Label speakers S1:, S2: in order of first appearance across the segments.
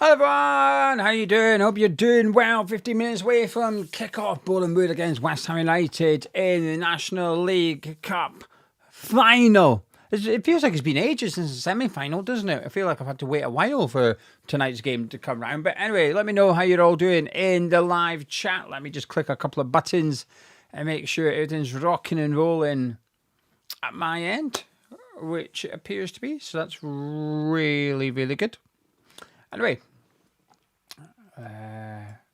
S1: Hello everyone, how you doing? Hope you're doing well. 15 minutes away from kickoff. Boreham Wood against West Ham United in the National League Cup final. It feels like it's been ages since the semi-final, doesn't it? I feel like I've had to wait a while for tonight's game to come round. But anyway, let me know how you're all doing in the live chat. Let me just click a couple of buttons and make sure everything's rocking and rolling at my end, which it appears to be. So that's really, really good. Anyway,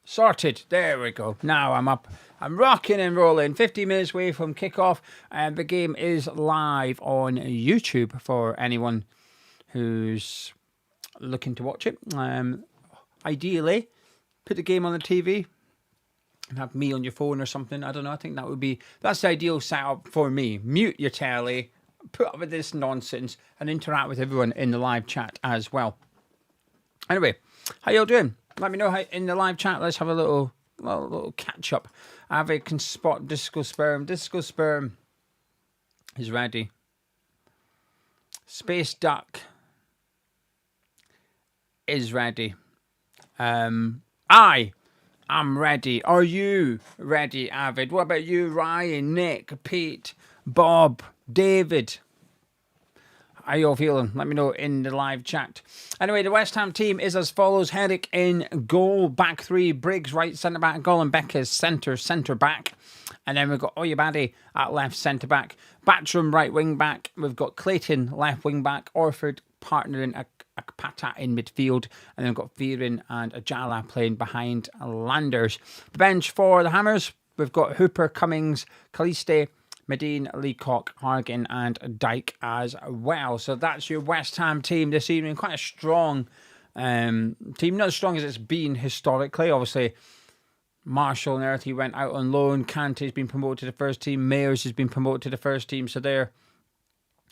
S1: sorted. There we go. Now I'm up. I'm rocking and rolling. 15 minutes away from kickoff. And the game is live on YouTube for anyone who's looking to watch it. Ideally, put the game on the TV and have me on your phone or something. I don't know. I think that's the ideal setup for me. Mute your telly, put up with this nonsense, and interact with everyone in the live chat as well. Anyway, how y'all doing? Let me know how in the live chat. Let's have a little catch up. Avi can spot Disco Sperm. Disco Sperm is ready. Space Duck is ready. I am ready. Are you ready, Avid? What about you, Ryan, Nick, Pete, Bob, David? How you all feeling? Let me know in the live chat. Anyway, the West Ham team is as follows. Herrick in goal. Back three. Briggs right centre-back. Gollenbeck is centre-back. And then we've got Oyabade at left centre-back. Batcham right wing-back. We've got Clayton left wing-back. Orford partnering Akpata in midfield. And then we've got Viren and Ajala playing behind Landers. The bench for the Hammers. We've got Hooper, Cummings, Caliste, Medine, Leacock, Hargan and Dyke as well. So that's your West Ham team this evening. Quite a strong team. Not as strong as it's been historically. Obviously, Marshall and Earthy went out on loan. Kante's been promoted to the first team. Mayers has been promoted to the first team. So they're,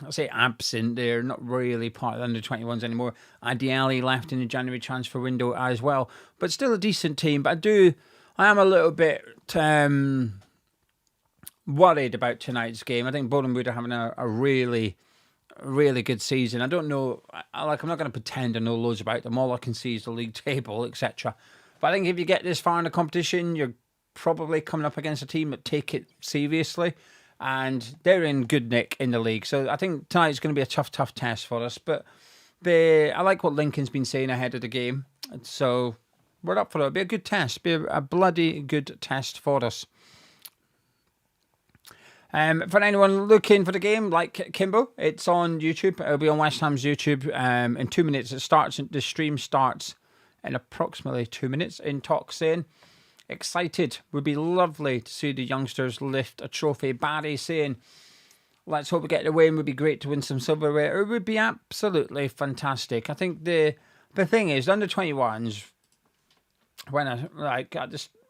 S1: I'll say absent. They're not really part of the under-21s anymore. Adiali left in the January transfer window as well. But still a decent team. But I am a little bit worried about tonight's game. I think Boreham Wood are having a really, really good season. I don't know, I'm not going to pretend I know loads about them. All I can see is the league table, etc. But I think if you get this far in the competition, you're probably coming up against a team that take it seriously. And they're in good nick in the league. So I think tonight's going to be a tough test for us. But I like what Lincoln's been saying ahead of the game. So we're up for it. It'll be a good test. Be a bloody good test for us. For anyone looking for the game, like Kimbo, it's on YouTube. It'll be on West Ham's YouTube. In 2 minutes, the stream starts in approximately 2 minutes. In talk saying, excited. Would be lovely to see the youngsters lift a trophy. Barry saying, let's hope we get the win. Would be great to win some silverware. It would be absolutely fantastic. I think the thing is, the under-21s,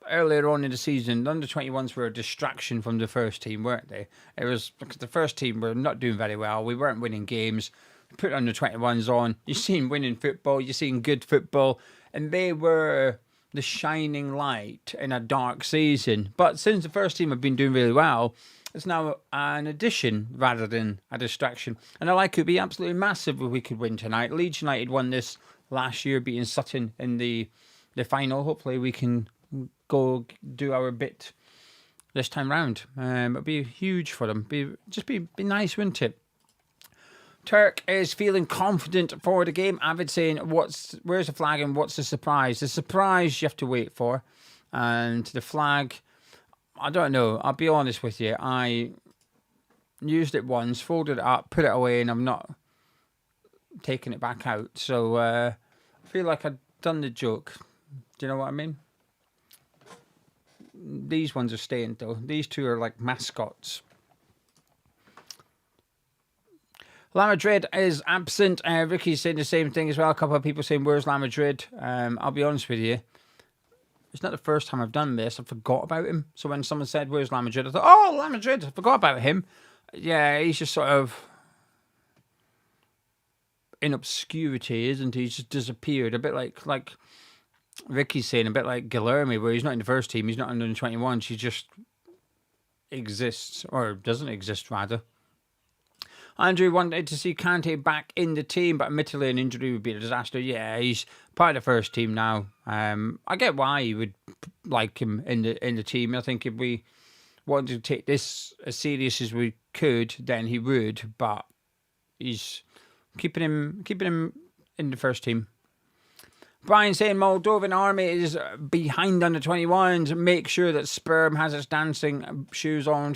S1: earlier on in the season, the under-21s were a distraction from the first team, weren't they? It was because the first team were not doing very well. We weren't winning games. Put under-21s on. You've seen winning football. You've seen good football. And they were the shining light in a dark season. But since the first team have been doing really well, it's now an addition rather than a distraction. And I like it. It'd be absolutely massive if we could win tonight. Leeds United won this last year, beating Sutton in the final. Hopefully we can go do our bit this time round. It'll be huge for them. Be nice, wouldn't it? Turk is feeling confident for the game. Avid saying, where's the flag and what's the surprise? The surprise you have to wait for. And the flag, I don't know. I'll be honest with you. I used it once, folded it up, put it away, and I'm not taking it back out. So I feel like I've done the joke. Do you know what I mean? These ones are staying though. These two are like mascots. La Madrid is absent. Ricky's saying the same thing as well. A couple of people saying, where's La Madrid? I'll be honest with you. It's not the first time I've done this. I forgot about him. So when someone said, where's La Madrid? I thought, oh, La Madrid. I forgot about him. Yeah, he's just sort of in obscurity, isn't he? He's just disappeared. A bit like Ricky's saying, a bit like Guilherme, where he's not in the first team, he's not under the 21s, he just exists, or doesn't exist, rather. Andrew wanted to see Kante back in the team, but admittedly an injury would be a disaster. Yeah, he's part of the first team now. I get why you would like him in the team. I think if we wanted to take this as serious as we could, then he would. But he's keeping him in the first team. Brian saying Moldovan army is behind under 21s. Make sure that Sperm has its dancing shoes on.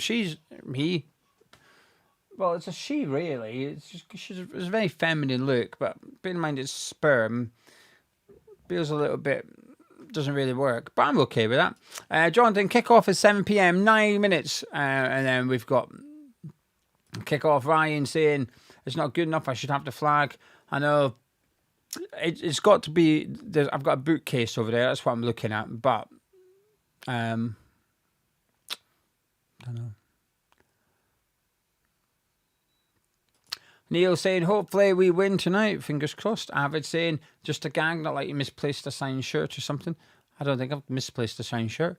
S1: Well, it's a she really. It's a very feminine look, but bear in mind it's Sperm. Feels a little bit, doesn't really work, but I'm okay with that. Jonathan, kickoff is 7 p.m, 9 minutes, and then we've got kickoff. Ryan saying it's not good enough. I should have the flag. I know. It's got to be. I've got a bookcase over there. That's what I'm looking at. But I don't know. Neil saying, hopefully we win tonight. Fingers crossed. Avid saying, just a gag, not like you misplaced a signed shirt or something. I don't think I've misplaced a signed shirt.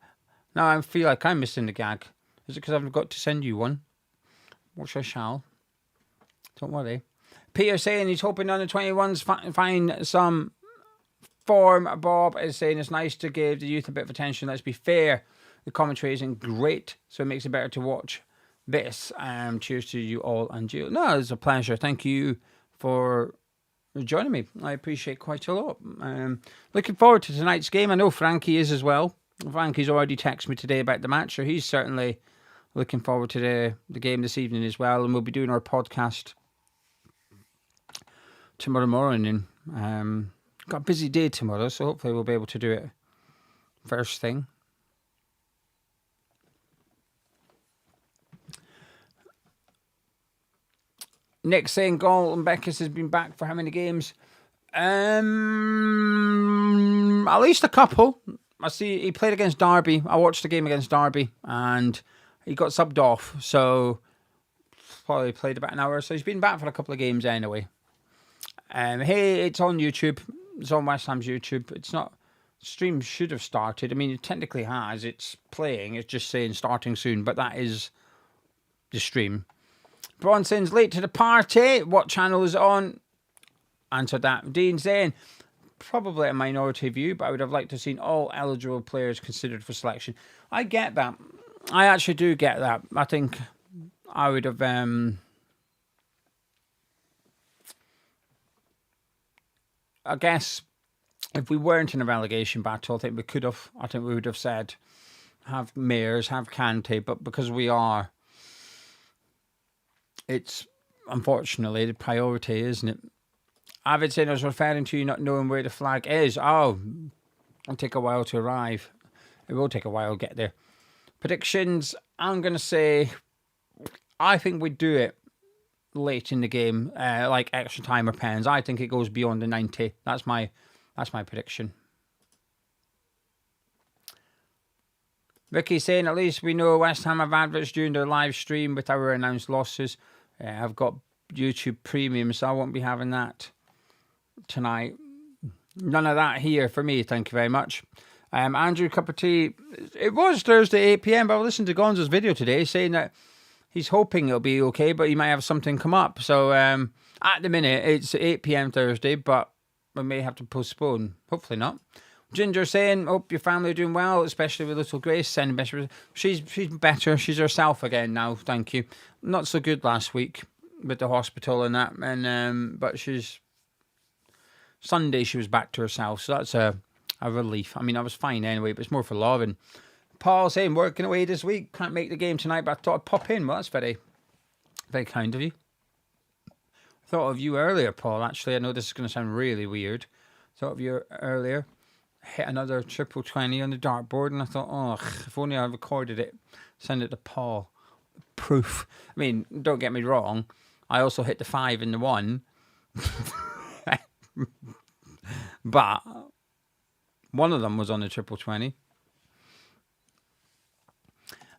S1: No, I feel like I'm missing the gag. Is it because I've got to send you one? Which I shall. Don't worry. Peter saying he's hoping under 21s find some form. Bob is saying it's nice to give the youth a bit of attention. Let's be fair. The commentary isn't great, so it makes it better to watch this. Cheers to you all and Jill. No, it's a pleasure. Thank you for joining me. I appreciate quite a lot. Looking forward to tonight's game. I know Frankie is as well. Frankie's already texted me today about the match, so he's certainly looking forward to the game this evening as well. And we'll be doing our podcast tomorrow morning. Got a busy day tomorrow, so hopefully we'll be able to do it first thing. Nick saying Galton Beckes has been back for how many games? At least a couple. I see he played against Derby. I watched the game against Derby and he got subbed off. So probably played about an hour. So he's been back for a couple of games anyway. Hey, it's on YouTube. It's on West Ham's YouTube. It's not. Stream should have started. I mean, it technically has. It's playing. It's just saying starting soon. But that is the stream. Bronson's late to the party. What channel is it on? Answered that. Dean saying, probably a minority view, but I would have liked to have seen all eligible players considered for selection. I get that. I actually do get that. I think I would have... I guess if we weren't in a relegation battle, I think we could have. I think we would have said, have Mears, have Kante, but because we are... It's unfortunately the priority, isn't it? Avid saying I was referring to you not knowing where the flag is. Oh, it'll take a while to arrive. It will take a while to get there. Predictions, I'm going to say, I think we do it late in the game, like extra time or pens. I think it goes beyond the 90. That's my prediction. Ricky saying, at least we know West Ham have adverts during their live stream with our announced losses. I've got YouTube Premium, so I won't be having that tonight. None of that here for me, thank you very much. Andrew Cup of Tea, it was Thursday 8 p.m, but I listened to Gonzo's video today saying that he's hoping it'll be okay, but he might have something come up. So at the minute, it's 8 p.m. Thursday, but we may have to postpone. Hopefully not. Ginger saying, hope your family are doing well, especially with little Grace. Sending best. She's better. She's herself again now, thank you. Not so good last week with the hospital and that, and but Sunday she was back to herself, so that's a relief. I mean, I was fine anyway, but it's more for Lauren. Paul saying, working away this week, can't make the game tonight, but I thought I'd pop in. Well, that's very, very kind of you. I thought of you earlier, Paul, actually. I know this is going to sound really weird. Thought of you earlier. Hit another triple 20 on the dartboard, and I thought, oh, if only I recorded it, send it to Paul. Proof. I mean, don't get me wrong, I also hit the 5 and the 1. But one of them was on the triple 20.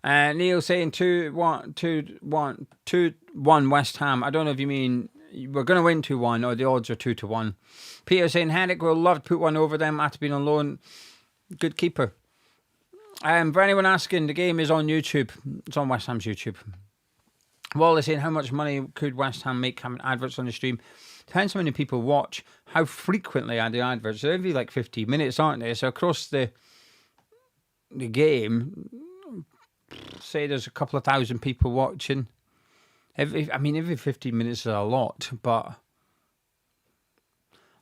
S1: Neil saying 2-1 West Ham. I don't know if you mean we're going to win 2-1 or the odds are 2-1. Peter saying Henrik will love to put one over them after being on loan. Good keeper. For anyone asking, the game is on YouTube. It's on West Ham's YouTube. Wall is saying, how much money could West Ham make having adverts on the stream? Depends how many people watch. How frequently are the adverts? They're every like 15 minutes, aren't they? So across the game, say there's a couple of thousand people watching. Every 15 minutes is a lot, but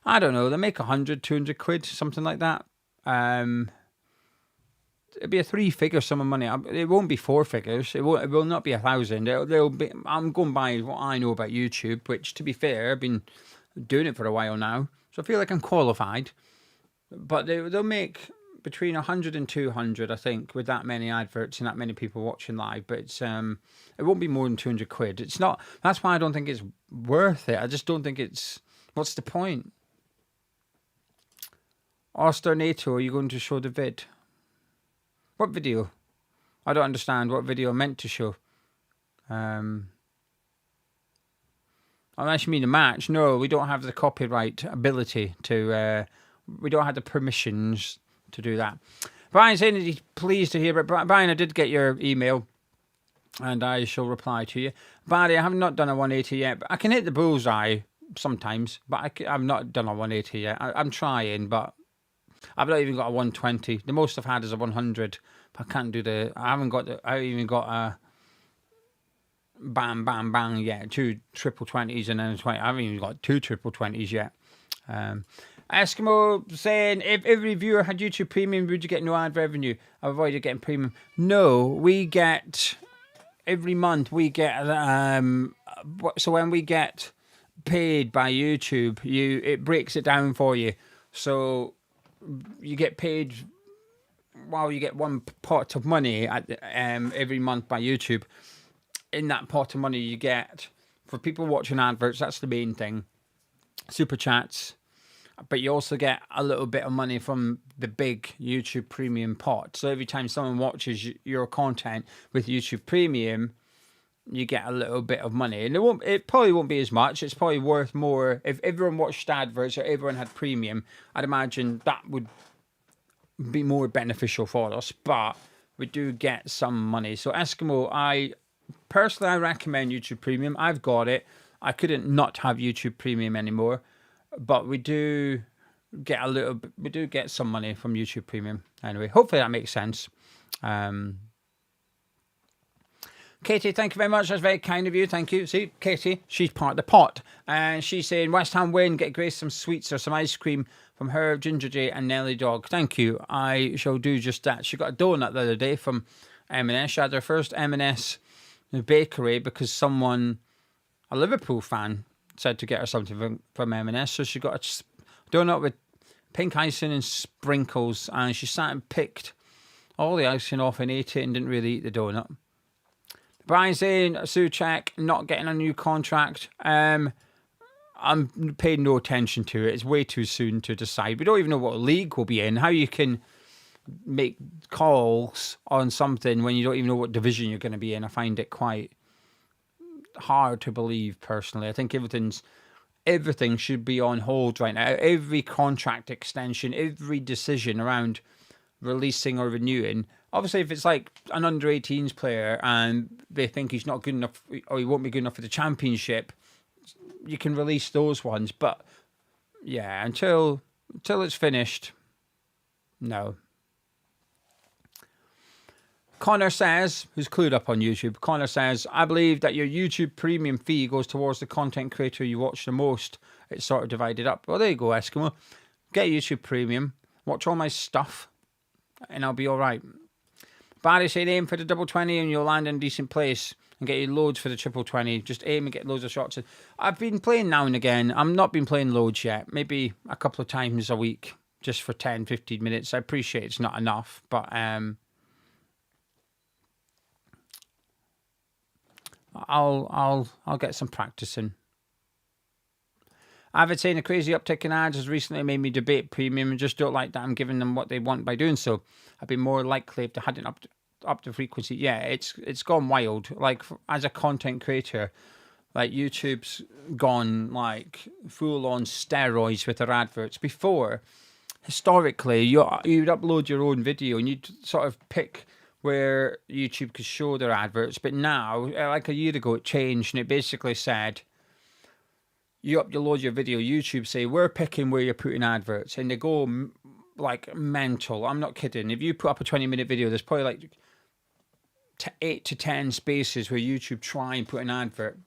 S1: I don't know. They make 100, 200 quid, something like that. It'll be a three-figure sum of money. It won't be four figures. It will not be 1,000. They'll be. I'm going by what I know about YouTube, which, to be fair, I've been doing it for a while now, so I feel like I'm qualified. But they'll make between 100 and 200, I think, with that many adverts and that many people watching live. But it won't be more than 200 quid. It's not. That's why I don't think it's worth it. I just don't think it's. What's the point? Oster NATO, are you going to show the vid? What video? I don't understand what video I'm meant to show. Unless you mean the match. No, we don't have the copyright ability to... we don't have the permissions to do that. Brian saying that he's pleased to hear it. Brian, I did get your email, and I shall reply to you. Barry, I have not done a 180 yet, but I can hit the bullseye sometimes, but I've not done a 180 yet. I'm trying, but I've not even got a 120. The most I've had is a 100. But I can't do I haven't even got a bang, bang, bang yet. 2 triple 20s and then a 20. I haven't even got 2 triple 20s yet. Eskimo saying, if every viewer had YouTube Premium, would you get no ad revenue? I've avoided getting Premium. No, we get, every month we get, so when we get paid by YouTube, it breaks it down for you. So you get paid, you get one pot of money every month by YouTube. In that pot of money you get, for people watching adverts, that's the main thing, super chats, but you also get a little bit of money from the big YouTube Premium pot. So every time someone watches your content with YouTube Premium, you get a little bit of money. And it probably won't be as much. It's probably worth more. If everyone watched adverts or everyone had Premium, I'd imagine that would be more beneficial for us. But we do get some money. So Eskimo, I recommend YouTube Premium. I've got it. I couldn't not have YouTube Premium anymore. But we do get some money from YouTube Premium. Anyway, hopefully that makes sense. Katie, thank you very much. That's very kind of you. Thank you. See, Katie, she's part of the pot. And she's saying, West Ham win, get Grace some sweets or some ice cream from her, Ginger J and Nelly Dog. Thank you. I shall do just that. She got a donut the other day from M&S. She had her first M&S bakery because a Liverpool fan, said to get her something from M&S. So she got a donut with pink icing and sprinkles. And she sat and picked all the icing off and ate it and didn't really eat the donut. Brian saying, Suchek not getting a new contract. I'm paying no attention to it. It's way too soon to decide. We don't even know what league we'll be in. How you can make calls on something when you don't even know what division you're going to be in, I find it quite hard to believe, personally. I think everything should be on hold right now. Every contract extension, every decision around releasing or renewing. Obviously, if it's like an under-18s player and they think he's not good enough or he won't be good enough for the championship, you can release those ones. But yeah, until it's finished, no. Connor says, who's clued up on YouTube, Connor says, I believe that your YouTube Premium fee goes towards the content creator you watch the most. It's sort of divided up. Well, there you go, Eskimo. Get YouTube Premium, watch all my stuff, and I'll be all right. Barry said, aim for the double 20 and you'll land in a decent place and get you loads for the triple 20. Just aim and get loads of shots in. I've been playing now and again. I'm not been playing loads yet. Maybe a couple of times a week, just for 10, 15 minutes. I appreciate it's not enough, but I'll get some practice in. I've seen a crazy uptick in ads has recently made me debate Premium and just don't like that I'm giving them what they want by doing so. I'd be more likely if they hadn't upped the frequency. Yeah, it's gone wild. Like, as a content creator, like, YouTube's gone like full on steroids with their adverts. Before, historically, you'd upload your own video and you'd sort of pick where YouTube could show their adverts, but now, like a year ago, it changed, and it basically said, you upload your video, YouTube say, we're picking where you're putting adverts, and they go like mental. I'm not kidding. If you put up a 20-minute video, there's probably like 8 to 10 spaces where YouTube try and put an advert.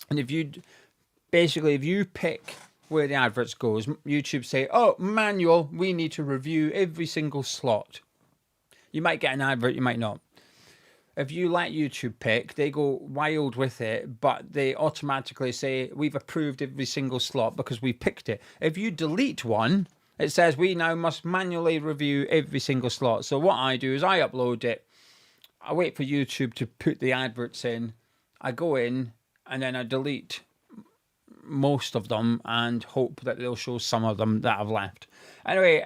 S1: And if you pick where the adverts goes, YouTube say, oh, manual, we need to review every single slot. You might get an advert, you might not. If you let YouTube pick, they go wild with it, but they automatically say, we've approved every single slot because we picked it. If you delete one, it says we now must manually review every single slot. So what I do is I upload it, I wait for YouTube to put the adverts in, I go in, and then I delete most of them and hope that they'll show some of them that I've left. Anyway,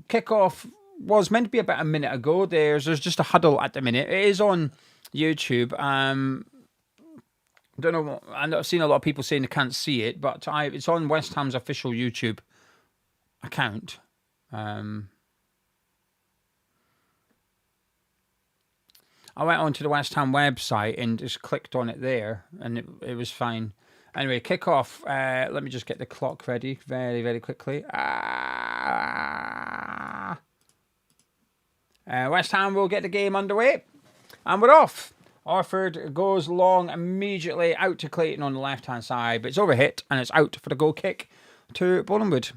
S1: kickoff was meant to be about a minute ago. There's just a huddle at the minute. It is on YouTube. Don't know. I've seen a lot of people saying they can't see it, but it's on West Ham's official YouTube account. I went onto the West Ham website and just clicked on it there, and it was fine. Anyway, kickoff. Let me just get the clock ready very, very quickly. West Ham will get the game underway, and we're off. Orford goes long immediately out to Clayton on the left-hand side, but it's overhit, and it's out for the goal kick to Boreham Wood.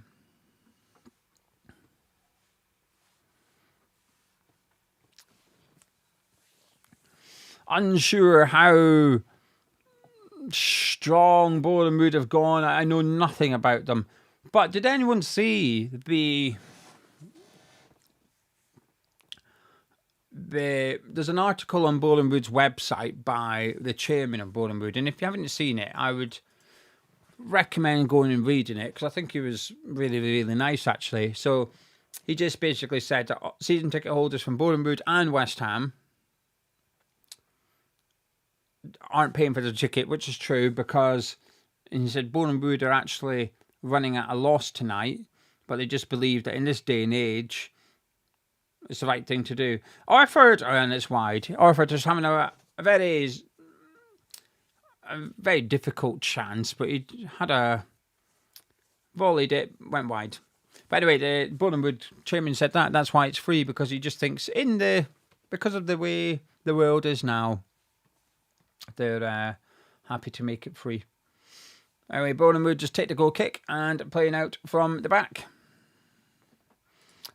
S1: Unsure how strong Boreham Wood have gone. I know nothing about them. But did anyone see there's an article on Boreham Wood's website by the chairman of Boreham Wood, and if you haven't seen it, I would recommend going and reading it, because I think he was really, really nice, actually. So he just basically said that season ticket holders from Boreham Wood and West Ham aren't paying for the ticket, which is true, because, and he said, Boreham Wood are actually running at a loss tonight, but they just believe that in this day and age, it's the right thing to do. Orford, and it's wide. Orford is having a very difficult chance, but he had a volleyed it, went wide. By the way, the Boreham Wood chairman said that's why it's free, because he just thinks because of the way the world is now, they're happy to make it free. Anyway, Boreham Wood just take the goal kick and playing out from the back.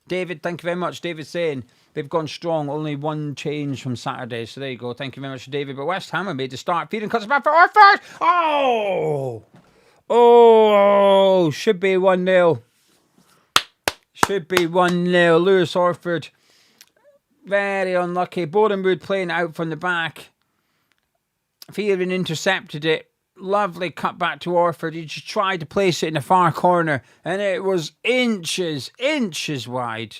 S1: David, thank you very much. David saying they've gone strong. Only one change from Saturday. So there you go. Thank you very much, David. But West Ham have made the start. Feeding cuts back for Orford. Oh, should be 1-0. Should be 1-0. Lewis Orford. Very unlucky. Boreham Wood playing it out from the back. Fearing intercepted it. Lovely cut back to Orford. He just tried to place it in the far corner, and it was inches wide.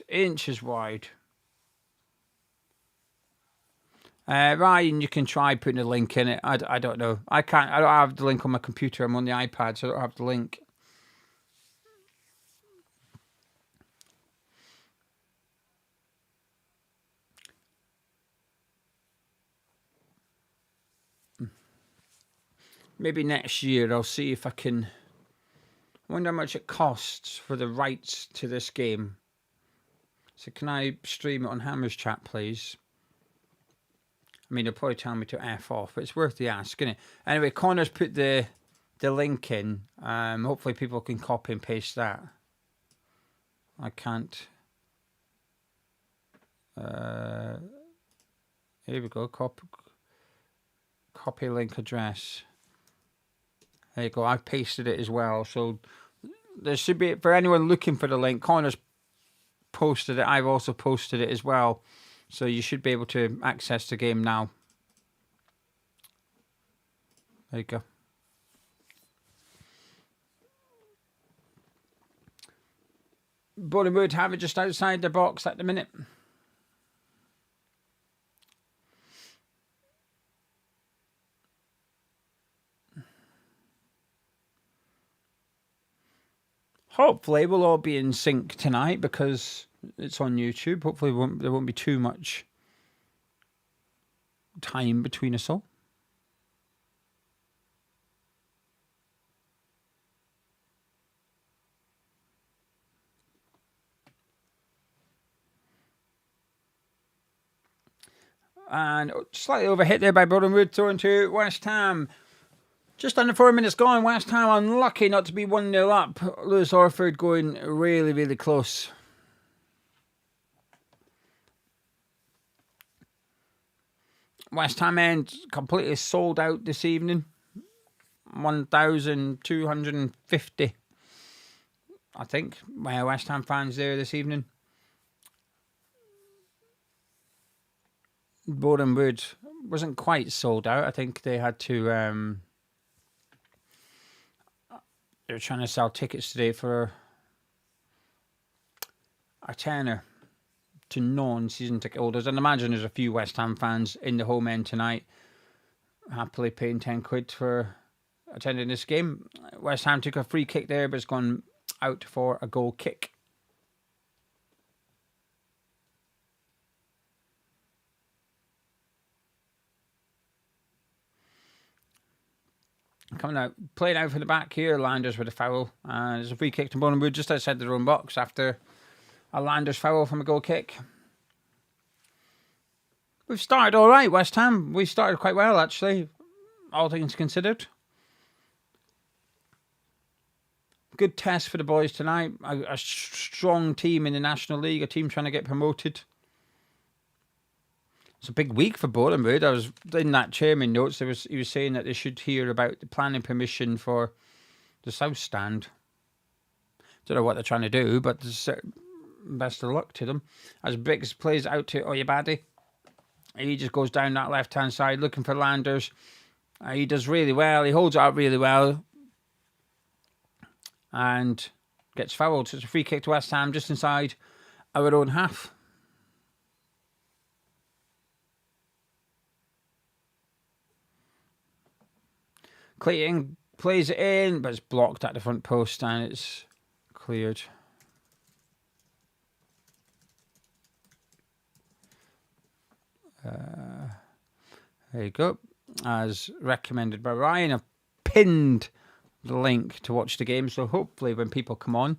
S1: Ryan, you can try putting a link in it. I don't know. I can't. I don't have the link on my computer. I'm on the iPad, so I don't have the link. Maybe next year I'll see if I can. I wonder how much it costs for the rights to this game. So can I stream it on Hammer's chat, please? I mean, they'll probably tell me to F off, but it's worth the ask, isn't it? Anyway, Connor's put the link in. Hopefully people can copy and paste that. I can't. Here we go. Copy link address. There you go. I've pasted it as well. So there should be, for anyone looking for the link, Connor's posted it. I've also posted it as well. So you should be able to access the game now. There you go. Boreham Wood have it just outside the box at the minute. Hopefully we'll all be in sync tonight because it's on YouTube. Hopefully there won't be too much time between us all. And slightly overhit there by Boreham Wood, thrown to West Ham. Just under 4 minutes gone. West Ham unlucky not to be 1-0 up. Lewis Orford going really, really close. West Ham end completely sold out this evening. 1,250, I think, West Ham fans there this evening. Boreham Wood wasn't quite sold out. I think they had to... they were trying to sell tickets today for a tenner to non-season ticket holders. And imagine there's a few West Ham fans in the home end tonight happily paying 10 quid for attending this game. West Ham took a free kick there, but it's gone out for a goal kick. Coming out, playing out from the back here, Landers with a foul. There's a free kick to Boreham Wood just outside their own box after a Landers foul from a goal kick. We've started all right, West Ham. We started quite well, actually, all things considered. Good test for the boys tonight. A strong team in the National League, a team trying to get promoted. It's a big week for Boreham Wood. I was in that chairman notes. He was saying that they should hear about the planning permission for the South Stand. Don't know what they're trying to do, but best of luck to them. As Briggs plays out to Oyabade, he just goes down that left-hand side looking for Landers. He does really well. He holds it up really well and gets fouled. So it's a free kick to West Ham just inside our own half. Clayton plays it in, but it's blocked at the front post and it's cleared. There you go. As recommended by Ryan, I've pinned the link to watch the game, so hopefully when people come on,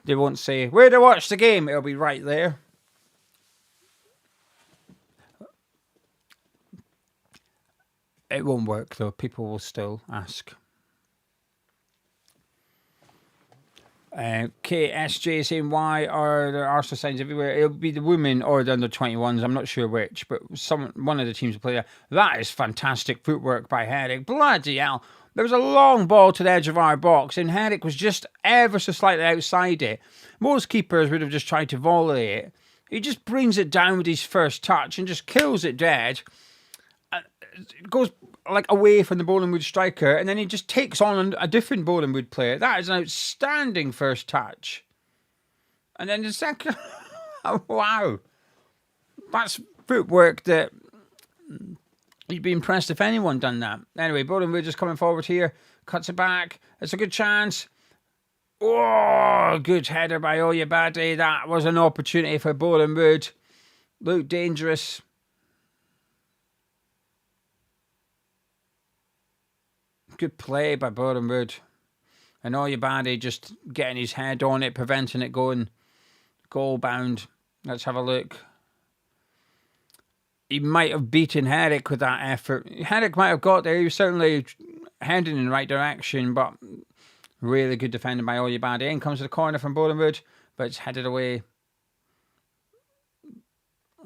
S1: they won't say, where to watch the game? It'll be right there. It won't work though. People will still ask. KSJ saying, why are there Arsenal signs everywhere? It'll be the women or the under-21s. I'm not sure which, but one of the teams will play there. That is fantastic footwork by Herrick. Bloody hell. There was a long ball to the edge of our box, and Herrick was just ever so slightly outside it. Most keepers would have just tried to volley it. He just brings it down with his first touch and just kills it dead. It goes like away from the Boreham Wood striker, and then he just takes on a different Boreham Wood player. That is an outstanding first touch. And then the second, wow, that's footwork that you'd be impressed if anyone done that. Anyway, Boreham Wood just coming forward here, cuts it back. It's a good chance. Oh, good header by Oyabade. That was an opportunity for Boreham Wood. Looked dangerous. Good play by Boreham Wood. And Oyabade just getting his head on it, preventing it going goal bound. Let's have a look. He might have beaten Herrick with that effort. Herrick might have got there. He was certainly heading in the right direction, but really good defending by Oyabade. In comes to the corner from Boreham Wood, but it's headed away.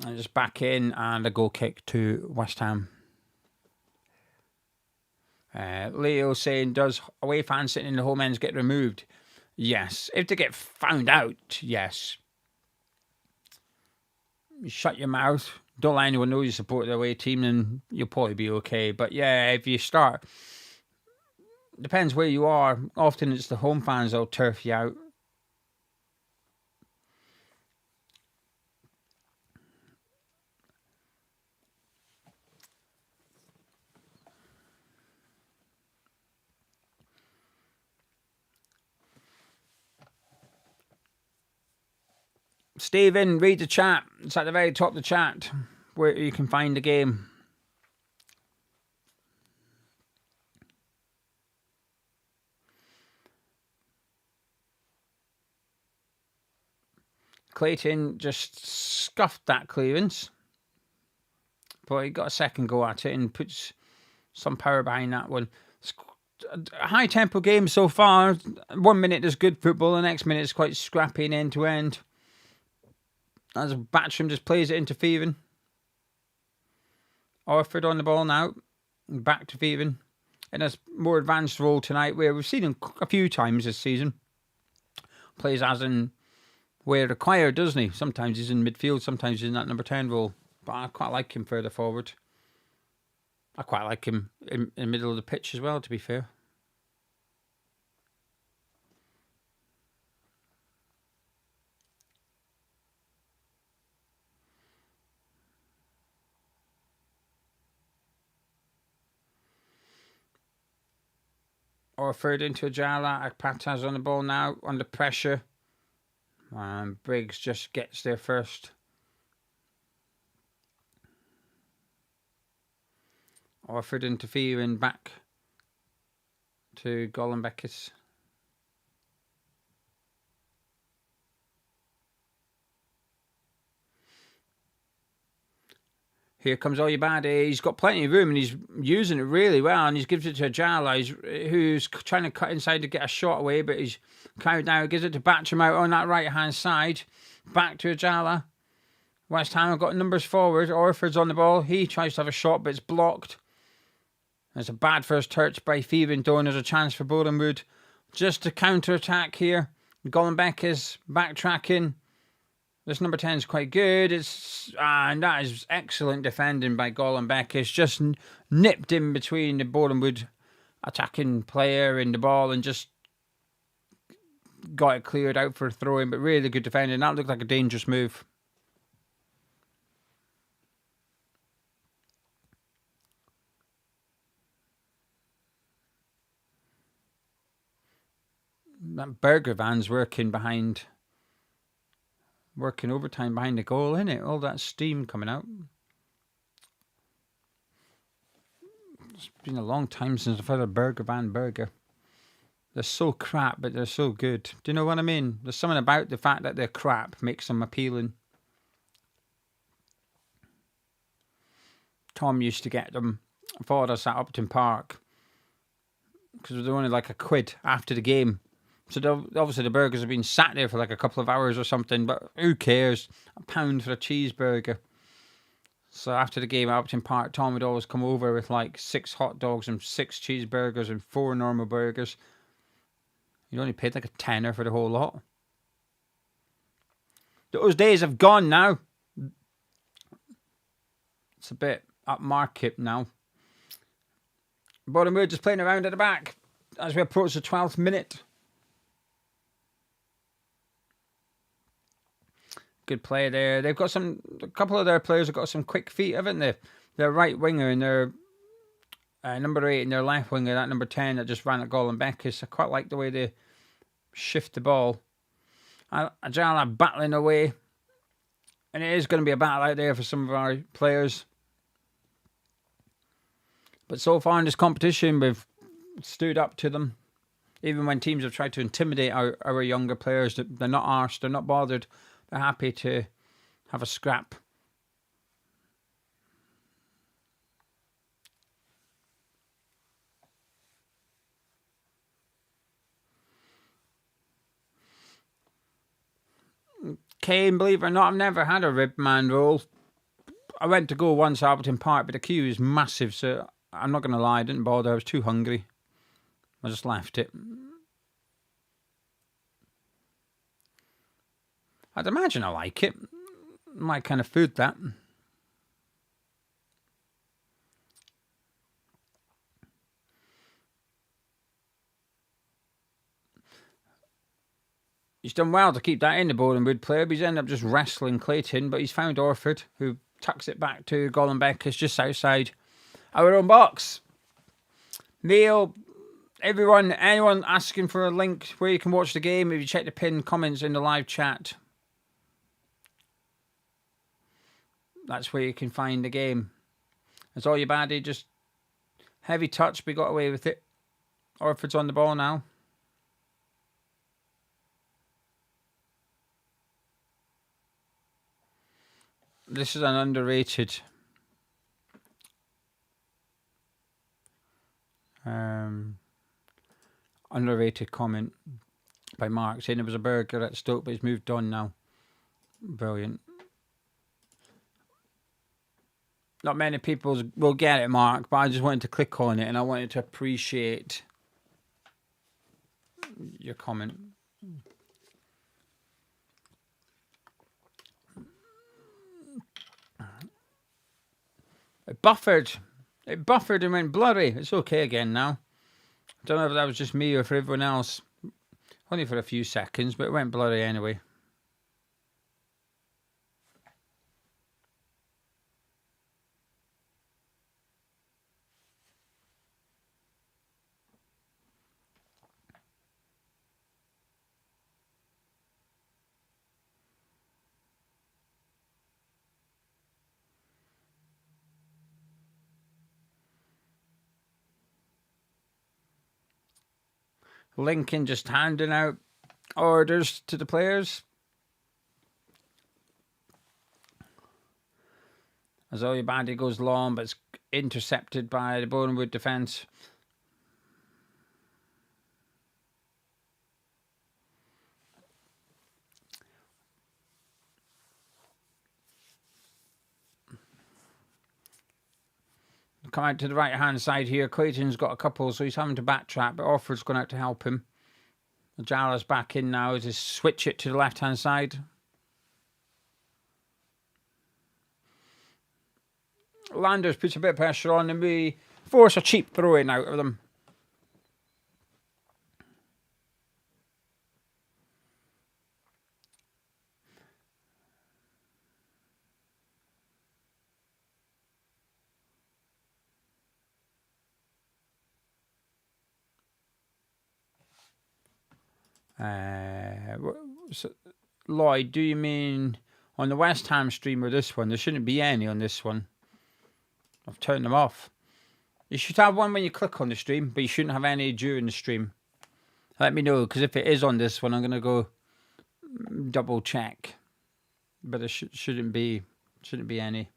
S1: And just back in, and a goal kick to West Ham. Leo saying, does away fans sitting in the home ends get removed? Yes. If they get found out, yes. You shut your mouth. Don't let anyone know you support the away team, and you'll probably be okay. But yeah, if you start, depends where you are. Often it's the home fans that'll turf you out. Stephen, read the chat. It's at the very top of the chat where you can find the game. Clayton just scuffed that clearance. But he got a second go at it and puts some power behind that one. A high tempo game so far. 1 minute is good football, the next minute is quite scrappy and end to end. As Batcham just plays it into Feven. Orford on the ball now. Back to Feven. In a more advanced role tonight, where we've seen him a few times this season. Plays as in where required, doesn't he? Sometimes he's in midfield, sometimes he's in that number 10 role. But I quite like him further forward. I quite like him in the middle of the pitch as well, to be fair. Orford into Ajala. Akpata's on the ball now, under pressure. And Briggs just gets there first. Orford into Feven, back to Golombekis. Here comes Oyabade. He's got plenty of room and he's using it really well. And he gives it to Ajala, who's trying to cut inside to get a shot away, but he's carried now. He gives it to Batcham out on that right-hand side. Back to Ajala. West Ham have got numbers forward. Orford's on the ball. He tries to have a shot, but it's blocked. There's a bad first touch by Feven, though, and there's a chance for Boreham Wood just to counter-attack here. Golombek is backtracking. This number 10 is quite good. And that is excellent defending by Golombek. It's just nipped in between the Boreham Wood attacking player and the ball and just got it cleared out for a throw-in, but really good defending. That looked like a dangerous move. That burger van's working overtime behind the goal, isn't it? All that steam coming out. It's been a long time since I've had a burger van burger. They're so crap, but they're so good. Do you know what I mean? There's something about the fact that they're crap makes them appealing. Tom used to get them for us at Upton Park because they're only like £1 after the game. So obviously the burgers have been sat there for like a couple of hours or something, but who cares? £1 for a cheeseburger. So after the game at Upton Park, Tom would always come over with like 6 hot dogs and 6 cheeseburgers and 4 normal burgers. You only paid like a tenner for the whole lot. Those days have gone now. It's a bit upmarket now. Boreham Wood just playing around at the back as we approach the 12th minute. Good play there. They've got a couple of their players have got some quick feet, haven't they? Their right winger and their number 8 and their left winger, that number 10 that just ran at Golombekis. I quite like the way they shift the ball. Ajala battling away. And it is going to be a battle out there for some of our players. But so far in this competition, we've stood up to them. Even when teams have tried to intimidate our younger players, they're not arsed, they're not bothered. They're happy to have a scrap. Kane, believe it or not, I've never had a rib man roll. I went to go once at Alberton Park, but the queue is massive, so I'm not going to lie, I didn't bother. I was too hungry. I just left it. I'd imagine I like it. My kind of food, that. He's done well to keep that in the Boreham Wood player, but he's ended up just wrestling Clayton, but he's found Orford, who tucks it back to Golombekis just outside our own box. Neil, everyone, anyone asking for a link where you can watch the game, if you check the pinned comments in the live chat, that's where you can find the game. It's all your baddie, just heavy touch, we got away with it. Orford's on the ball now. This is an underrated comment by Mark, saying there was a burger at Stoke, but he's moved on now. Brilliant. Not many people will get it, Mark, but I just wanted to click on it and I wanted to appreciate your comment. It buffered and went blurry. It's okay again now. I don't know if that was just me or for everyone else. Only for a few seconds, but it went blurry anyway. Lincoln just handing out orders to the players. As Oyabadi goes long, but it's intercepted by the Boreham Wood defence. Come out to the right-hand side here. Clayton's got a couple, so he's having to backtrack, but Orford's gone out to help him. Jala's back in now to switch it to the left-hand side. Landers puts a bit of pressure on and we force a cheap throw-in out of them. Lloyd, do you mean on the West Ham stream or this one? There shouldn't be any on this one. I've turned them off. You should have one when you click on the stream, but you shouldn't have any during the stream. Let me know, because if it is on this one, I'm going to go double check. But there shouldn't be any.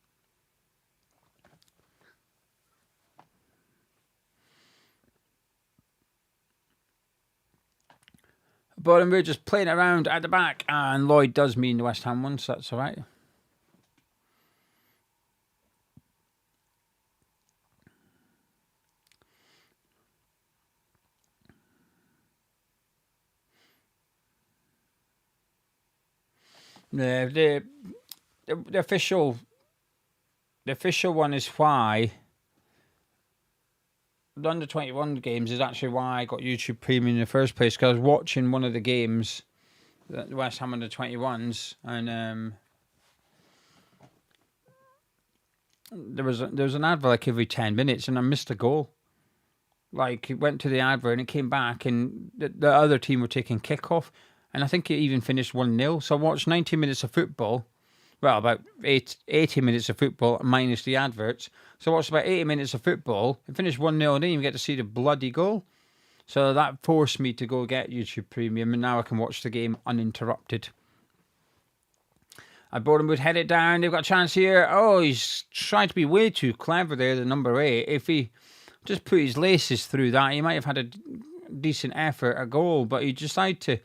S1: Boreham Wood just playing around at the back, and Lloyd does mean the West Ham one, so that's all right. The official one is why the under-21 games is actually why I got YouTube Premium in the first place, because I was watching one of the games, the West Ham under-21s, and there was an advert like every 10 minutes, and I missed a goal. Like, it went to the advert and it came back, and the other team were taking kickoff, and I think it even finished 1-0. So I watched 90 minutes of football. Well, about 80 minutes of football minus the adverts. So I watched about 80 minutes of football. It finished 1-0. I didn't even get to see the bloody goal. So that forced me to go get YouTube Premium, and now I can watch the game uninterrupted. Boreham Wood head it down. They've got a chance here. Oh, he's trying to be way too clever there, the number 8. If he just put his laces through that, he might have had a decent effort at goal. But he decided to...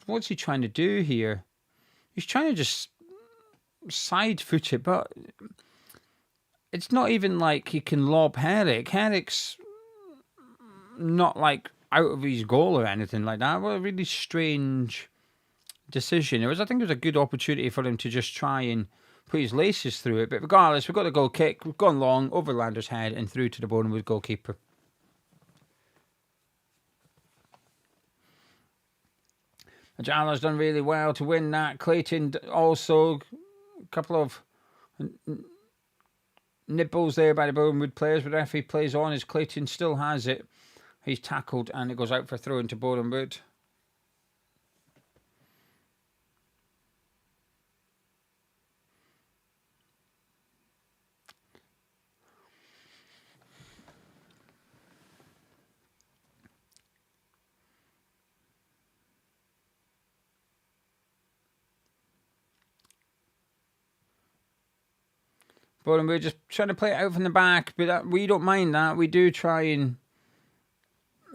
S1: What's he trying to do here? He's trying to just side foot it, but it's not even like he can lob Herrick. Herrick's not like out of his goal or anything like that. What a really strange decision. I think it was a good opportunity for him to just try and put his laces through it. But regardless, we've got a goal kick. We've gone long over Lander's head and through to the Boreham Wood goalkeeper. Jala's done really well to win that. Clayton also, a couple of nibbles there by the Boreham Wood players, but referee plays on as Clayton still has it. He's tackled and it goes out for a throw into Boreham Wood. But we're just trying to play it out from the back, but we don't mind that. We do try and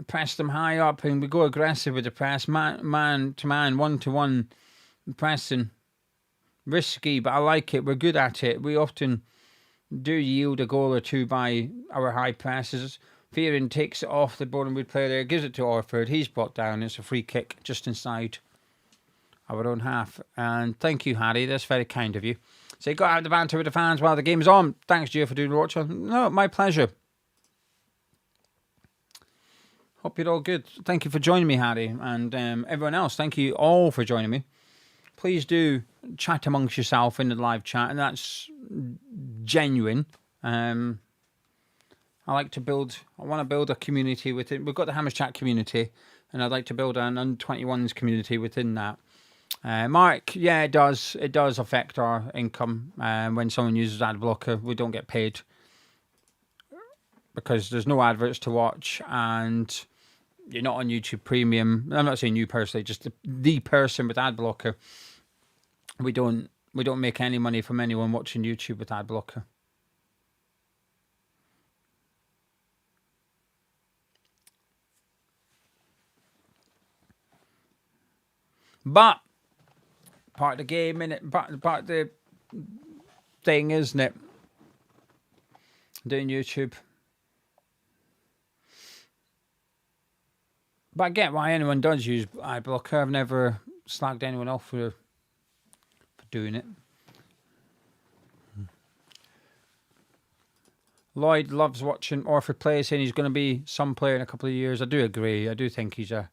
S1: press them high up, and we go aggressive with the press, man to man, 1-to-1 pressing. Risky, but I like it. We're good at it. We often do yield a goal or two by our high presses. Fearon takes it off the Boreham Wood player there, gives it to Orford. He's brought down. It's a free kick just inside our own half. And thank you, Harry. That's very kind of you. So you got out the banter with the fans while the game's on. Thanks, Gio, for doing the watch. No, my pleasure. Hope you're all good. Thank you for joining me, Harry. And everyone else, thank you all for joining me. Please do chat amongst yourself in the live chat, and that's genuine. I want to build a community within. We've got the Hammers Chat community, and I'd like to build an under-21s community within that. Mark, yeah, it does. It does affect our income. When someone uses ad blocker, we don't get paid because there's no adverts to watch, and you're not on YouTube Premium. I'm not saying you personally, just the person with ad blocker. We don't make any money from anyone watching YouTube with ad blocker. But part of the game, innit? Part of the thing, isn't it? Doing YouTube. But I get why anyone does use ad blocker. I've never slagged anyone off for doing it. Lloyd loves watching Orford play, saying he's going to be some player in a couple of years. I do agree. I do think he's a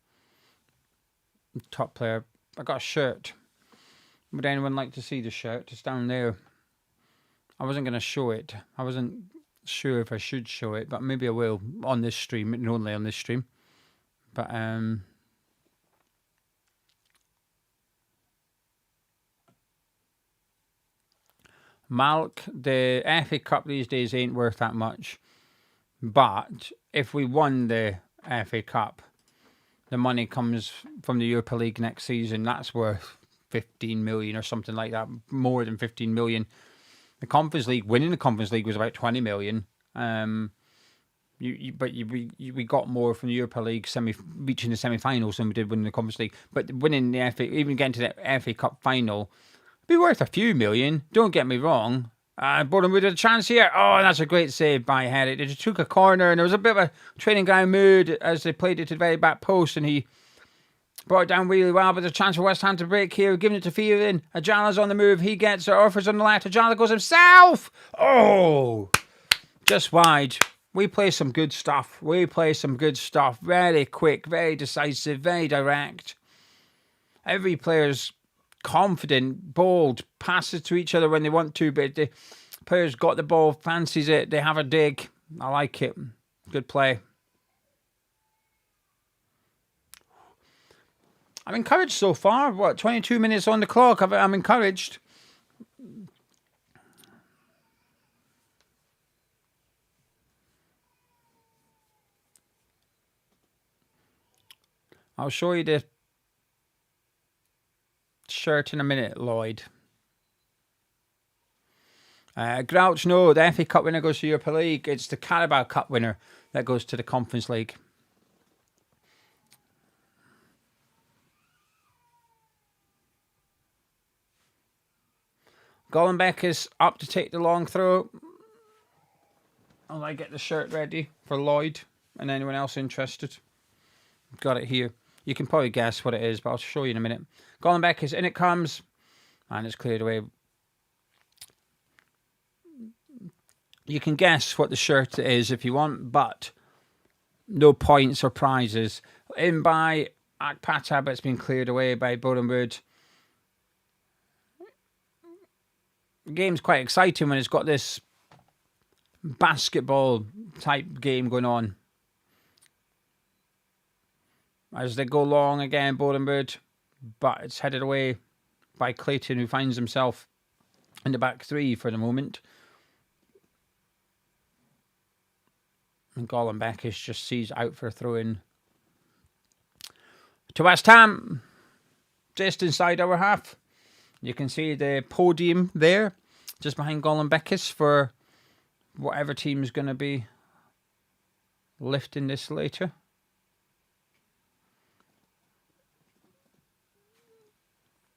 S1: top player. I got a shirt. Would anyone like to see the shirt? It's down there. I wasn't going to show it. I wasn't sure if I should show it, but maybe I will on this stream, and only on this stream. But Malk, the FA Cup these days ain't worth that much. But if we won the FA Cup, the money comes from the Europa League next season. That's worth 15 million or something like that. More than 15 million. The Conference League, winning the Conference League was about 20 million. We got more from the Europa League reaching the semi-finals than we did winning the Conference League. But winning the FA, even getting to the FA Cup final, be worth a few million. Don't get me wrong. Boreham Wood had a chance here. Oh, that's a great save by Herrick. They just took a corner, and there was a bit of a training ground mood as they played it to the very back post, and he brought it down really well. But there's a chance for West Ham to break here, giving it to Fearon. Ajala's on the move. He gets it. Orford's on the left. Ajala goes himself. Oh, just wide. We play some good stuff. Very quick, very decisive, very direct. Every player's confident, bold, passes to each other when they want to, but the players got the ball, fancies it, they have a dig. I like it. Good play. I'm encouraged so far. 22 minutes on the clock. I'm encouraged. I'll show you the shirt in a minute, Lloyd. Grouch, no, the FA Cup winner goes to Europa League. It's the Carabao Cup winner that goes to the Conference League. Gollenbeck is up to take the long throw. I'll get the shirt ready for Lloyd and anyone else interested. Got it here. You can probably guess what it is, but I'll show you in a minute. Gollenbeck is in, it comes, and it's cleared away. You can guess what the shirt is if you want, but no points or prizes. In by Akpata, but it's been cleared away by Boreham Wood. The game's quite exciting when it's got this basketball type game going on. As they go long again, Boreham Wood, but it's headed away by Clayton, who finds himself in the back three for the moment. And Gollenbeck is just sees out for a throw-in to West Ham, just inside our half. You can see the podium there. just behind Gollenbeckis for whatever team is going to be lifting this later.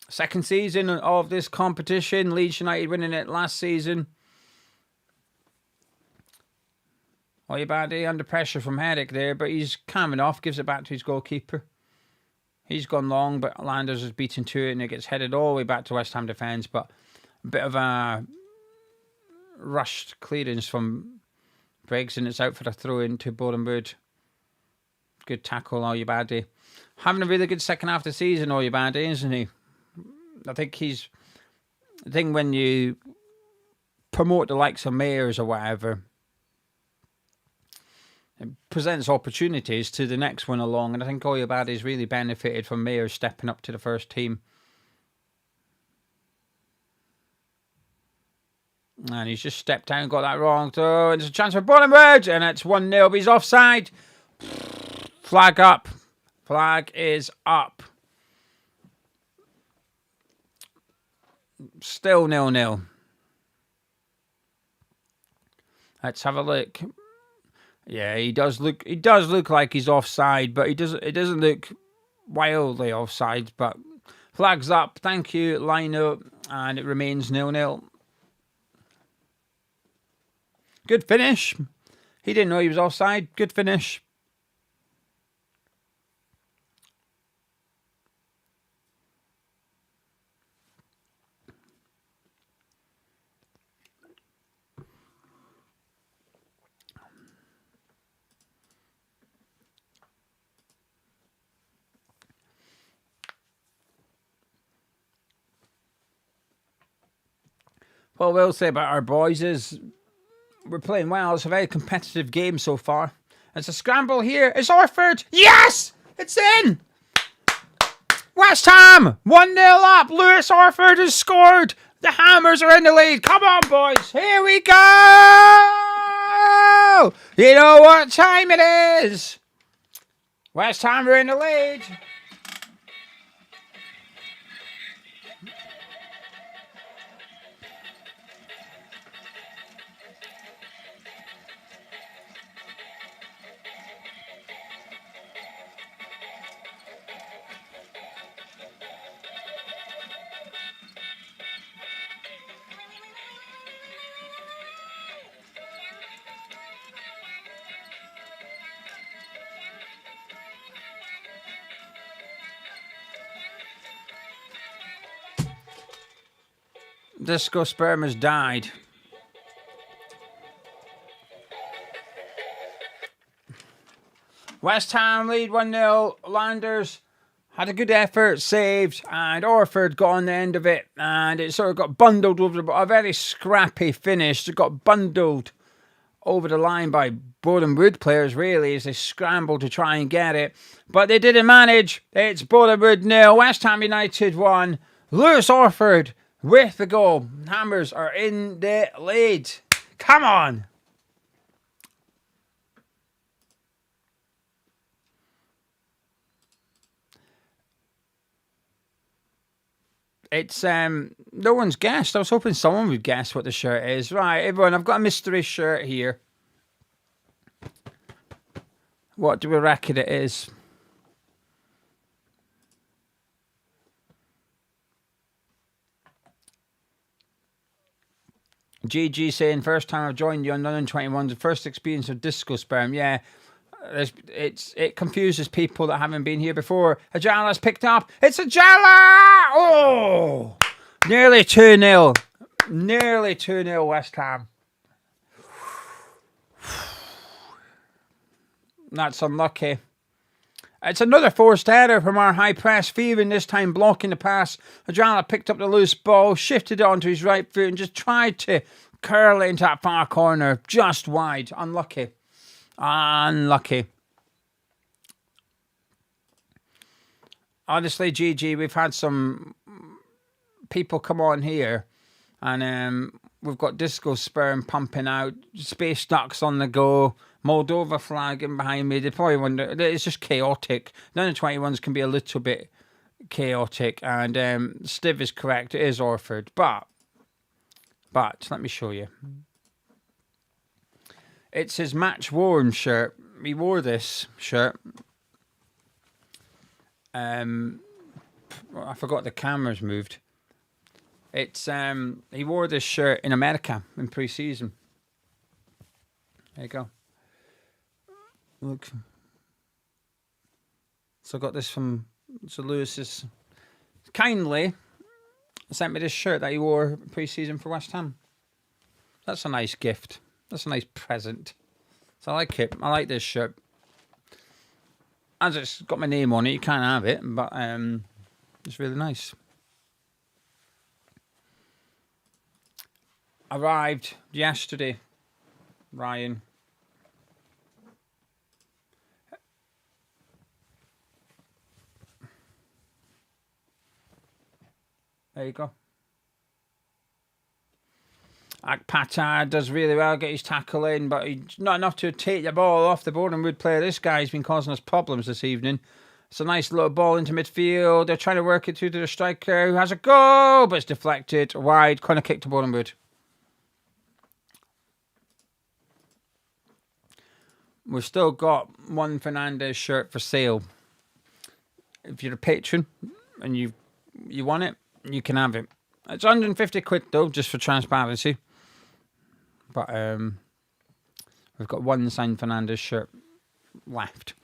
S1: Second season of this competition. Leeds United winning it last season. Oyabade under pressure from Herrick there, but he's calming off, gives it back to his goalkeeper. He's gone long, but Landers is beaten to it, and it gets headed all the way back to West Ham defence. But a bit of a rushed clearance from Briggs, and it's out for the throw into Boreham Wood. Good tackle, Oyabade. Having a really good second half of the season, Oyabade, isn't he? I think when you promote the likes of Mayers or whatever, it presents opportunities to the next one along, and I think Oyabade's really benefited from Mayers stepping up to the first team. And he's just stepped down, got that wrong. So it's a chance for Boreham Wood, and it's 1-0, but he's offside. Flag up. Flag is up. Still 0-0. Let's have a look. Yeah, he does look like he's offside, but it doesn't look wildly offside. But flags up. Thank you, Lino, and it remains 0-0. Good finish. He didn't know he was offside. Good finish. What we'll say about our boys is we're playing well. It's a very competitive game so far. It's a scramble here. It's Orford. Yes! It's in! West Ham! 1-0 up. Lewis Orford has scored. The Hammers are in the lead. Come on, boys. Here we go! You know what time it is. West Ham are in the lead. Disco sperm has died. West Ham lead 1-0. Landers had a good effort, saved, and Orford got on the end of it, and it sort of got bundled over a very scrappy finish. It got bundled over the line by Boreham Wood players, really, as they scrambled to try and get it. But they didn't manage. It's Boreham Wood 0, West Ham United 1. Lewis Orford with the goal. Hammers are in the lead. Come on. It's no one's guessed. I was hoping someone would guess what the shirt is. Right, everyone, I've got a mystery shirt here. What do we reckon it is? GG saying, first time I've joined you on London 21, the first experience of disco sperm. Yeah, it confuses people that haven't been here before. Ajala's picked up. It's Ajala! Oh! Nearly 2-0. Nearly 2-0 West Ham. That's unlucky. It's another forced error from our high press. Fearing this time blocking the pass. Ajala picked up the loose ball, shifted it onto his right foot and just tried to curl it into that far corner. Just wide. Unlucky. Unlucky. Honestly, GG, we've had some people come on here and we've got disco sperm pumping out, space ducks on the go, Moldova flagging behind me. They probably wonder, it's just chaotic. None of the 21s can be a little bit chaotic, and Stiv is correct, it is Orford, but But let me show you. It's his match worn shirt. He wore this shirt. I forgot the camera's moved. It's he wore this shirt in America in pre-season. There you go. Look. So I got this from Lewis's. Kindly sent me this shirt that he wore pre-season for West Ham. That's a nice gift. That's a nice present. So I like it. I like this shirt. As it's got my name on it, you can't have it, but it's really nice. Arrived yesterday, Ryan. There you go. Akpata does really well, get his tackle in, but he's not enough to take the ball off the Boreham Wood player. This guy's been causing us problems this evening. It's a nice little ball into midfield. They're trying to work it through to the striker, who has a goal, but it's deflected wide. Corner kick to Boreham Wood. We've still got one Fernandez shirt for sale. If you're a patron and you want it, you can have it. It's 150 quid though, just for transparency. But we've got one signed Fernandez shirt left.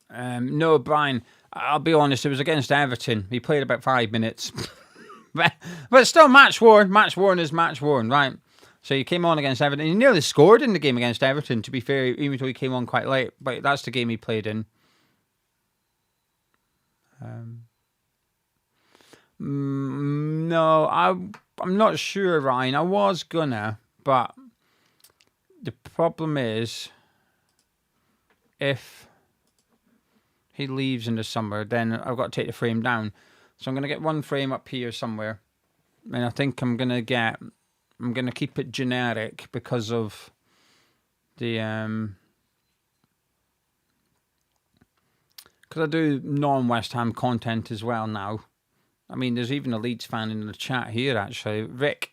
S1: No, Brian, I'll be honest, it was against Everton. He played about 5 minutes. but still match worn. Match worn is match worn, right? So he came on against Everton. He nearly scored in the game against Everton, to be fair, even though he came on quite late. But that's the game he played in. No, I'm not sure, Ryan. I was gonna, but the problem is if he leaves in the summer, then I've got to take the frame down. So I'm going to get one frame up here somewhere. And I think I'm going to keep it generic because of the because I do non-West Ham content as well now. I mean, there's even a Leeds fan in the chat here, actually. Rick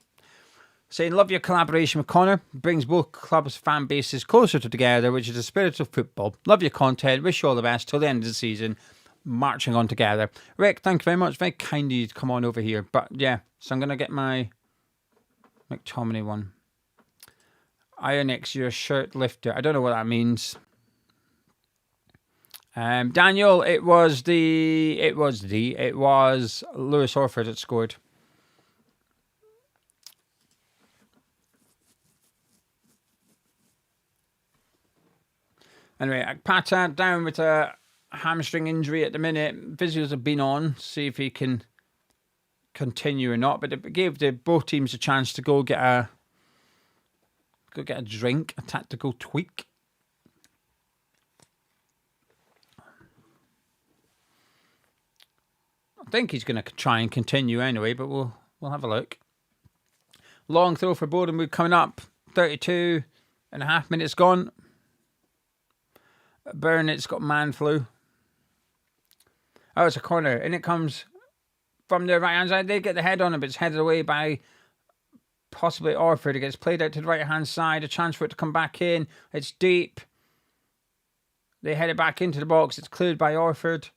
S1: saying, love your collaboration with Connor. Brings both clubs' fan bases closer together, which is the spirit of football. Love your content. Wish you all the best till the end of the season. Marching on together. Rick, thank you very much. Very kind of you to come on over here. But yeah, so I'm going to get my McTominay one. Ionix, your shirt lifter. I don't know what that means. Daniel, it was Lewis Orford that scored. Anyway, Akpata down with a hamstring injury at the minute. Physios have been on, see if he can continue or not. But it gave both teams a chance to go get a drink, a tactical tweak. I think he's going to try and continue anyway, but we'll have a look. Long throw for Boreham Wood coming up. 32 and a half minutes gone. Burnett's got man flu. Oh, it's a corner. And it comes from the right hand side. They get the head on it, but it's headed away by possibly Orford. It gets played out to the right hand side. A chance for it to come back in. It's deep. They head it back into the box. It's cleared by Orford.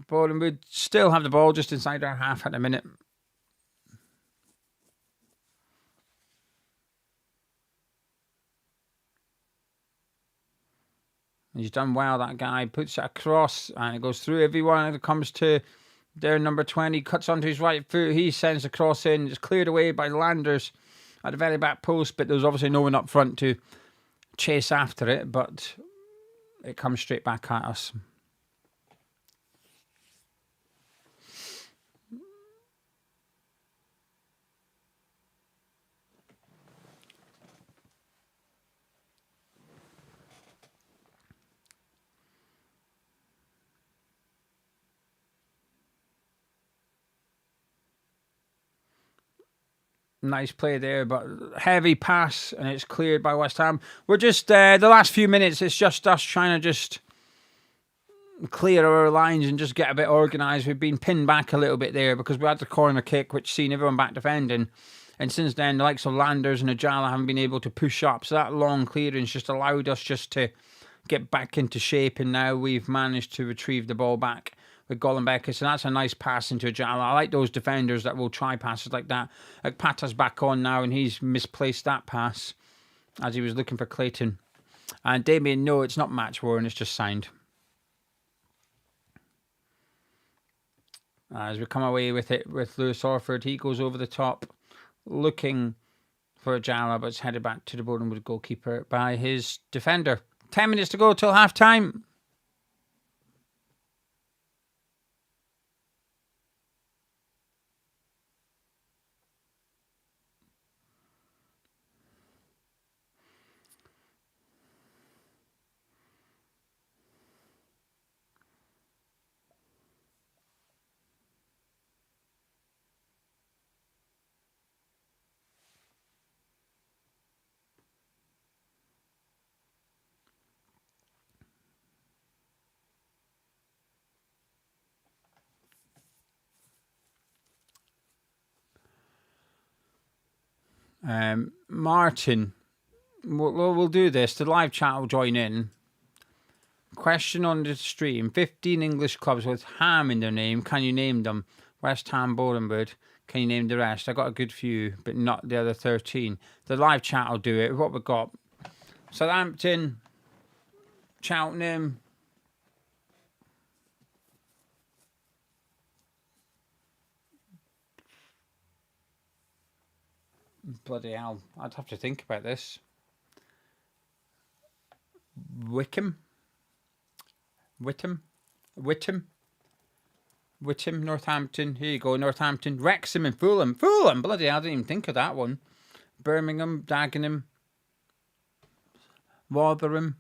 S1: Boreham Wood still have the ball just inside our half at the minute. He's done well, that guy. Puts it across and it goes through everyone. And it comes to their number 20. Cuts onto his right foot. He sends the cross in. It's cleared away by Landers at the very back post. But there's obviously no one up front to chase after it. But it comes straight back at us. Nice play there, but heavy pass, and it's cleared by West Ham. We're just, the last few minutes, it's just us trying to just clear our lines and just get a bit organised. We've been pinned back a little bit there because we had the corner kick, which seen everyone back defending. And since then, the likes of Landers and Ajala haven't been able to push up. So that long clearance just allowed us just to get back into shape. And now we've managed to retrieve the ball back with Golombekis. And that's a nice pass into Ajala. I like those defenders that will try passes like that. Like Pata's back on now, and he's misplaced that pass as he was looking for Clayton. And Damien, no, it's not match worn, it's just signed. As we come away with it with Lewis Orford, he goes over the top, looking for Ajala, but it's headed back to the Boreham Wood goalkeeper by his defender. 10 minutes to go till half time. Martin, we'll do this. The live chat will join in. Question on the stream: 15 English clubs with Ham in their name. Can you name them? West Ham, Boreham Wood. Can you name the rest? I got a good few, but not the other 13. The live chat will do it. What we got? Southampton, Cheltenham, bloody hell, I'd have to think about this. Wickham, Northampton. Here you go, Northampton. Wrexham and Fulham. Bloody hell, I didn't even think of that one. Birmingham, Dagenham, Rotherham.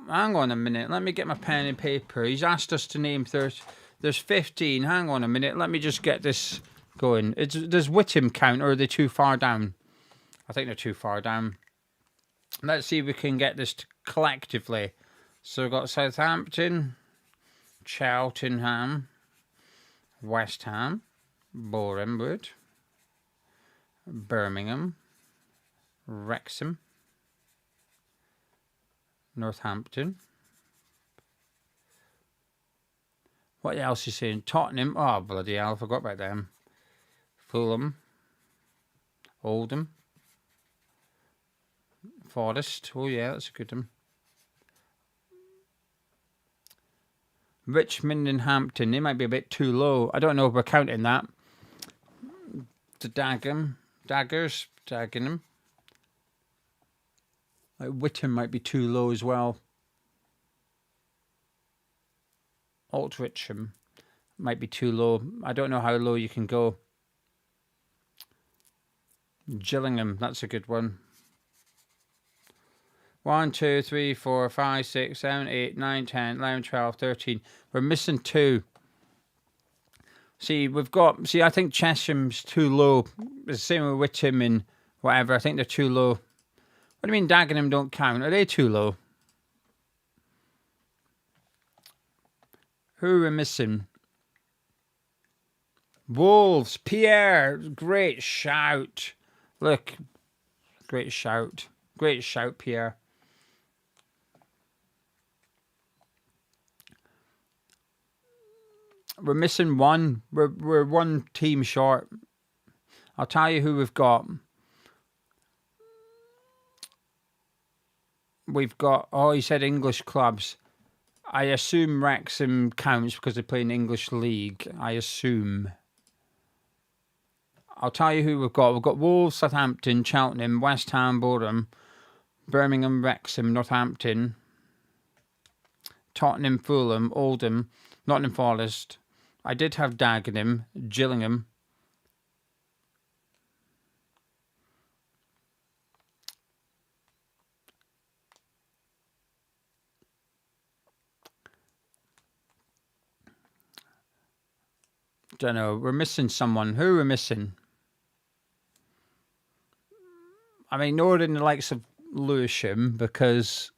S1: Hang on a minute, let me get my pen and paper. He's asked us to name there's 15. Hang on a minute, let me just get this going. Does Whittam count, or are they too far down? I think they're too far down. Let's see if we can get this collectively. So we've got Southampton, Cheltenham, West Ham, Boreham Wood, Birmingham, Wrexham, Northampton. What else is saying? Tottenham. Oh, bloody hell, I forgot about them. Fulham, Oldham, Forest. Oh, yeah, that's a good one. Richmond and Hampton. They might be a bit too low. I don't know if we're counting that. The Dagenham. Like Whittam might be too low as well. Altrincham might be too low. I don't know how low you can go. Gillingham, that's a good one. 1, 2, 3, 4, 5, 6, 7, 8, 9, 10, 11, 12, 13. We're missing 2. See, I think Chesham's too low. It's the same with Whittam and whatever. I think they're too low. What do you mean Dagenham don't count? Are they too low? Who are we missing? Wolves. Pierre. Great shout. Look. Great shout. Great shout, Pierre. We're missing one. We're one team short. I'll tell you who we've got. We've got, he said English clubs. I assume Wrexham counts because they play in English League. I assume. I'll tell you who we've got. We've got Wolves, Southampton, Cheltenham, West Ham, Boreham, Birmingham, Wrexham, Northampton, Tottenham, Fulham, Oldham, Nottingham Forest. I did have Dagenham, Gillingham. Don't know. We're missing someone. Who are we missing? I'm ignoring the likes of Lewisham because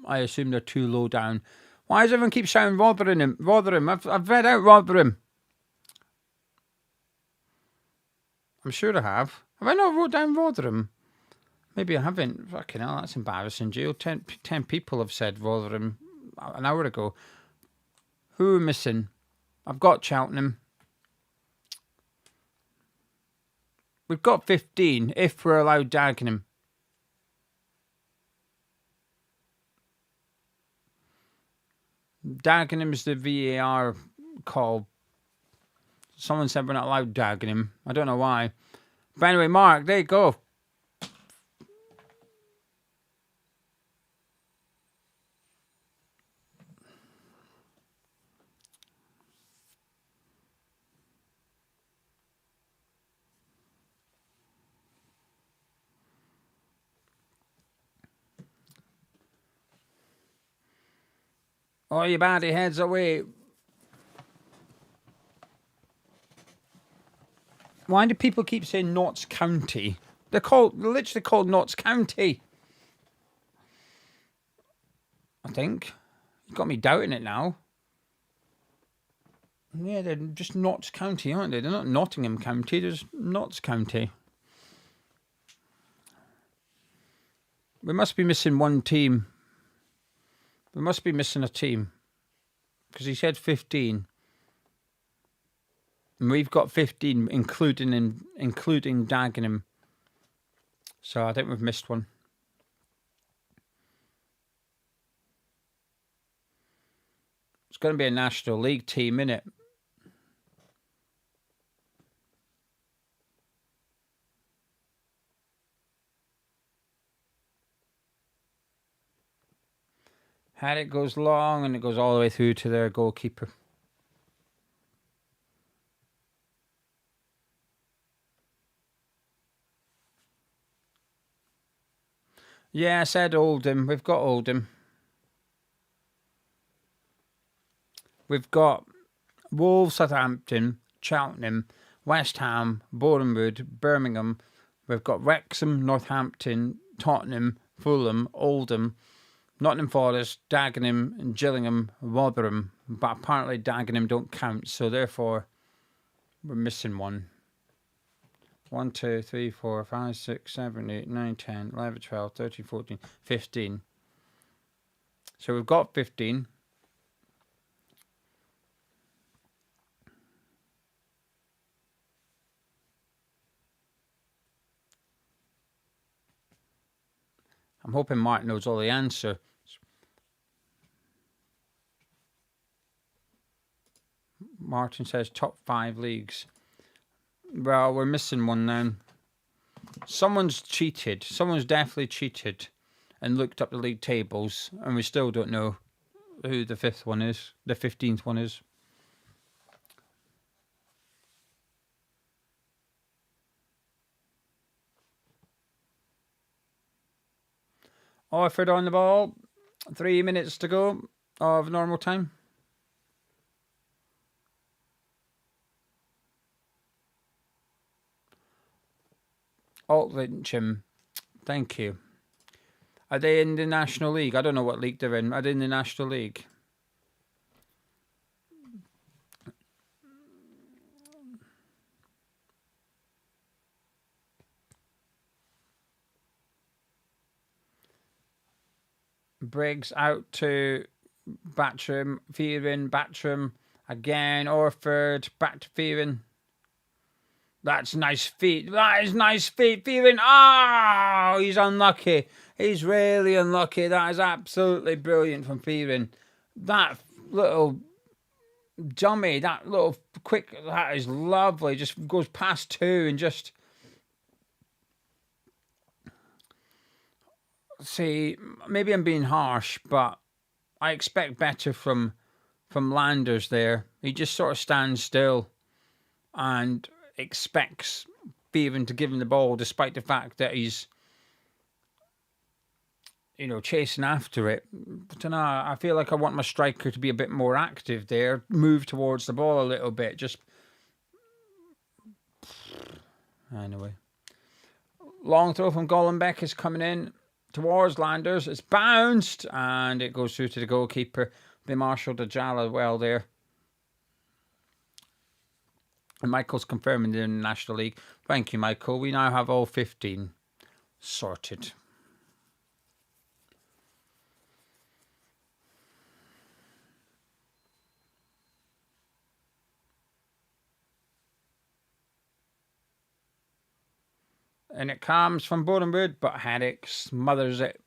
S1: I assume they're too low down. Why does everyone keep shouting Rotherham? Rotherham. I've read out Rotherham. I'm sure I have. Have I not wrote down Rotherham? Maybe I haven't. Fucking hell, that's embarrassing, Jill. 10 people have said Rotherham an hour ago. Who are missing? I've got Cheltenham. We've got 15 if we're allowed Dagenham. Dagenham's the VAR call. Someone said we're not allowed Dagenham. I don't know why. But anyway, Mark, there you go. Oh, you baddie heads away. Why do people keep saying Notts County? They're literally called Notts County. I think. You got me doubting it now. Yeah, they're just Notts County, aren't they? They're not Nottingham County, they're just Notts County. We must be missing one team. We must be missing a team. Because he said 15. And we've got 15, including Dagenham. So I think we've missed one. It's going to be a National League team, innit? Had it goes long and it goes all the way through to their goalkeeper. Yeah, I said Oldham. We've got Oldham. We've got Wolves, Southampton, Cheltenham, West Ham, Boreham Wood, Birmingham. We've got Wrexham, Northampton, Tottenham, Fulham, Oldham, Nottingham Forest, Dagenham, and Gillingham, Rotherham. But apparently Dagenham don't count, so therefore we're missing one. 1, 2, 3, 4, 5, 6, 7, 8, 9, 10, 11, 12, 13, 14, 15. So we've got 15. I'm hoping Mark knows all the answer. Martin says top 5 leagues. Well, we're missing one now. Someone's cheated. Someone's definitely cheated and looked up the league tables, and we still don't know who the 5th one is. The 15th one is. Orford on the ball. 3 minutes to go of normal time. Altrincham, thank you. Are they in the National League? I don't know what league they're in. Are they in the National League? Briggs out to Batcham, Fearing, Batcham again, Orford, back to Fearing. That's nice feet. That is nice feet. Fearing. Oh, he's unlucky. He's really unlucky. That is absolutely brilliant from Fearing. That little dummy, that little quick, that is lovely. Just goes past 2 and just... See, maybe I'm being harsh, but I expect better from Landers there. He just sort of stands still and expects Fearing to give him the ball, despite the fact that he's, chasing after it. But I feel like I want my striker to be a bit more active there, move towards the ball a little bit. Just anyway, Long throw from Gollenbeck is coming in towards Landers. It's bounced and it goes through to the goalkeeper. They marshalled Ajala well there. And Michael's confirming they're in the National League. Thank you, Michael. We now have all 15 sorted. And it comes from Boreham Wood, but Herrick smothers it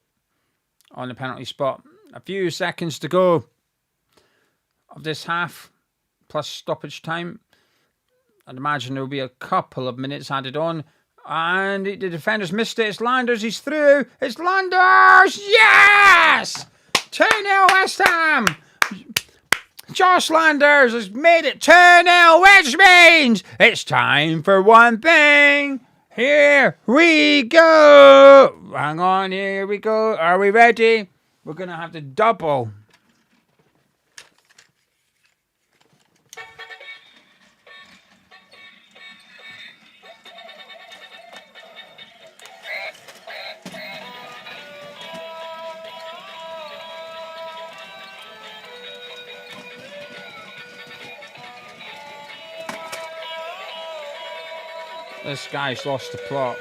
S1: on the penalty spot. A few seconds to go of this half, plus stoppage time. I'd imagine there will be a couple of minutes added on. And the defenders missed it. It's Landers. He's through. It's Landers. Yes! 2-0 West Ham. Josh Landers has made it 2-0, which means it's time for one thing. Here we go. Hang on, here we go. Are we ready? We're going to have to double. This guy's lost the plot.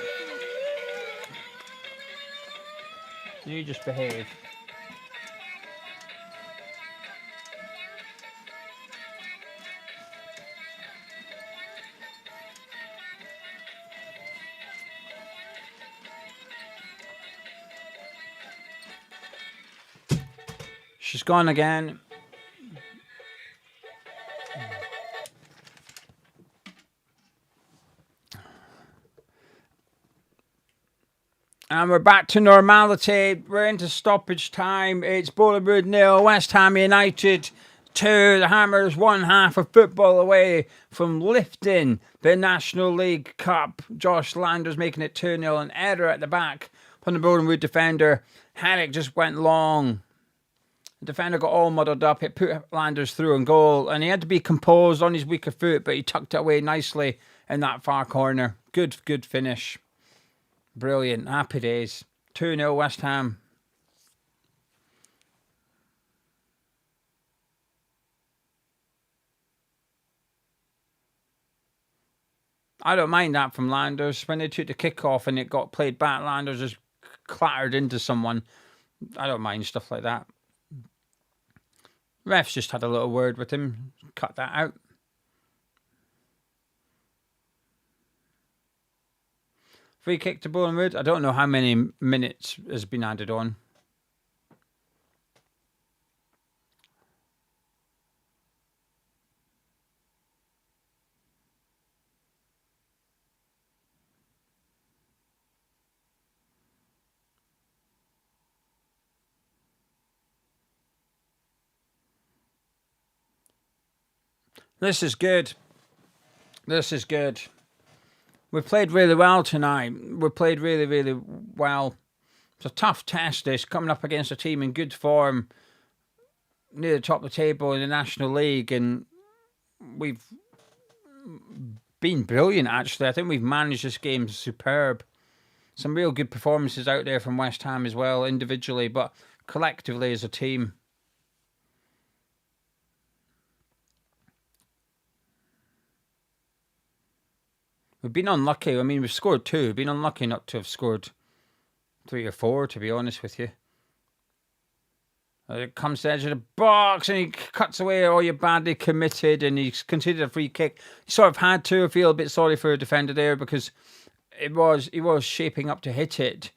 S1: You just behave. She's gone again. And we're back to normality. We're into stoppage time. It's Boreham Wood 0, West Ham United 2. The Hammers one half of football away from lifting the National League Cup. Josh Landers making it 2-0. An error at the back from the Boreham Wood defender. Herrick just went long. The defender got all muddled up. It put Landers through on goal. And he had to be composed on his weaker foot, but he tucked it away nicely in that far corner. Good finish. Brilliant. Happy days. 2-0 West Ham. I don't mind that from Landers. When they took the kickoff and it got played back, Landers just clattered into someone. I don't mind stuff like that. Refs just had a little word with him. Cut that out. Free kick to Boreham Wood. I don't know how many minutes has been added on. This is good. This is good. We played really well tonight. We played really, really well. It's a tough test, this, coming up against a team in good form near the top of the table in the National League. And we've been brilliant, actually. I think we've managed this game superb. Some real good performances out there from West Ham as well, individually, but collectively as a team. We've been unlucky. I mean, we've scored 2. We've been unlucky not to have scored 3 or 4, to be honest with you. It comes to the edge of the box and he cuts away. Oh, you're badly committed, and he's conceded a free kick. He sort of had to. I feel a bit sorry for a defender there because he was shaping up to hit it.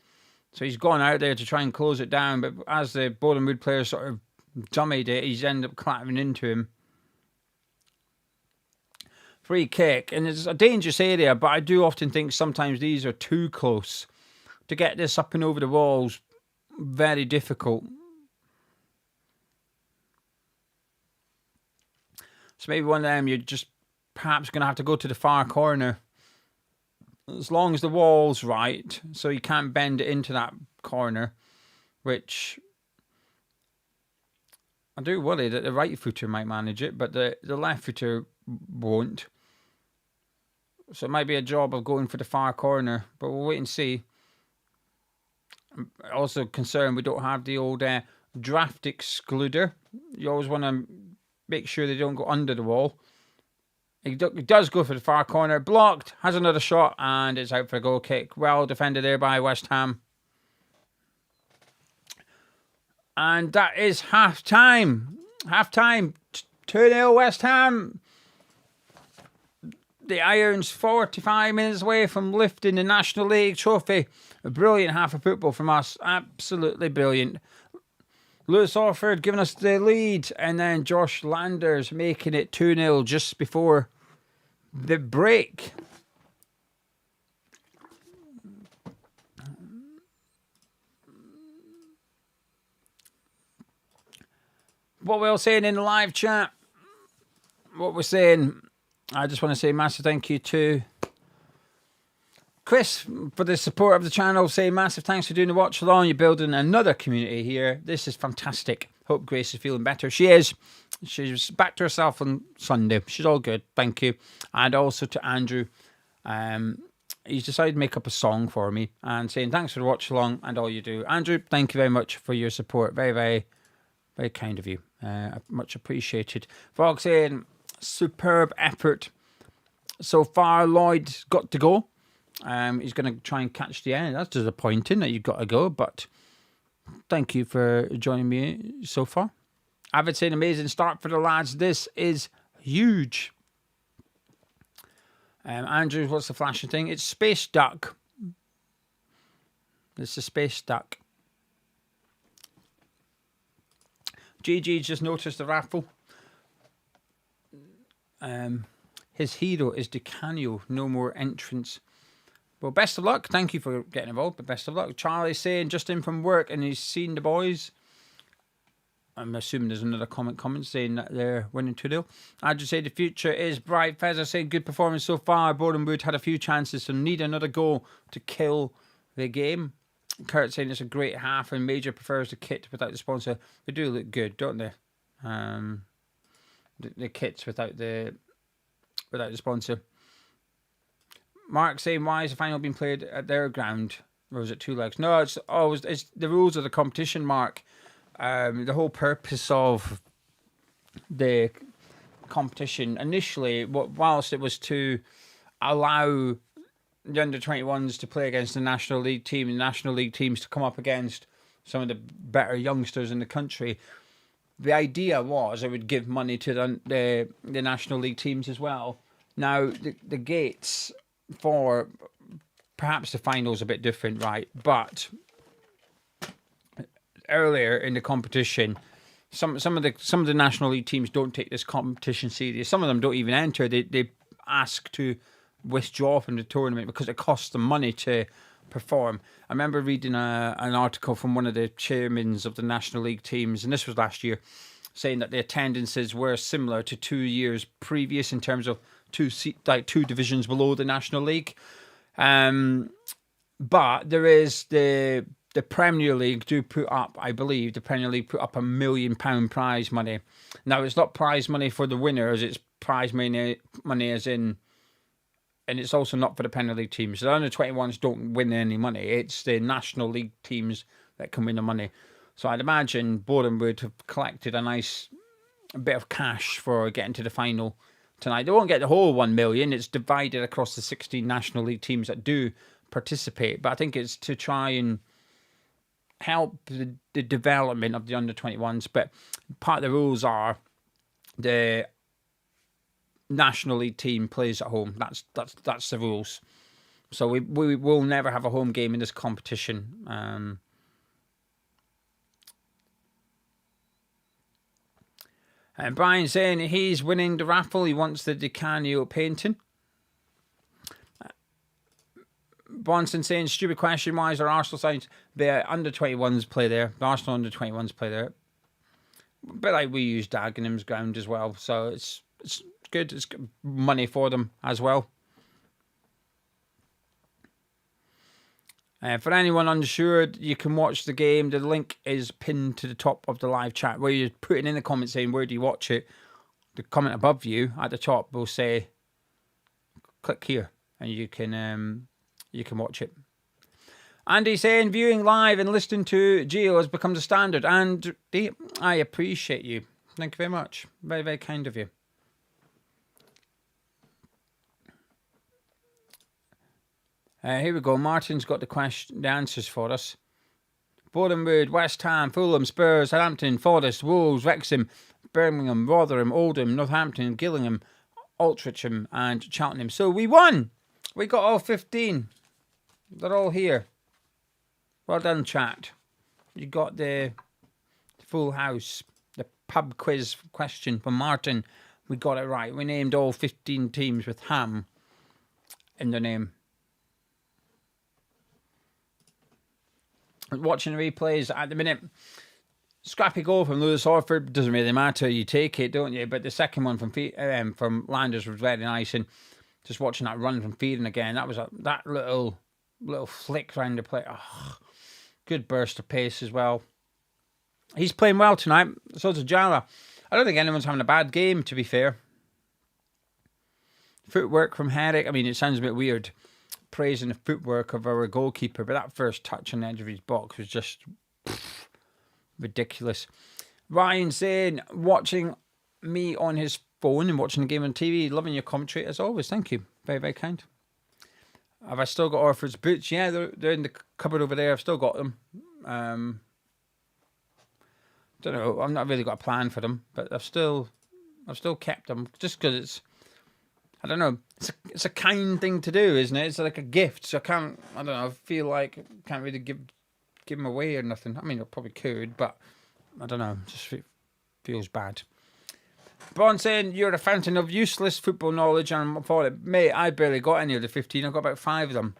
S1: So he's gone out there to try and close it down. But as the Boreham Wood player sort of dummied it, he's ended up clattering into him. Free kick, and it's a dangerous area, but I do often think sometimes these are too close. To get this up and over the walls, very difficult. So maybe one of them, you're just perhaps going to have to go to the far corner. As long as the wall's right, so you can't bend it into that corner, which I do worry that the right footer might manage it, but the left footer won't. So it might be a job of going for the far corner, but we'll wait and see. I'm also concerned we don't have the old draft excluder. You always want to make sure they don't go under the wall. He does go for the far corner. Blocked. Has another shot. And it's out for a goal kick. Well defended there by West Ham. And that is half time. Half time. 2-0 West Ham. The Irons 45 minutes away from lifting the National League trophy. A brilliant half of football from us. Absolutely brilliant. Lewis Orford giving us the lead, and then Josh Landers making it 2-0 just before the break. What we're saying in the live chat, what we're saying, I just want to say massive thank you to Chris for the support of the channel. Say massive thanks for doing the watch along. You're building another community here. This is fantastic. Hope Grace is feeling better. She is. She's back to herself on Sunday. She's all good. Thank you. And also to Andrew. He's decided to make up a song for me and saying thanks for the watch along and all you do. Andrew, thank you very much for your support. Very, very, very kind of you. Much appreciated. Fox saying superb effort so far. Lloyd's got to go. He's going to try and catch the end. That's disappointing that you've got to go, but thank you for joining me so far. Avid saying amazing start for the lads. This is huge. Andrew, what's the flashing thing? It's Space Duck. It's a Space Duck. GG just noticed the raffle. His hero is DeCanio. No more entrance. Well, best of luck. Thank you for getting involved, but best of luck. Charlie's saying just in from work and he's seen the boys. I'm assuming there's another comment saying that they're winning 2-0. I'd just say the future is bright. Fezzer saying good performance so far. Boreham Wood had a few chances to need another goal to kill the game. Kurt saying it's a great half and Major prefers the kit without the sponsor. They do look good, don't they? The kits without the sponsor. Mark saying, why is the final being played at their ground? Or is it two legs? No, it's the rules of the competition, Mark. The whole purpose of the competition initially, whilst it was to allow the under-21s to play against the National League team, and the National League teams to come up against some of the better youngsters in the country, the idea was it would give money to the National League teams as well. Now, the gates for perhaps the final's a bit different, right? But earlier in the competition, some of the National League teams don't take this competition serious. Some of them don't even enter. They ask to withdraw from the tournament because it costs them money to perform. I remember reading an article from one of the chairmen of the National League teams, and this was last year, saying that the attendances were similar to 2 years previous in terms of two divisions below the National League. But there is the Premier League do put up, I believe, the Premier League put up £1 million prize money. Now, it's not prize money for the winners, it's prize money as in, and it's also not for the Premier League teams. The under-21s don't win any money. It's the National League teams that can win the money. So I'd imagine Boreham would have collected a nice bit of cash for getting to the final tonight. They won't get the whole 1 million. It's divided across the 16 National League teams that do participate. But I think it's to try and help the development of the under-21s. But part of the rules are the National League team plays at home. That's the rules. So we will never have a home game in this competition. And Brian saying he's winning the raffle. He wants the DeCanio painting. Bonson saying, stupid question, why is there Arsenal signs? The under-21s play there. The Arsenal under-21s play there. But like we use Dagenham's ground as well. So it's good. It's good money for them as well. For anyone unsure, you can watch the game. The link is pinned to the top of the live chat where you're putting in the comments saying, where do you watch it? The comment above you at the top will say, click here. and you can watch it. Andy saying viewing live and listening to Geo has become the standard, and I appreciate you. Thank you very much. Very, very kind of you. Here we go. Martin's got the answers for us. Boreham Wood, West Ham, Fulham, Spurs, Southampton, Forest, Wolves, Wrexham, Birmingham, Rotherham, Oldham, Northampton, Gillingham, Altrincham and Cheltenham. So we won. We got all 15. They're all here. Well done, chat. You got the full house. The pub quiz question from Martin. We got it right. We named all 15 teams with Ham in their name. Watching the replays at the minute. Scrappy goal from Lewis Orford. Doesn't really matter. You take it, don't you? But the second one from Landers was very nice. And just watching that run from Feeding again, that was that little flick round the play. Oh, good burst of pace as well. He's playing well tonight. So does Jala. I don't think anyone's having a bad game, to be fair. Footwork from Herrick. I mean, it sounds a bit weird praising the footwork of our goalkeeper, but that first touch on the edge of his box was just ridiculous. Ryan saying, watching me on his phone and watching the game on TV, loving your commentary as always. Thank you. Very, very kind. Have I still got Orford's boots? Yeah, they're in the cupboard over there. I've still got them. Don't know. I've not really got a plan for them, but I've still kept them just because it's, I don't know. It's a kind thing to do, isn't it? It's like a gift. So I don't know. I feel like I can't really give them away or nothing. I mean, I probably could, but I don't know. It just feels bad. Braun saying, you're a fountain of useless football knowledge, and I thought, mate, I barely got any of the 15. I got about 5 of them.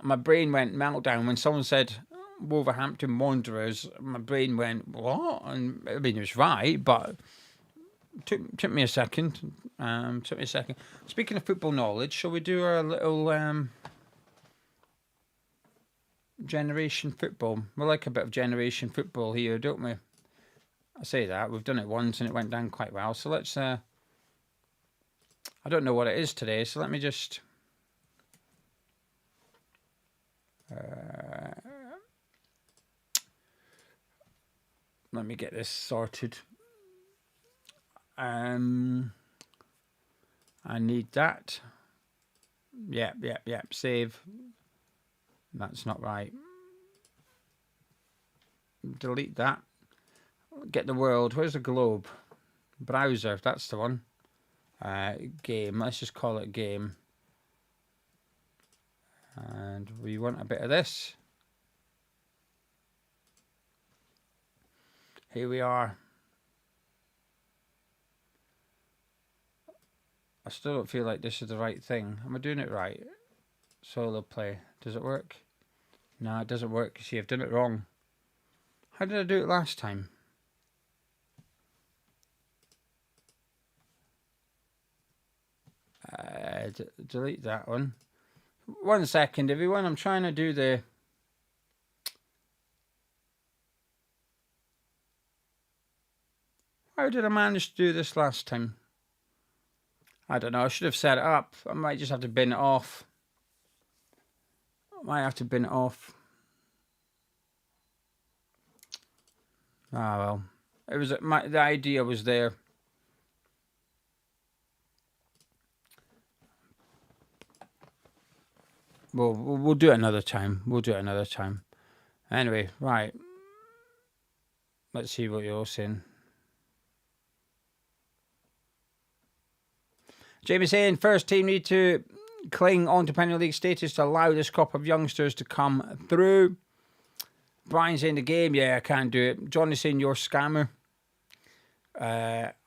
S1: My brain went meltdown when someone said Wolverhampton Wanderers. My brain went, what? And I mean, it was right, but took me a second. Speaking of football knowledge, shall we do our little generation football? We like a bit of generation football here, don't we? I say that. We've done it once and it went down quite well. So let's... I don't know what it is today, so let me just... let me get this sorted. I need that. Yep. Save. That's not right. Delete that. Get the world. Where's the globe? Browser. That's the one. Game. Let's just call it game. And we want a bit of this. Here we are. I still don't feel like this is the right thing. Am I doing it right? Solo play. Does it work? No, it doesn't work. See, I've done it wrong. How did I do it last time? Delete that one. 1 second, everyone. I'm trying to do the... How did I manage to do this last time? I don't know. I should have set it up. I might just have to bin it off. Ah, well. It was the idea was there. Well, we'll do it another time. Anyway, right. Let's see what you're saying. Jamie saying, first team need to cling on to Premier League status to allow this crop of youngsters to come through. Brian saying the game, yeah, I can't do it. Johnny saying you're a scammer.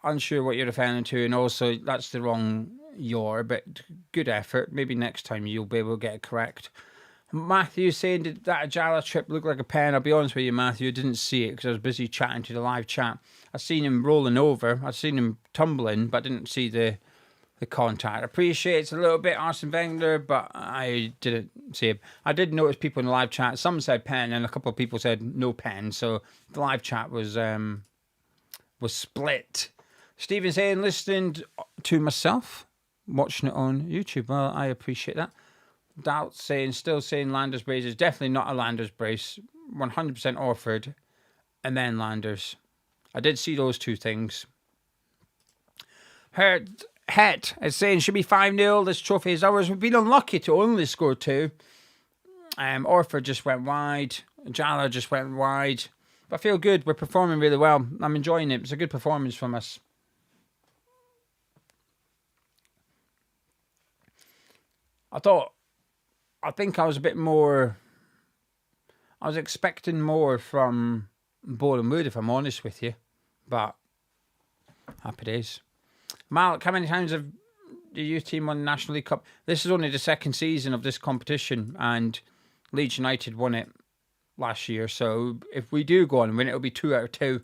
S1: Unsure what you're referring to, and also that's the wrong but good effort. Maybe next time you'll be able to get it correct. Matthew saying, did that Ajala trip look like a pen? I'll be honest with you, Matthew, I didn't see it because I was busy chatting to the live chat. I seen him rolling over, I seen him tumbling, but I didn't see the contact. I appreciate it's a little bit Arsene Wenger, but I didn't see him. I did notice people in the live chat. Some said pen, and a couple of people said no pen. So the live chat was split. Stephen saying, listened to myself watching it on YouTube. Well, I appreciate that. Doubt still saying Landers brace is definitely not a Landers brace. 100% Orford and then Landers. I did see those two things. Het is saying should be 5-0. This trophy is ours. We've been unlucky to only score 2. Orford just went wide. Jala just went wide. But I feel good. We're performing really well. I'm enjoying it. It's a good performance from us. I think I was a bit more... I was expecting more from Boreham Wood, if I'm honest with you. But happy days. Malik, how many times have the youth team won the National League Cup? This is only the second season of this competition, and Leeds United won it last year. So if we do go on and win, it'll be 2 out of 2.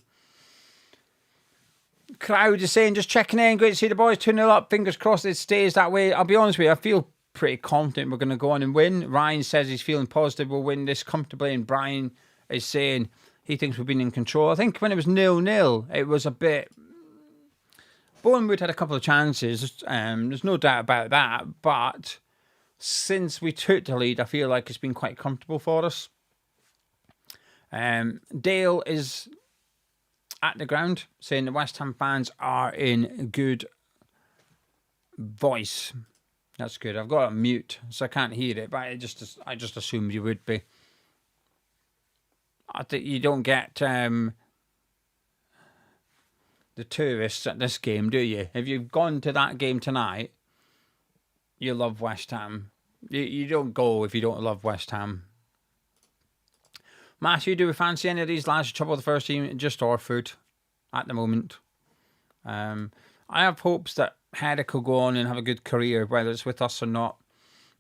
S1: Crowd is saying, just checking in. Great to see the boys 2-0 up. Fingers crossed it stays that way. I'll be honest with you, I feel pretty confident we're going to go on and win. Ryan says he's feeling positive we'll win this comfortably, and Brian is saying he thinks we've been in control. I think when it was 0-0, it was a bit... Boreham Wood had a couple of chances. There's no doubt about that. But since we took the lead, I feel like it's been quite comfortable for us. Dale is at the ground saying the West Ham fans are in good voice. That's good. I've got it on mute, so I can't hear it, but I just assumed you would be. I think you don't get the tourists at this game, do you? If you've gone to that game tonight, you love West Ham. You don't go if you don't love West Ham. Matthew, do we fancy any of these lads to trouble the first team? Just Orford at the moment. I have hopes that Herrick will go on and have a good career, whether it's with us or not.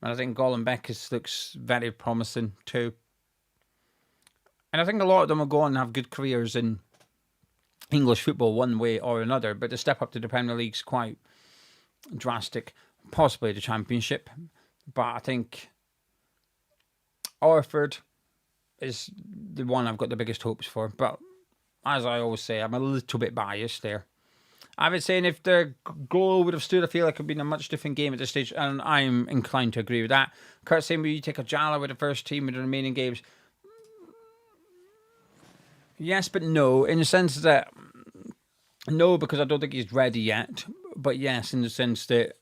S1: And I think Golan Beckes looks very promising too. And I think a lot of them will go on and have good careers in English football one way or another. But the step up to the Premier League's quite drastic. Possibly the Championship. But I think Orford is the one I've got the biggest hopes for. But as I always say, I'm a little bit biased there. I've been saying if the goal would have stood, I feel like it would have been a much different game at this stage, and I'm inclined to agree with that. Kurt saying, will you take a Jala with the first team in the remaining games? Yes, but no, in the sense that, no, because I don't think he's ready yet, but yes, in the sense that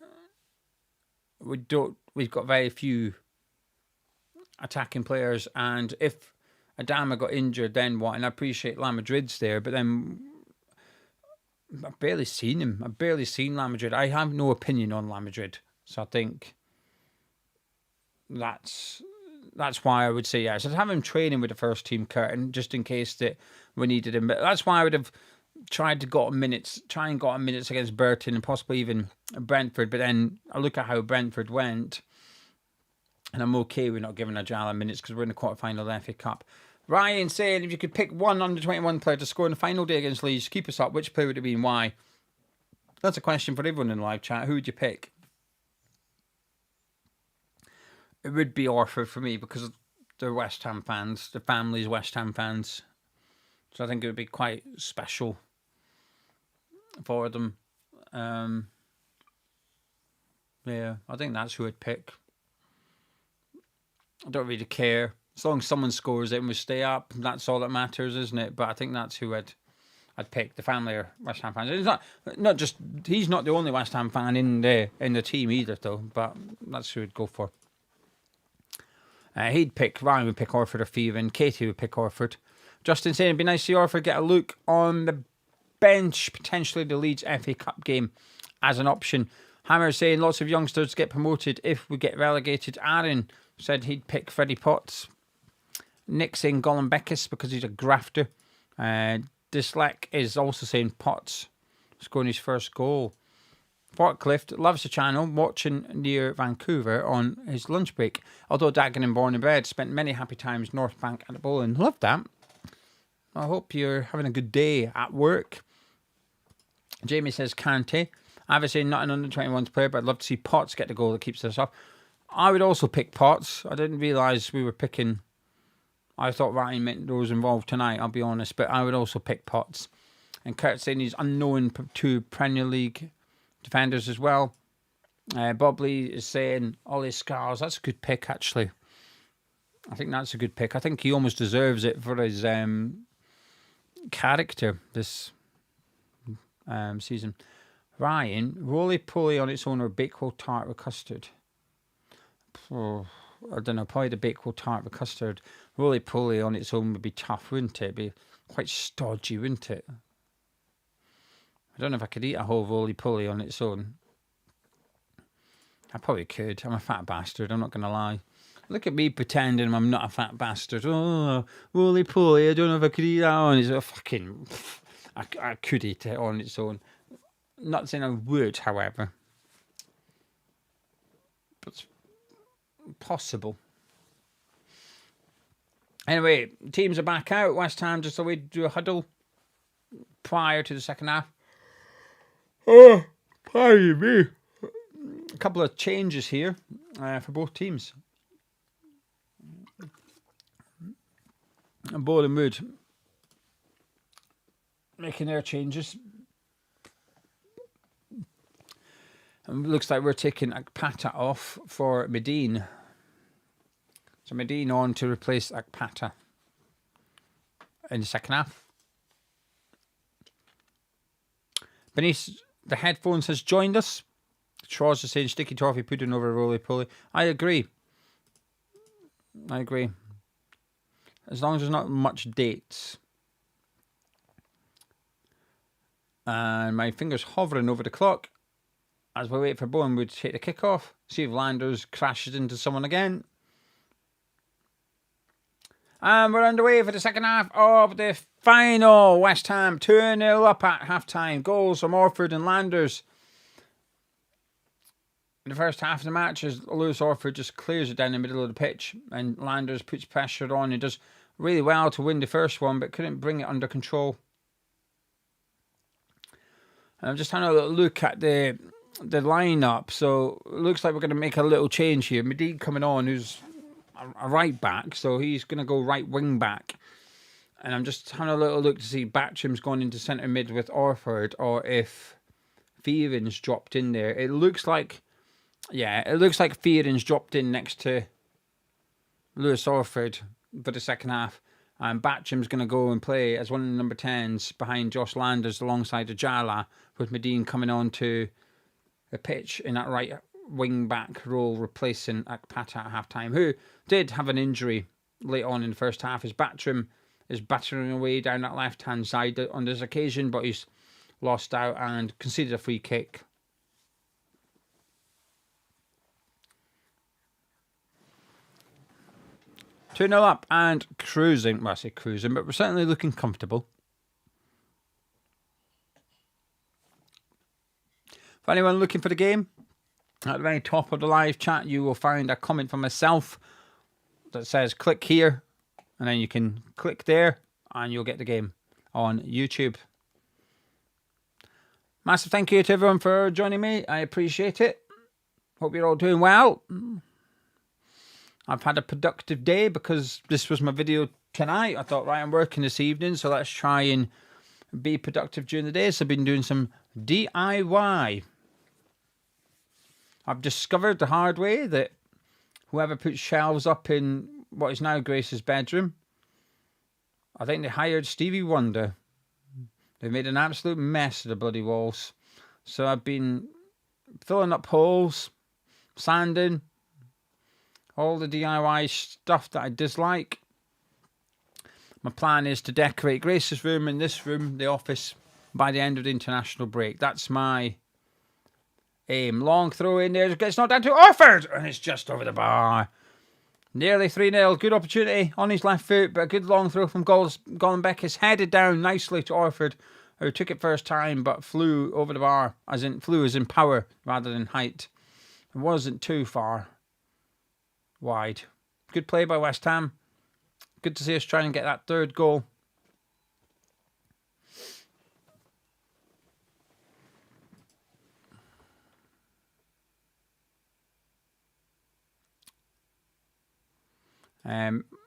S1: we've got very few attacking players, and if Adama got injured, then what? And I appreciate La Madrid's there, but then I've barely seen him. I've barely seen La Madrid. I have no opinion on La Madrid, so I think that's why I would say yes. I'd have him training with the first team, Curtin, just in case that we needed him. But that's why I would have tried to got minutes against Burton and possibly even Brentford. But then I look at how Brentford went, and I'm okay with not giving Ajala minutes because we're in the quarterfinal of the FA Cup. Ryan saying, if you could pick one under-21 player to score in the final day against Leeds, keep us up, which player would it be and why? That's a question for everyone in the live chat. Who would you pick? It would be Orford for me because they're West Ham fans. The family's West Ham fans. So I think it would be quite special for them. Yeah, I think that's who I'd pick. I don't really care. As long as someone scores it and we stay up, that's all that matters, isn't it? But I think that's who I'd pick. The family are West Ham fans. It's not just he's not the only West Ham fan in the team either, though. But that's who I'd go for. Ryan would pick Orford or Fever, and Katie would pick Orford. Justin saying it'd be nice to see Orford get a look on the bench, potentially the Leeds FA Cup game as an option. Hammer saying lots of youngsters get promoted if we get relegated. Aaron said he'd pick Freddie Potts. Nick saying Golan Beckes because he's a grafter. Dislek is also saying Potts scoring his first goal. Forklift loves the channel, watching near Vancouver on his lunch break. Although Dagenham born and bred, spent many happy times North Bank and Bowling. Love that. I hope you're having a good day at work. Jamie says Kante. Obviously not an under-21s player, but I'd love to see Potts get the goal that keeps us up. I would also pick Potts. I didn't realise we were picking... I thought Ryan meant those involved tonight, I'll be honest, but I would also pick Potts. And Kurt saying he's unknown to Premier League defenders as well. Bob Lee is saying Ollie Scars. That's a good pick, actually. I think that's a good pick. I think he almost deserves it for his character this season. Ryan, roly-poly on its own or Bakewell tart with custard? Oh, I don't know, probably the Bakewell tart with custard. Roly-poly on its own would be tough, wouldn't it? It'd be quite stodgy, wouldn't it? I don't know if I could eat a whole roly-poly on its own. I probably could. I'm a fat bastard, I'm not going to lie. Look at me pretending I'm not a fat bastard. Oh, roly-poly, I don't know if I could eat that on its own. Fucking... I could eat it on its own. Not saying I would, however. But it's possible. Anyway, teams are back out. West Ham just away to do a huddle prior to the second half. Oh, pardon me. A couple of changes here for both teams. And Boreham Wood making their changes. And it looks like we're taking Akpata off for Medine. So Medine on to replace Akpata in the second half. Beneath the headphones has joined us. Shaw's is saying sticky toffee pudding over roly-poly. I agree. As long as there's not much dates. And my finger's hovering over the clock as we wait for Boreham Wood to take the kickoff. See if Landers crashes into someone again. And we're underway for the second half of the final. West Ham 2-0 up at half-time. Goals from Orford and Landers. In the first half of the match, as Lewis Orford just clears it down the middle of the pitch, and Landers puts pressure on and does really well to win the first one, but couldn't bring it under control. And I'm just having a look at the lineup. So it looks like we're going to make a little change here. Medine coming on, who's a right back, so he's going to go right wing back. And I'm just having a little look to see Batcham's gone into centre mid with Orford, or if Fearon's dropped in there. It looks like Fearon's dropped in next to Lewis Orford for the second half. And Batcham's going to go and play as one of the number 10s behind Josh Landers alongside Ajala, with Medine coming on to the pitch in that right wing back role, replacing Akpata at half time, who did have an injury late on in the first half. As Batcham is battering away down that left hand side on this occasion, but he's lost out and conceded a free kick. Two 0 up and cruising. Well, I say cruising, but we're certainly looking comfortable. For anyone looking for the game, at the very top of the live chat, you will find a comment from myself that says click here, and then you can click there and you'll get the game on YouTube. Massive thank you to everyone for joining me. I appreciate it. Hope you're all doing well. I've had a productive day because this was my video tonight. I thought, right, I'm working this evening, so let's try and be productive during the day. So I've been doing some DIY. I've discovered the hard way that whoever puts shelves up in what is now Grace's bedroom, I think they hired Stevie Wonder. They made an absolute mess of the bloody walls. So I've been filling up holes, sanding, all the DIY stuff that I dislike. My plan is to decorate Grace's room and this room, the office, by the end of the international break. That's my aim. Long throw in there. Gets knocked down to Orford. And it's just over the bar. Nearly 3-0. Good opportunity on his left foot, but a good long throw from Gollenbeck is headed down nicely to Orford, who took it first time but flew over the bar. Flew as in power rather than height. It wasn't too far wide. Good play by West Ham. Good to see us try and get that third goal.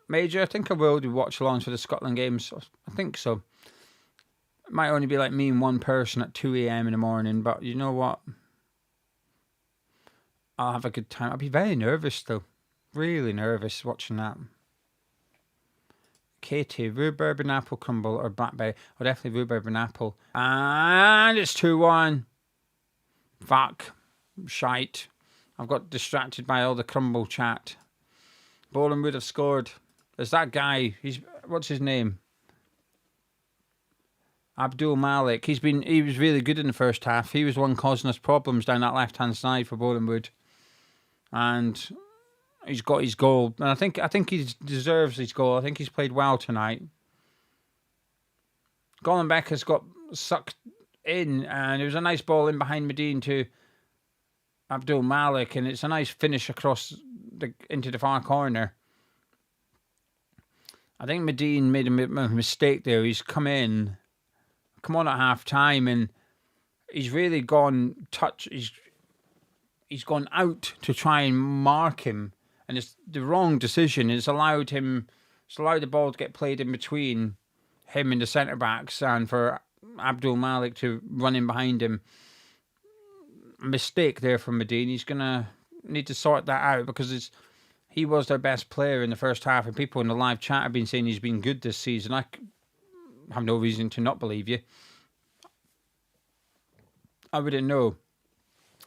S1: Major, I think I will do watch-alongs for the Scotland games. I think so. It might only be like me and one person at 2 a.m. in the morning, but you know what? I'll have a good time. I'll be very nervous though. Really nervous watching that. Katie, rhubarb and apple crumble or blackberry? Oh, definitely rhubarb and apple. And it's 2-1. Fuck. Shite. I've got distracted by all the crumble chat. Boreham Wood have scored. There's that guy. What's his name? Abdul Malik. He was really good in the first half. He was the one causing us problems down that left-hand side for Boreham Wood. And he's got his goal. And I think he deserves his goal. I think he's played well tonight. Colin Becker's got sucked in, and it was a nice ball in behind Medine to Abdul Malik, and it's a nice finish across into the far corner. I think Medine made a mistake there. He's come on at half time, and he's really gone he's gone out to try and mark him, and it's the wrong decision. It's allowed the ball to get played in between him and the centre backs, and for Abdul Malik to run in behind him. A mistake there from Medine. He's gonna need to sort that out, because he was their best player in the first half, and people in the live chat have been saying he's been good this season. I have no reason to not believe you. I wouldn't know.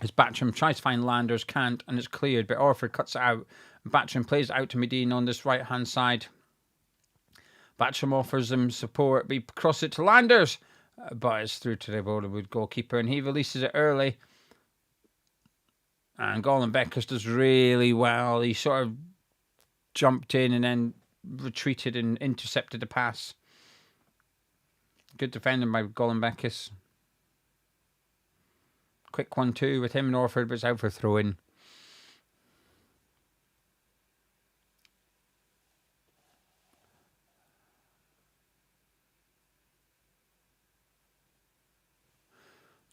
S1: As Batcham tries to find Landers, can't, and it's cleared, but Orford cuts it out. Batcham plays it out to Medine on this right-hand side. Batcham offers him support. We cross it to Landers, but it's through to the Boreham Wood goalkeeper, and he releases it early. And Colin Beckers does really well. He sort of jumped in and then retreated and intercepted the pass. Good defending by Colin Beckers. Quick 1-2 with him and Orford, but it's out for throw-in.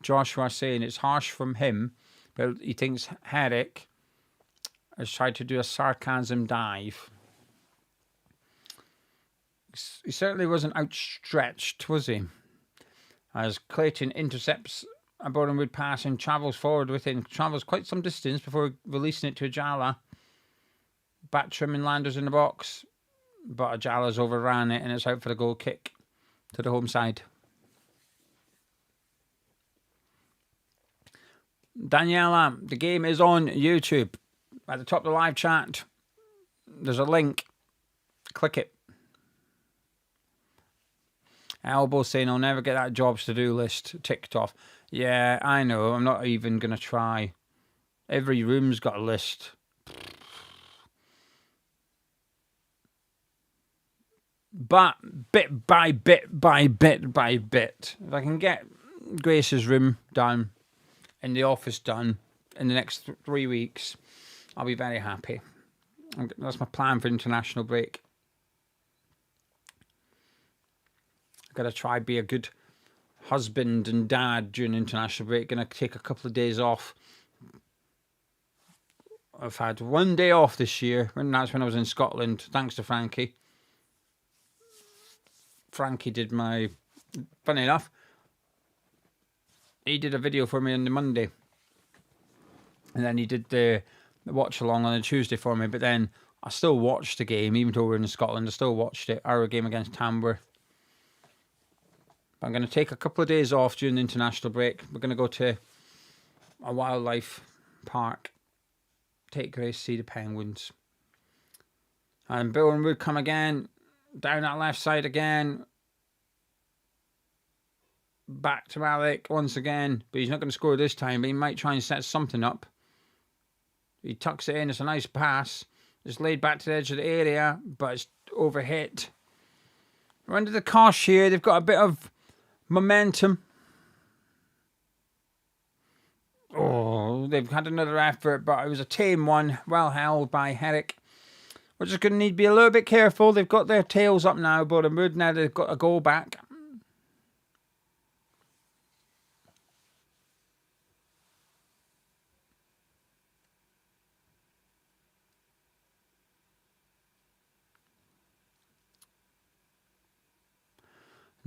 S1: Joshua saying it's harsh from him, but he thinks Herrick has tried to do a sarcasm dive. He certainly wasn't outstretched, was he? As Clayton intercepts a Boreham Wood pass and travels forward with it, and travels quite some distance before releasing it to Ajala. Batcham and Landers in the box, but Ajala's overran it, and it's out for the goal kick to the home side. Daniela, the game is on YouTube. At the top of the live chat, there's a link. Click it. Elbow saying I'll never get that jobs to do list ticked off. Yeah, I know. I'm not even going to try. Every room's got a list. But bit by bit by bit by bit, if I can get Grace's room done and the office done in the next 3 weeks, I'll be very happy. That's my plan for international break. I've got to try be a good husband and dad during international break. Going to take a couple of days off. I've had 1 day off this year, and that's when I was in Scotland, thanks to Frankie. Frankie did funny enough, he did a video for me on the Monday. And then he did the watch along on a Tuesday for me. But then I still watched the game, even though we're in Scotland. I still watched it, our game against Tamworth. I'm going to take a couple of days off during the international break. We're going to go to a wildlife park. Take Grace, see the penguins. And Boreham Wood come again. Down that left side again. Back to Alec once again. But he's not going to score this time. But he might try and set something up. He tucks it in. It's a nice pass. It's laid back to the edge of the area. But it's overhit. We're under the cosh here. They've got a bit of momentum. Oh, they've had another effort. But it was a tame one. Well held by Herrick. We're just going to need to be a little bit careful. They've got their tails up now, Boreham Wood. Now they've got a goal back.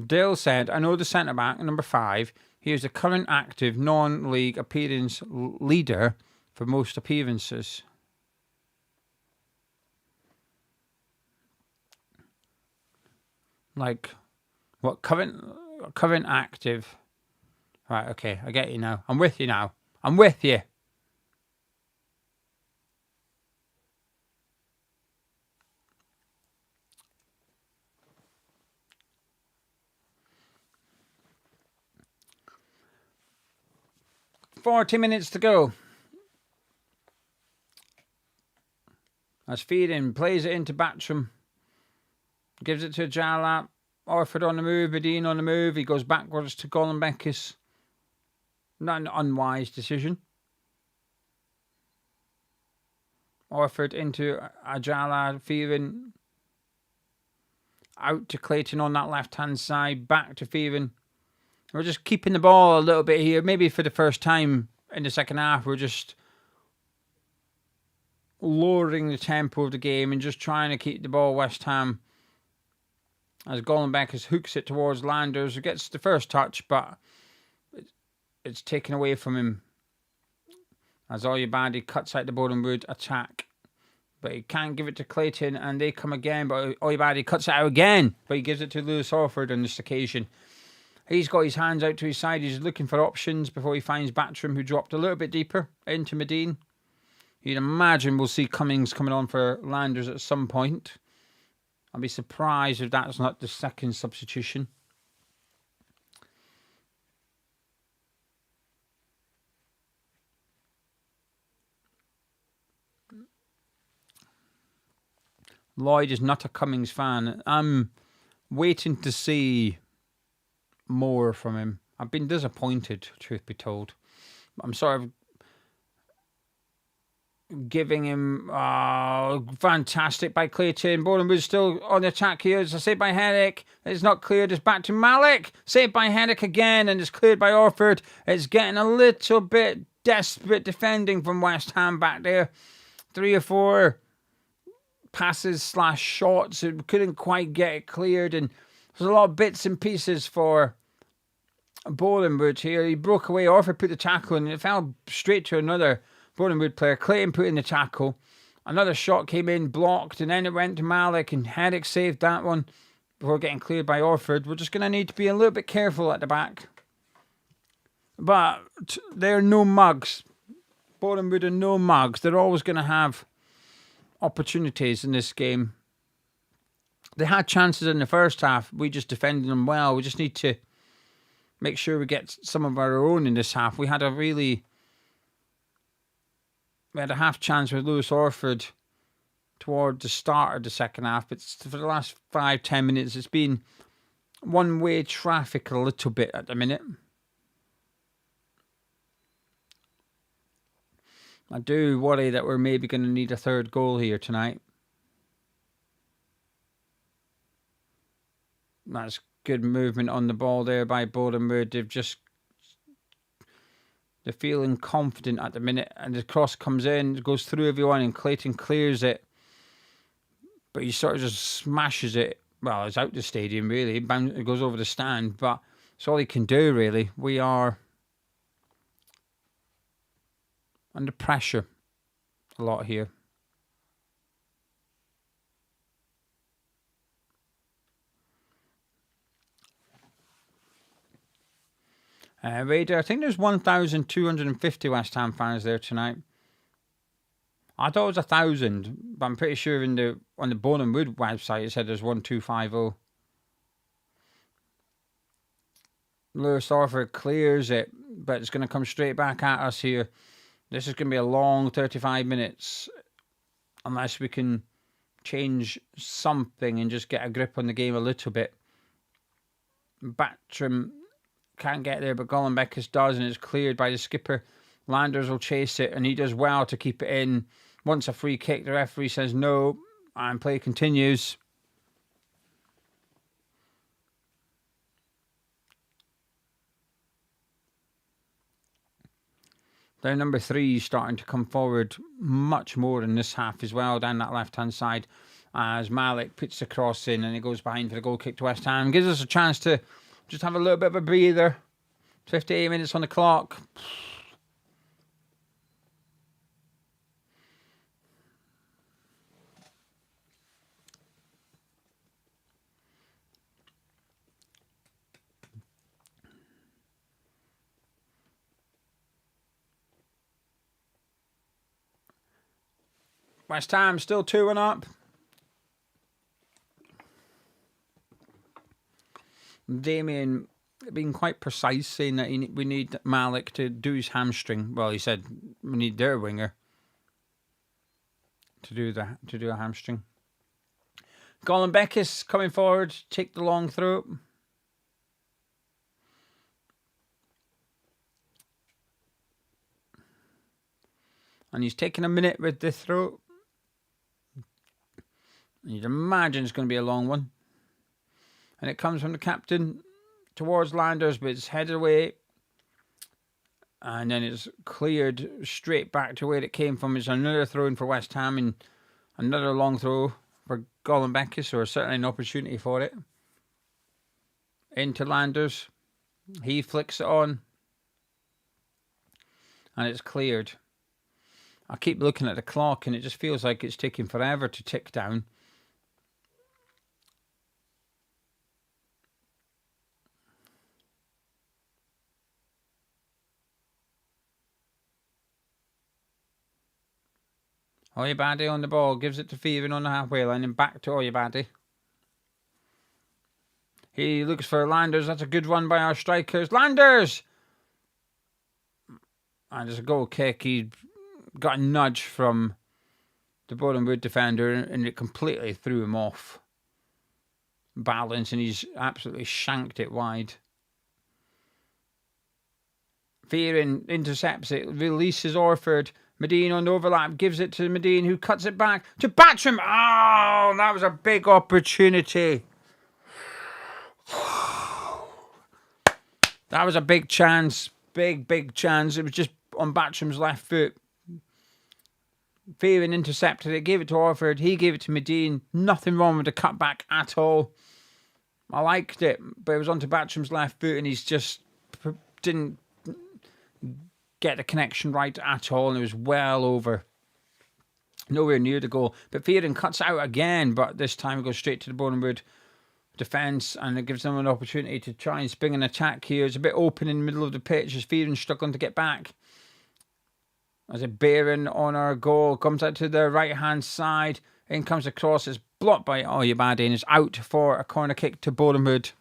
S1: Dale said, I know the centre-back, number 5. He is the current active non-league appearance leader for most appearances. Like, what, current active? Right, okay, I get you now. I'm with you now. I'm with you. $40 to go. As Feeding plays it into Batcham. Gives it to Jalap. Orford on the move. Medine on the move. He goes backwards to Golombekis. Not an unwise decision. Orford into Ajala. Fearing out to Clayton on that left-hand side. Back to Fearing. We're just keeping the ball a little bit here. Maybe for the first time in the second half, we're just lowering the tempo of the game and just trying to keep the ball West Ham. As Golombekis hooks it towards Landers, who gets the first touch, but it's taken away from him. As Oyabadi cuts out the Boreham Wood attack. But he can't give it to Clayton, and they come again. But Oyabadi cuts it out again, but he gives it to Lewis Orford on this occasion. He's got his hands out to his side. He's looking for options before he finds Batcham, who dropped a little bit deeper into Medine. You'd imagine we'll see Cummings coming on for Landers at some point. I'll be surprised if that's not the second substitution. Lloyd is not a Cummings fan. I'm waiting to see more from him. I've been disappointed, truth be told. I'm sort of giving him fantastic by Clayton. Boreham Wood still on the attack here. It's a save by Hennick. It's not cleared. It's back to Malik. Saved by Hennick again, and it's cleared by Orford. It's getting a little bit desperate defending from West Ham back there. 3 or 4 passes / shots. It couldn't quite get it cleared, and there's a lot of bits and pieces for Boreham Wood here. He broke away. Orford put the tackle, and it fell straight to another Boreham Wood player. Clayton put in the tackle. Another shot came in, blocked, and then it went to Malik, and Hennick saved that one before getting cleared by Orford. We're just going to need to be a little bit careful at the back. But they're no mugs. Boreham Wood are no mugs. They're always going to have opportunities in this game. They had chances in the first half. We just defended them well. We just need to make sure we get some of our own in this half. We had a half chance with Lewis Orford toward the start of the second half, but for the last 5-10 minutes, it's been one-way traffic a little bit at the minute. I do worry that we're maybe going to need a third goal here tonight. That's good movement on the ball there by Boreham Wood. They're feeling confident at the minute, and the cross comes in, goes through everyone, and Clayton clears it. But he sort of just smashes it. Well, it's out the stadium, really. It goes over the stand, but it's all he can do, really. We are under pressure a lot here. Raider, I think there's 1,250 West Ham fans there tonight. I thought it was 1,000, but I'm pretty sure on the Boreham Wood website it said there's 1,250. Lewis Orford clears it, but it's going to come straight back at us here. This is going to be a long 35 minutes, unless we can change something and just get a grip on the game a little bit. Batcham can't get there, but Golombekis does, and it's cleared by the skipper. Landers will chase it, and he does well to keep it in. Once a free kick, the referee says no, and play continues. Their number 3 is starting to come forward much more in this half as well, down that left-hand side, as Malik puts the cross in, and it goes behind for the goal kick to West Ham. Gives us a chance to just have a little bit of a breather. 58 minutes on the clock. West Ham still 2-1 up. Damien being quite precise, saying that we need Malik to do his hamstring. Well, he said we need their winger to do a hamstring. Colin Beckis coming forward, take the long throw. And he's taking a minute with the throw. You'd imagine it's going to be a long one. And it comes from the captain towards Landers, but it's headed away. And then it's cleared straight back to where it came from. It's another throw in for West Ham and another long throw for Colin Beckis, or certainly an opportunity for it. Into Landers. He flicks it on. And it's cleared. I keep looking at the clock and it just feels like it's taking forever to tick down. Oyabade on the ball, gives it to Fearon on the halfway line and back to Oyabade. He looks for Landers. That's a good run by our strikers. Landers! And there's a goal kick. He got a nudge from the Boreham Wood defender and it completely threw him off balance and he's absolutely shanked it wide. Fearon intercepts it, releases Orford. Medine on the overlap, gives it to Medine, who cuts it back to Batcham. Oh, that was a big opportunity. That was a big chance. Big chance. It was just on Batcham's left foot. Fearon intercepted it, gave it to Orford. He gave it to Medine. Nothing wrong with the cutback at all. I liked it, but it was onto Batcham's left foot and he's just didn't get the connection right at all, and it was well over. Nowhere near the goal. But Fearon cuts out again, but this time it goes straight to the Boreham Wood defence, and it gives them an opportunity to try and spring an attack here. It's a bit open in the middle of the pitch as Fearon's struggling to get back. As a Barron on our goal, comes out to the right-hand side. In comes the cross, it's blocked by Oyabade, and it's out for a corner kick to Boreham Wood.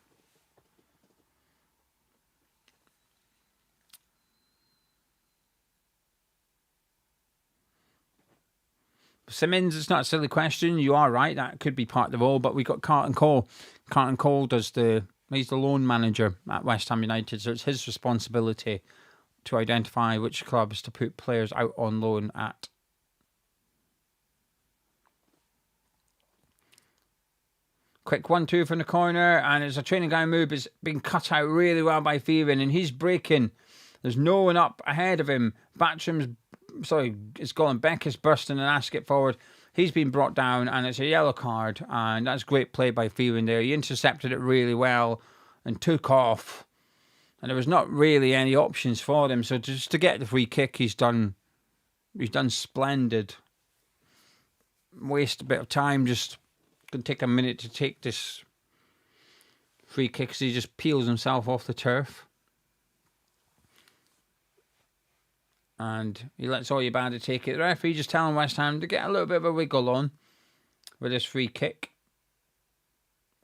S1: Simmons, it's not a silly question. You are right. That could be part of the role, but we got Carlton Cole. Carlton Cole he's the loan manager at West Ham United, so it's his responsibility to identify which clubs to put players out on loan at. Quick 1-2 from the corner, and it's a training ground move. It's been cut out really well by Fearon, and he's breaking. There's no one up ahead of him. It's Colin Beckis bursting and asked it forward. He's been brought down and it's a yellow card, and that's great play by Fearon there. He intercepted it really well and took off, and there was not really any options for him. So just to get the free kick, he's done splendid. Waste a bit of time, just gonna take a minute to take this free kick because he just peels himself off the turf. And he lets Oyabade take it. The referee just telling West Ham to get a little bit of a wiggle on with this free kick.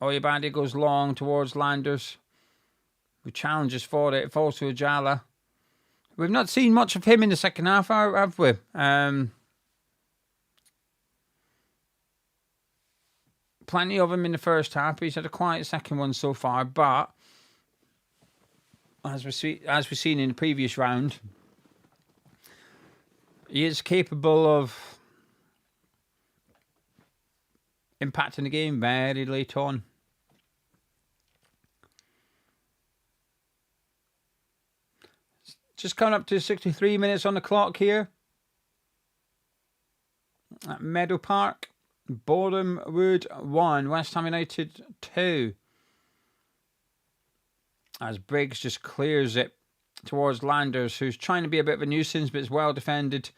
S1: Oyabade goes long towards Landers, who challenges for it. It falls to Ajala. We've not seen much of him in the second half, have we? Plenty of him in the first half. He's had a quiet second one so far, but as we've seen in the previous round, he is capable of impacting the game very late on. Just coming up to 63 minutes on the clock here at Meadow Park. Boreham Wood 1, West Ham United 2. As Briggs just clears it towards Landers, who's trying to be a bit of a nuisance, but it's well defended.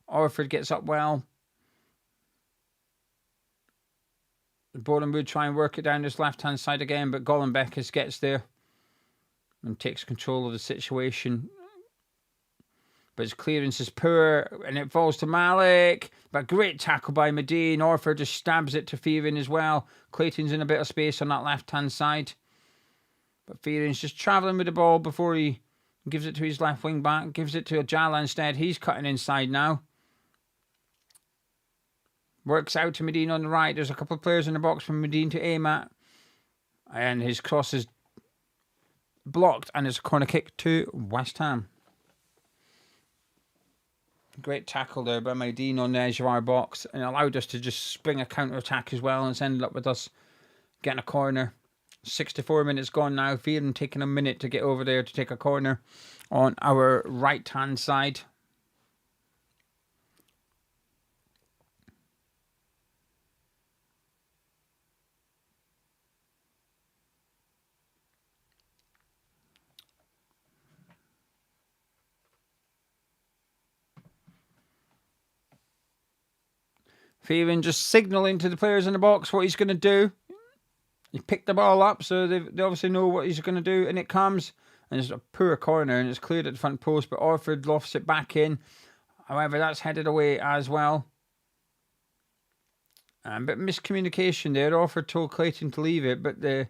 S1: Orford gets up well. Boreham Wood try and work it down this left-hand side again, but Colin Beckis gets there and takes control of the situation. but his clearance is poor, and it falls to Malik. But great tackle by Medine. Orford just stabs it to Fearing as well. Clayton's in a bit of space on that left-hand side. But Fearing's just travelling with the ball before he gives it to his left wing back. Gives it to Ajala instead. He's cutting inside now. Works out to Medine on the right. There's a couple of players in the box for Medine to aim at. And his cross is blocked, and it's a corner kick to West Ham. Great tackle there by Medine on the edge of our box, and allowed us to just spring a counter-attack as well, and it's ended up with us getting a corner. 64 minutes gone now. Fearing taking a minute to get over there to take a corner on our right-hand side. Fearing just signalling to the players in the box what he's going to do. He picked the ball up, so they obviously know what he's going to do, and it comes. And it's a poor corner, and it's cleared at the front post, but Orford lofts it back in. However, that's headed away as well. A bit miscommunication there. Orford told Clayton to leave it, but the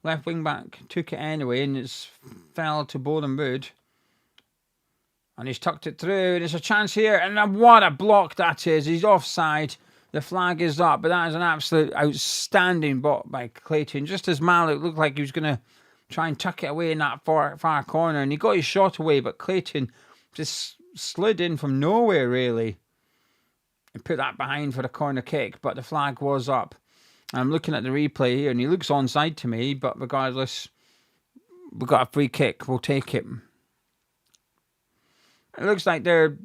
S1: left wing back took it anyway, and it's fell to Boreham Wood. And he's tucked it through, and it's a chance here, and what a block that is. He's offside. The flag is up, but that is an absolute outstanding block by Clayton. Just as Malik looked like he was going to try and tuck it away in that far corner, and he got his shot away, but Clayton just slid in from nowhere, really, and put that behind for the corner kick, but the flag was up. I'm looking at the replay here, and he looks onside to me, but regardless, we've got a free kick. We'll take it. It looks like their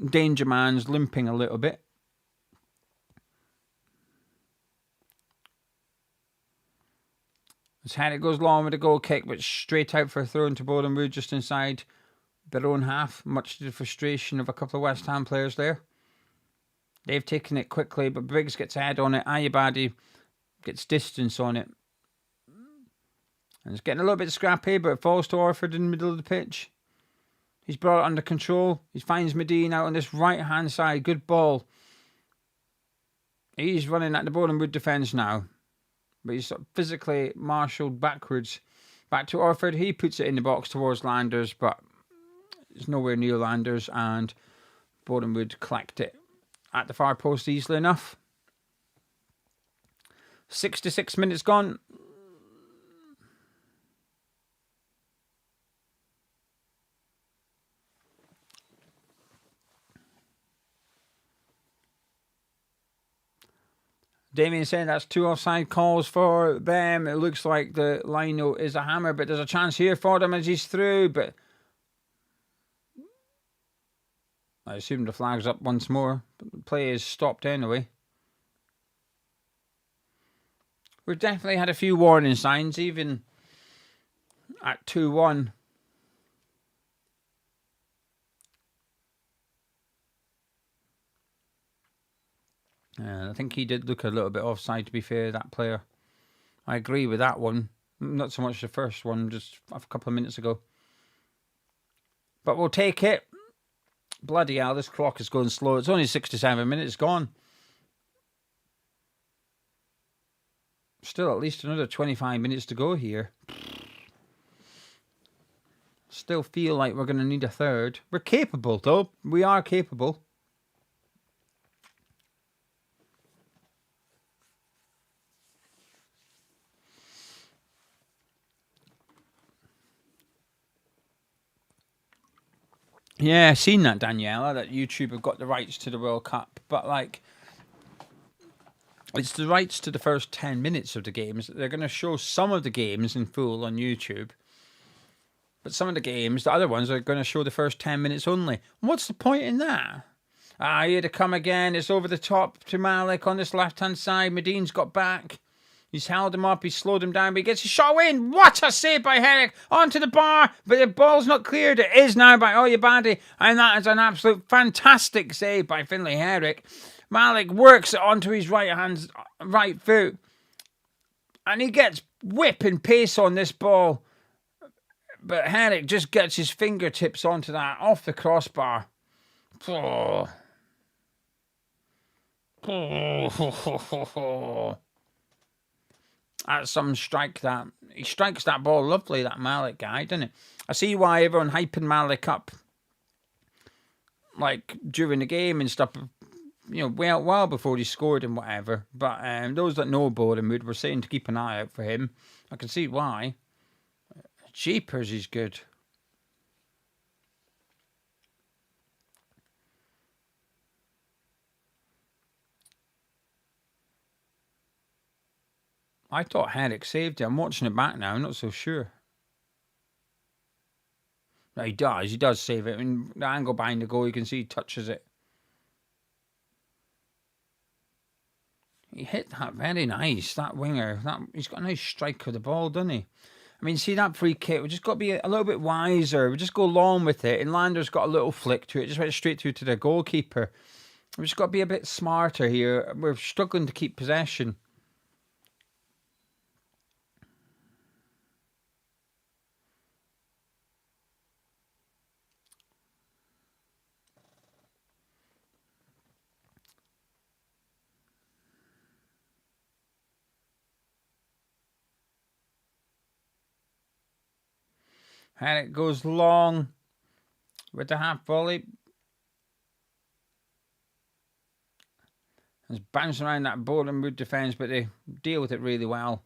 S1: danger man's limping a little bit. His head goes long with a goal kick, but straight out for a throw into Boreham Wood just inside their own half, much to the frustration of a couple of West Ham players there. They've taken it quickly, but Briggs gets ahead on it. Ayabadi gets distance on it. And it's getting a little bit scrappy, but it falls to Orford in the middle of the pitch. He's brought it under control. He finds Medine out on this right-hand side. Good ball. He's running at the Boreham Wood defence now. But he's sort of physically marshalled backwards. Back to Orford. He puts it in the box towards Landers, but it's nowhere near Landers. And Boreham Wood collect it at the far post easily enough. 66 minutes gone. Damien saying that's 2 offside calls for them. It looks like the lino is a hammer, but there's a chance here for them as he's through. But I assume the flag's up once more. But the play is stopped anyway. We've definitely had a few warning signs, even at 2-1. I think he did look a little bit offside, to be fair, that player. I agree with that one. Not so much the first one, just a couple of minutes ago. But we'll take it. Bloody hell, this clock is going slow. It's only 67 minutes gone. Still at least another 25 minutes to go here. Still feel like we're going to need a third. We're capable, though. We are capable. Yeah, I've seen that, Daniela, that YouTube have got the rights to the World Cup. But, like, it's the rights to the first 10 minutes of the games. They're going to show some of the games in full on YouTube. But some of the games, the other ones, are going to show the first 10 minutes only. What's the point in that? Here to come again. It's over the top to Malik on this left-hand side. Medine's got back. He's held him up. He's slowed him down, but he gets his shot in. What a save by Herrick onto the bar, but the ball's not cleared. It is now by Oyabadi, and that is an absolute fantastic save by Finlay Herrick. Malik works it onto his right foot, and he gets whipping pace on this ball. But Herrick just gets his fingertips onto that, off the crossbar. Oh. Oh. That's some strike that. He strikes that ball lovely, that Malik guy, doesn't he? I see why everyone hyping Malik up, like, during the game and stuff, you know, well before he scored and whatever. But those that know Boreham Wood were saying to keep an eye out for him. I can see why. Jeepers, he's good. I thought Herrick saved it. I'm watching it back now. I'm not so sure. No, he does. He does save it. I mean, the angle behind the goal, you can see he touches it. He hit that very nice, that winger. He's got a nice strike of the ball, doesn't he? I mean, see that free kick, we just got to be a little bit wiser. We just go long with it. And Lander's got a little flick to it. Just went straight through to the goalkeeper. We just got to be a bit smarter here. We're struggling to keep possession. And it goes long with the half volley. It's bouncing around that Boreham Wood defence, but they deal with it really well.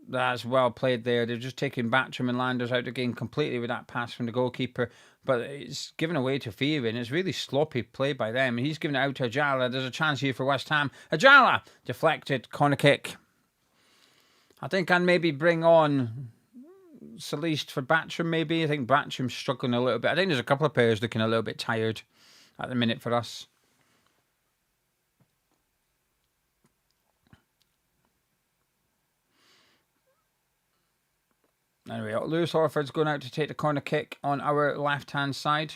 S1: That's well played there. They're just taking Batcham and Landers out of the game completely with that pass from the goalkeeper. But it's given away to Fearing. It's really sloppy play by them. And he's given it out to Ajala. There's a chance here for West Ham. Ajala! Deflected. Corner kick. I think I'd maybe bring on Saliste for Batcham, maybe. I think Batcham's struggling a little bit. I think there's a couple of players looking a little bit tired at the minute for us. Anyway, Lewis Orford's going out to take the corner kick on our left-hand side.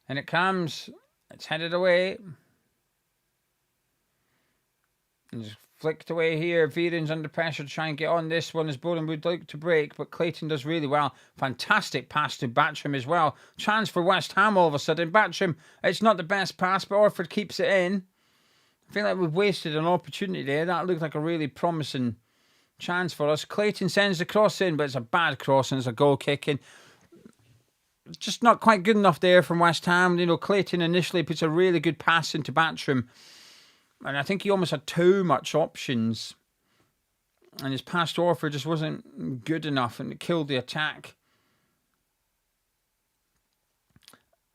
S1: And it comes. It's headed away. And it's flicked away here. Fearing's under pressure to try and get on this one as Boreham would like to break, but Clayton does really well. Fantastic pass to Batcham as well. Chance for West Ham all of a sudden. Batcham, it's not the best pass, but Orford keeps it in. I feel like we've wasted an opportunity there. That looked like a really promising chance for us. Clayton sends the cross in, but it's a bad cross and it's a goal kicking. Just not quite good enough there from West Ham. You know, Clayton initially puts a really good pass into Batcham. And I think he almost had too much options. And his pass to Orford just wasn't good enough and it killed the attack.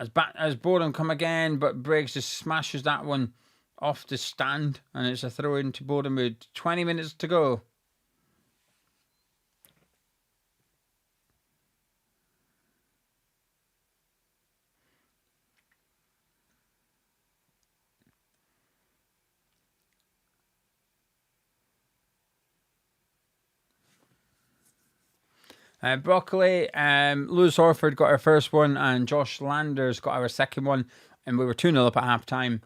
S1: As Boreham come again, but Briggs just smashes that one off the stand. And it's a throw into Boreham Wood. 20 minutes to go. Broccoli, Lewis Orford got our first one and Josh Landers got our second one. And we were 2-0 up at half time.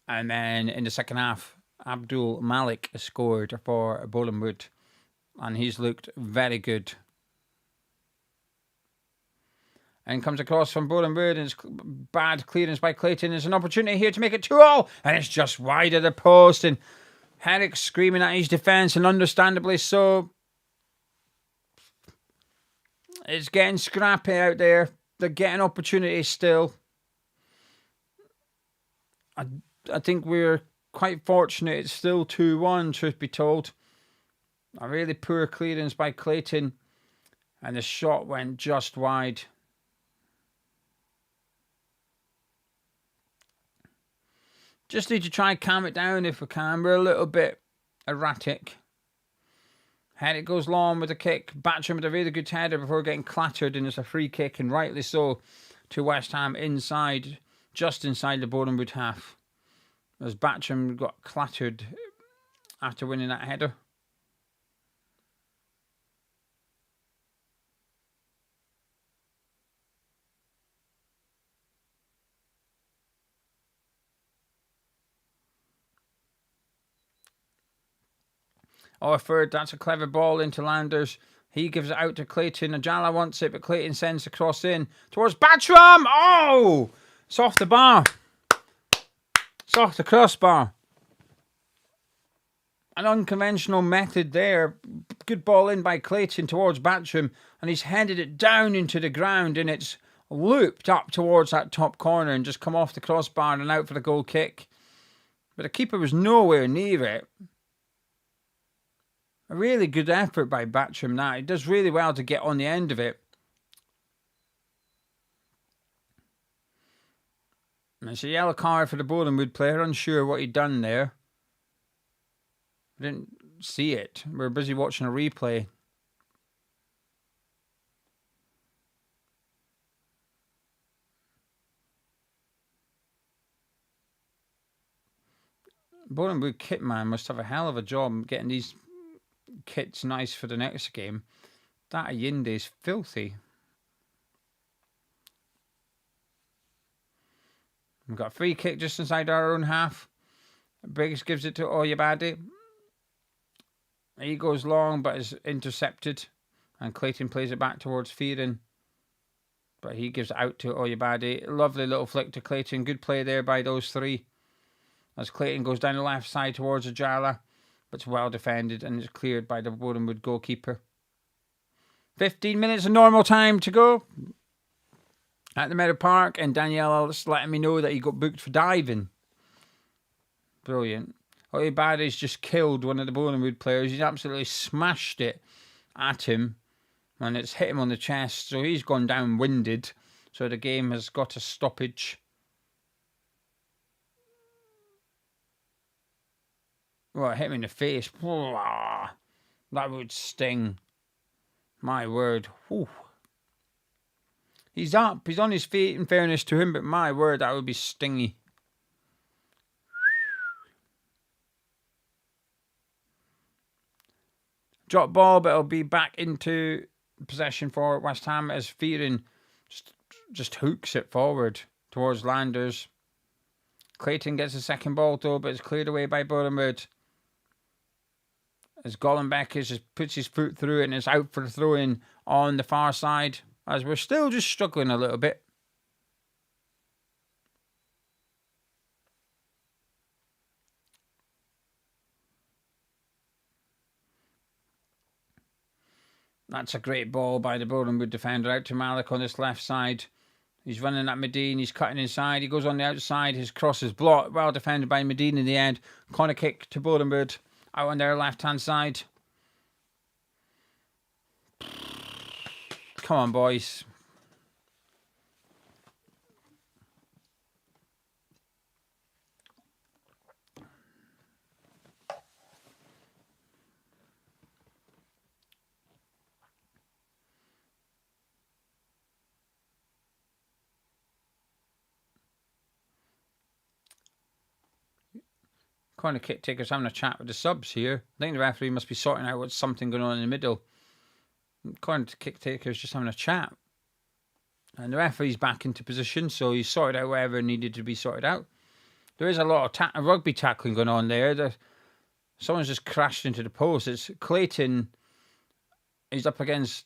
S1: And then in the second half, Abdul Malik scored for Boreham Wood. And he's looked very good. And comes across from Boreham Wood and it's bad clearance by Clayton. There's an opportunity here to make it 2-0. And it's just wide of the post. And Herrick screaming at his defence and understandably so. It's getting scrappy out there. They're getting opportunities still. I think we're quite fortunate. It's still 2-1, truth be told. A really poor clearance by Clayton. And the shot went just wide. Just need to try and calm it down if we can. We're a little bit erratic. Herrick goes long with a kick. Batcham with a really good header before getting clattered, and it's a free kick, and rightly so, to West Ham inside, just inside the Boreham Wood half. As Batcham got clattered after winning that header. Orford, that's a clever ball into Landers. He gives it out to Clayton. Ajala wants it, but Clayton sends the cross in towards Batchram. Oh! It's off the bar. It's off the crossbar. An unconventional method there. Good ball in by Clayton towards Batchram, and he's headed it down into the ground, and it's looped up towards that top corner and just come off the crossbar and out for the goal kick. But the keeper was nowhere near it. A really good effort by Batchram now. He does really well to get on the end of it. And it's a yellow card for the Boreham Wood player. Unsure what he'd done there. I didn't see it. We were busy watching a replay. Boreham Wood kit man must have a hell of a job getting these kit's nice for the next game. That Ayinde is filthy. We've got a free kick just inside our own half. Briggs gives it to Oyabade. He goes long but is intercepted. And Clayton plays it back towards Fearon. But he gives it out to Oyabade. Lovely little flick to Clayton. Good play there by those three. As Clayton goes down the left side towards Ajala. But it's well defended and it's cleared by the Boreham Wood goalkeeper. 15 minutes of normal time to go at the Meadow Park, and Daniela's letting me know that he got booked for diving. Brilliant. Oyabadi's just killed one of the Boreham Wood players. He's absolutely smashed it at him, and it's hit him on the chest, so he's gone down winded. So the game has got a stoppage. Well, it hit me in the face. That would sting. My word. Whew. He's up. He's on his feet, in fairness to him, but my word, that would be stingy. Drop ball, but it'll be back into possession for West Ham as Fearon just hooks it forward towards Landers. Clayton gets the second ball though, but it's cleared away by Boreham Wood. As Gollenbecker just puts his foot through it and it's out for the throw-in on the far side. As we're still just struggling a little bit. That's a great ball by the Boreham Wood defender out to Malik on this left side. He's running at Medine. He's cutting inside. He goes on the outside. His cross is blocked. Well defended by Medine in the end. Corner kick to Boreham Wood out on their left-hand side. Come on, boys. Corner kick takers having a chat with the subs here. I think the referee must be sorting out what's something going on in the middle. Corner kick takers just having a chat. And the referee's back into position, so he's sorted out whatever needed to be sorted out. There is a lot of rugby tackling going on there. Someone's just crashed into the post. It's Clayton. He's up against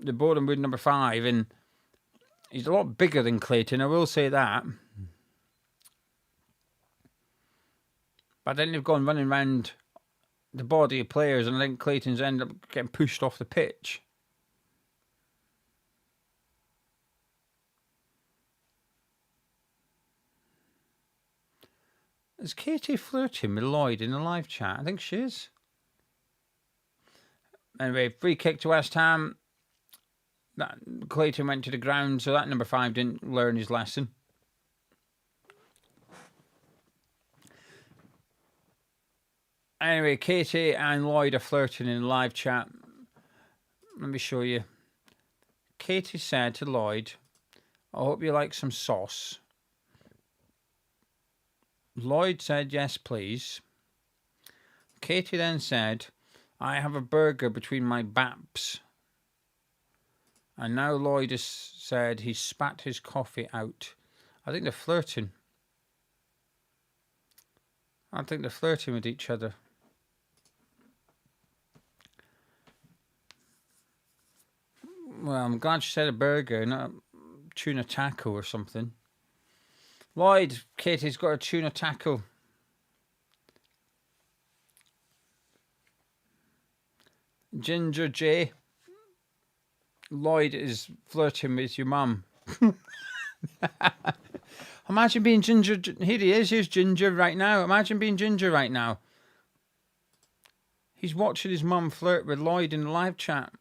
S1: the Boreham Wood number 5, and he's a lot bigger than Clayton, I will say that. But then they've gone running around the body of players, and I think Clayton's ended up getting pushed off the pitch. Is Katie flirting with Lloyd in the live chat? I think she is. Anyway, free kick to West Ham. Clayton went to the ground, so that number 5 didn't learn his lesson. Anyway, Katie and Lloyd are flirting in the live chat. Let me show you. Katie said to Lloyd, I hope you like some sauce. Lloyd said, yes, please. Katie then said, I have a burger between my baps. And now Lloyd has said he spat his coffee out. I think they're flirting. I think they're flirting with each other. Well, I'm glad she said a burger, not a tuna taco or something. Lloyd, Katie's got a tuna taco. Ginger J. Lloyd is flirting with your mum. Imagine being Ginger. Here he is. Here's Ginger right now. Imagine being Ginger right now. He's watching his mum flirt with Lloyd in the live chat.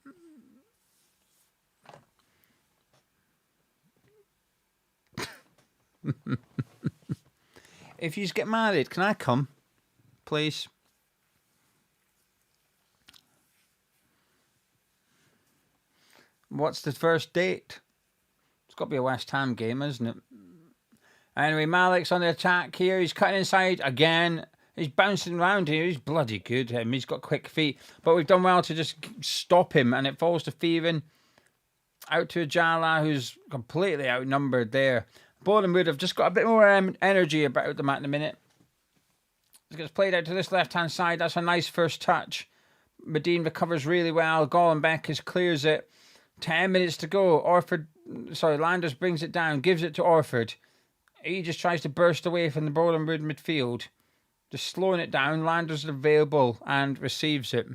S1: If you get married, can I come? Please. What's the first date? It's got to be a West Ham game, isn't it? Anyway, Malik's on the attack here. He's cutting inside again. He's bouncing around here. He's bloody good. He's got quick feet. But we've done well to just stop him. And it falls to Fearon. Out to Ajala, who's completely outnumbered there. Boreham Wood have just got a bit more energy about them at the minute. It gets played out to this left-hand side. That's a nice first touch. Medine recovers really well. Gollenbeck clears it. 10 minutes to go. Landers brings it down, gives it to Orford. He just tries to burst away from the Boreham Wood midfield. Just slowing it down. Landers is available and receives it.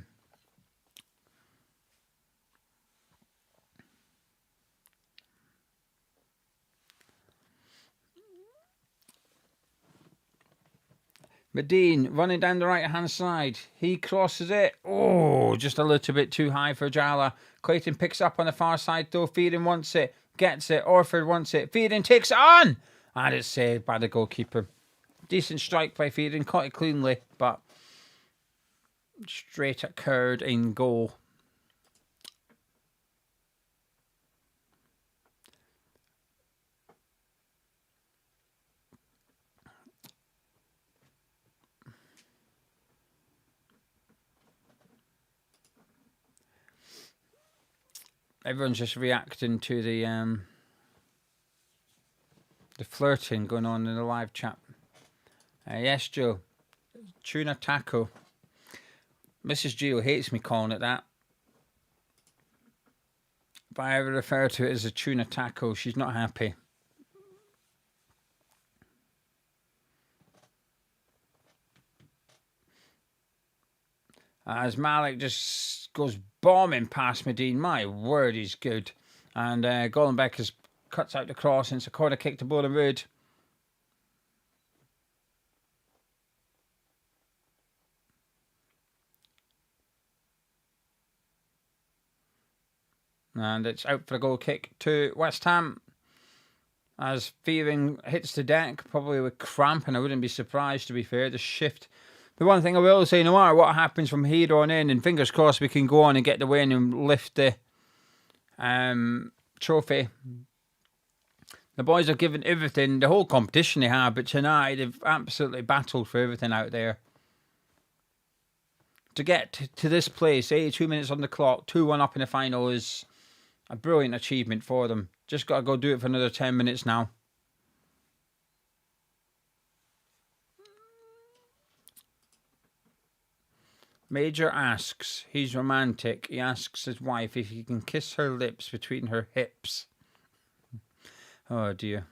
S1: Medine running down the right-hand side. He crosses it. Oh, just a little bit too high for Jala. Clayton picks up on the far side, though. Fearon wants it. Gets it. Orford wants it. Fearon takes it on. And it's saved by the goalkeeper. Decent strike by Fearon. Caught it cleanly, but straight at Curd in goal. Everyone's just reacting to the flirting going on in the live chat. Yes, Joe. Tuna taco. Mrs. Gio hates me calling it that. If I ever refer to it as a tuna taco, she's not happy. As Malik just goes bombing past Medine. My word, he's good. And Gollenbeck cuts out the cross, and it's a corner kick to Boreham Wood. And it's out for a goal kick to West Ham. As Fearon hits the deck, probably with cramp, and I wouldn't be surprised, to be fair, the shift. The one thing I will say, no matter what happens from here on in, and fingers crossed we can go on and get the win and lift the trophy. The boys have given everything, the whole competition they have, but tonight they've absolutely battled for everything out there. To get to this place, 82 minutes on the clock, 2-1 up in the final is a brilliant achievement for them. Just got to go do it for another 10 minutes now. Major asks, he's romantic. He asks his wife if he can kiss her lips between her hips. Oh dear.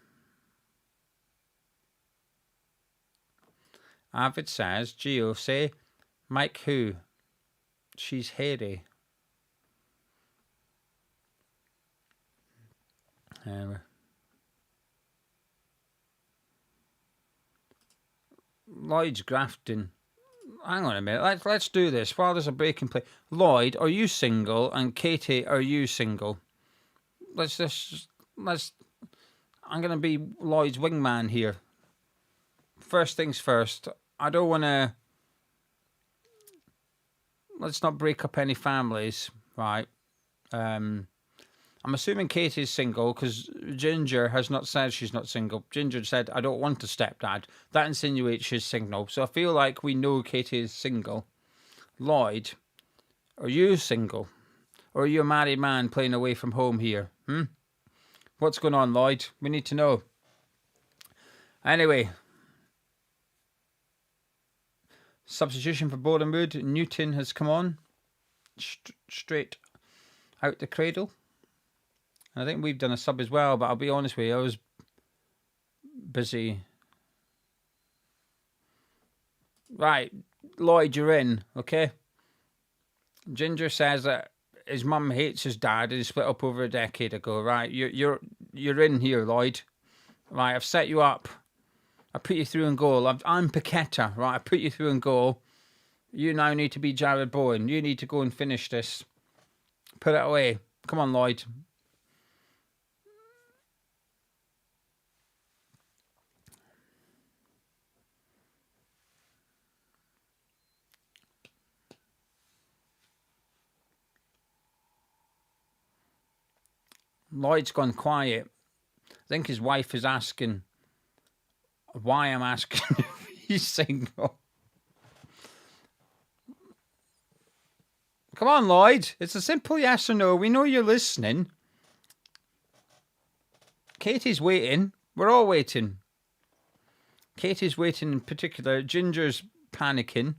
S1: Avid says, Gio, say, Mike who? She's hairy. Lloyd's grafting. Hang on a minute. Let's do this while there's a break in play. Lloyd, are you single? And Katie, are you single? I'm gonna be Lloyd's wingman here. First things first. I don't want to. Let's not break up any families, right? I'm assuming Katie's single because Ginger has not said she's not single. Ginger said, I don't want a stepdad. That insinuates she's single. So I feel like we know Katie is single. Lloyd, are you single? Or are you a married man playing away from home here? What's going on, Lloyd? We need to know. Anyway. Substitution for Boreham Wood. Newton has come on. Straight out the cradle. I think we've done a sub as well, but I'll be honest with you, I was busy. Right, Lloyd, you're in, okay? Ginger says that his mum hates his dad and he split up over a decade ago. Right, you're in here, Lloyd. Right, I've set you up. I put you through in goal. I'm Paqueta, right? I put you through in goal. You now need to be Jared Bowen. You need to go and finish this. Put it away. Come on, Lloyd. Lloyd's gone quiet. I think his wife is asking why I'm asking if he's single. Come on, Lloyd. It's a simple yes or no. We know you're listening. Katie's waiting. We're all waiting. Katie's waiting in particular. Ginger's panicking.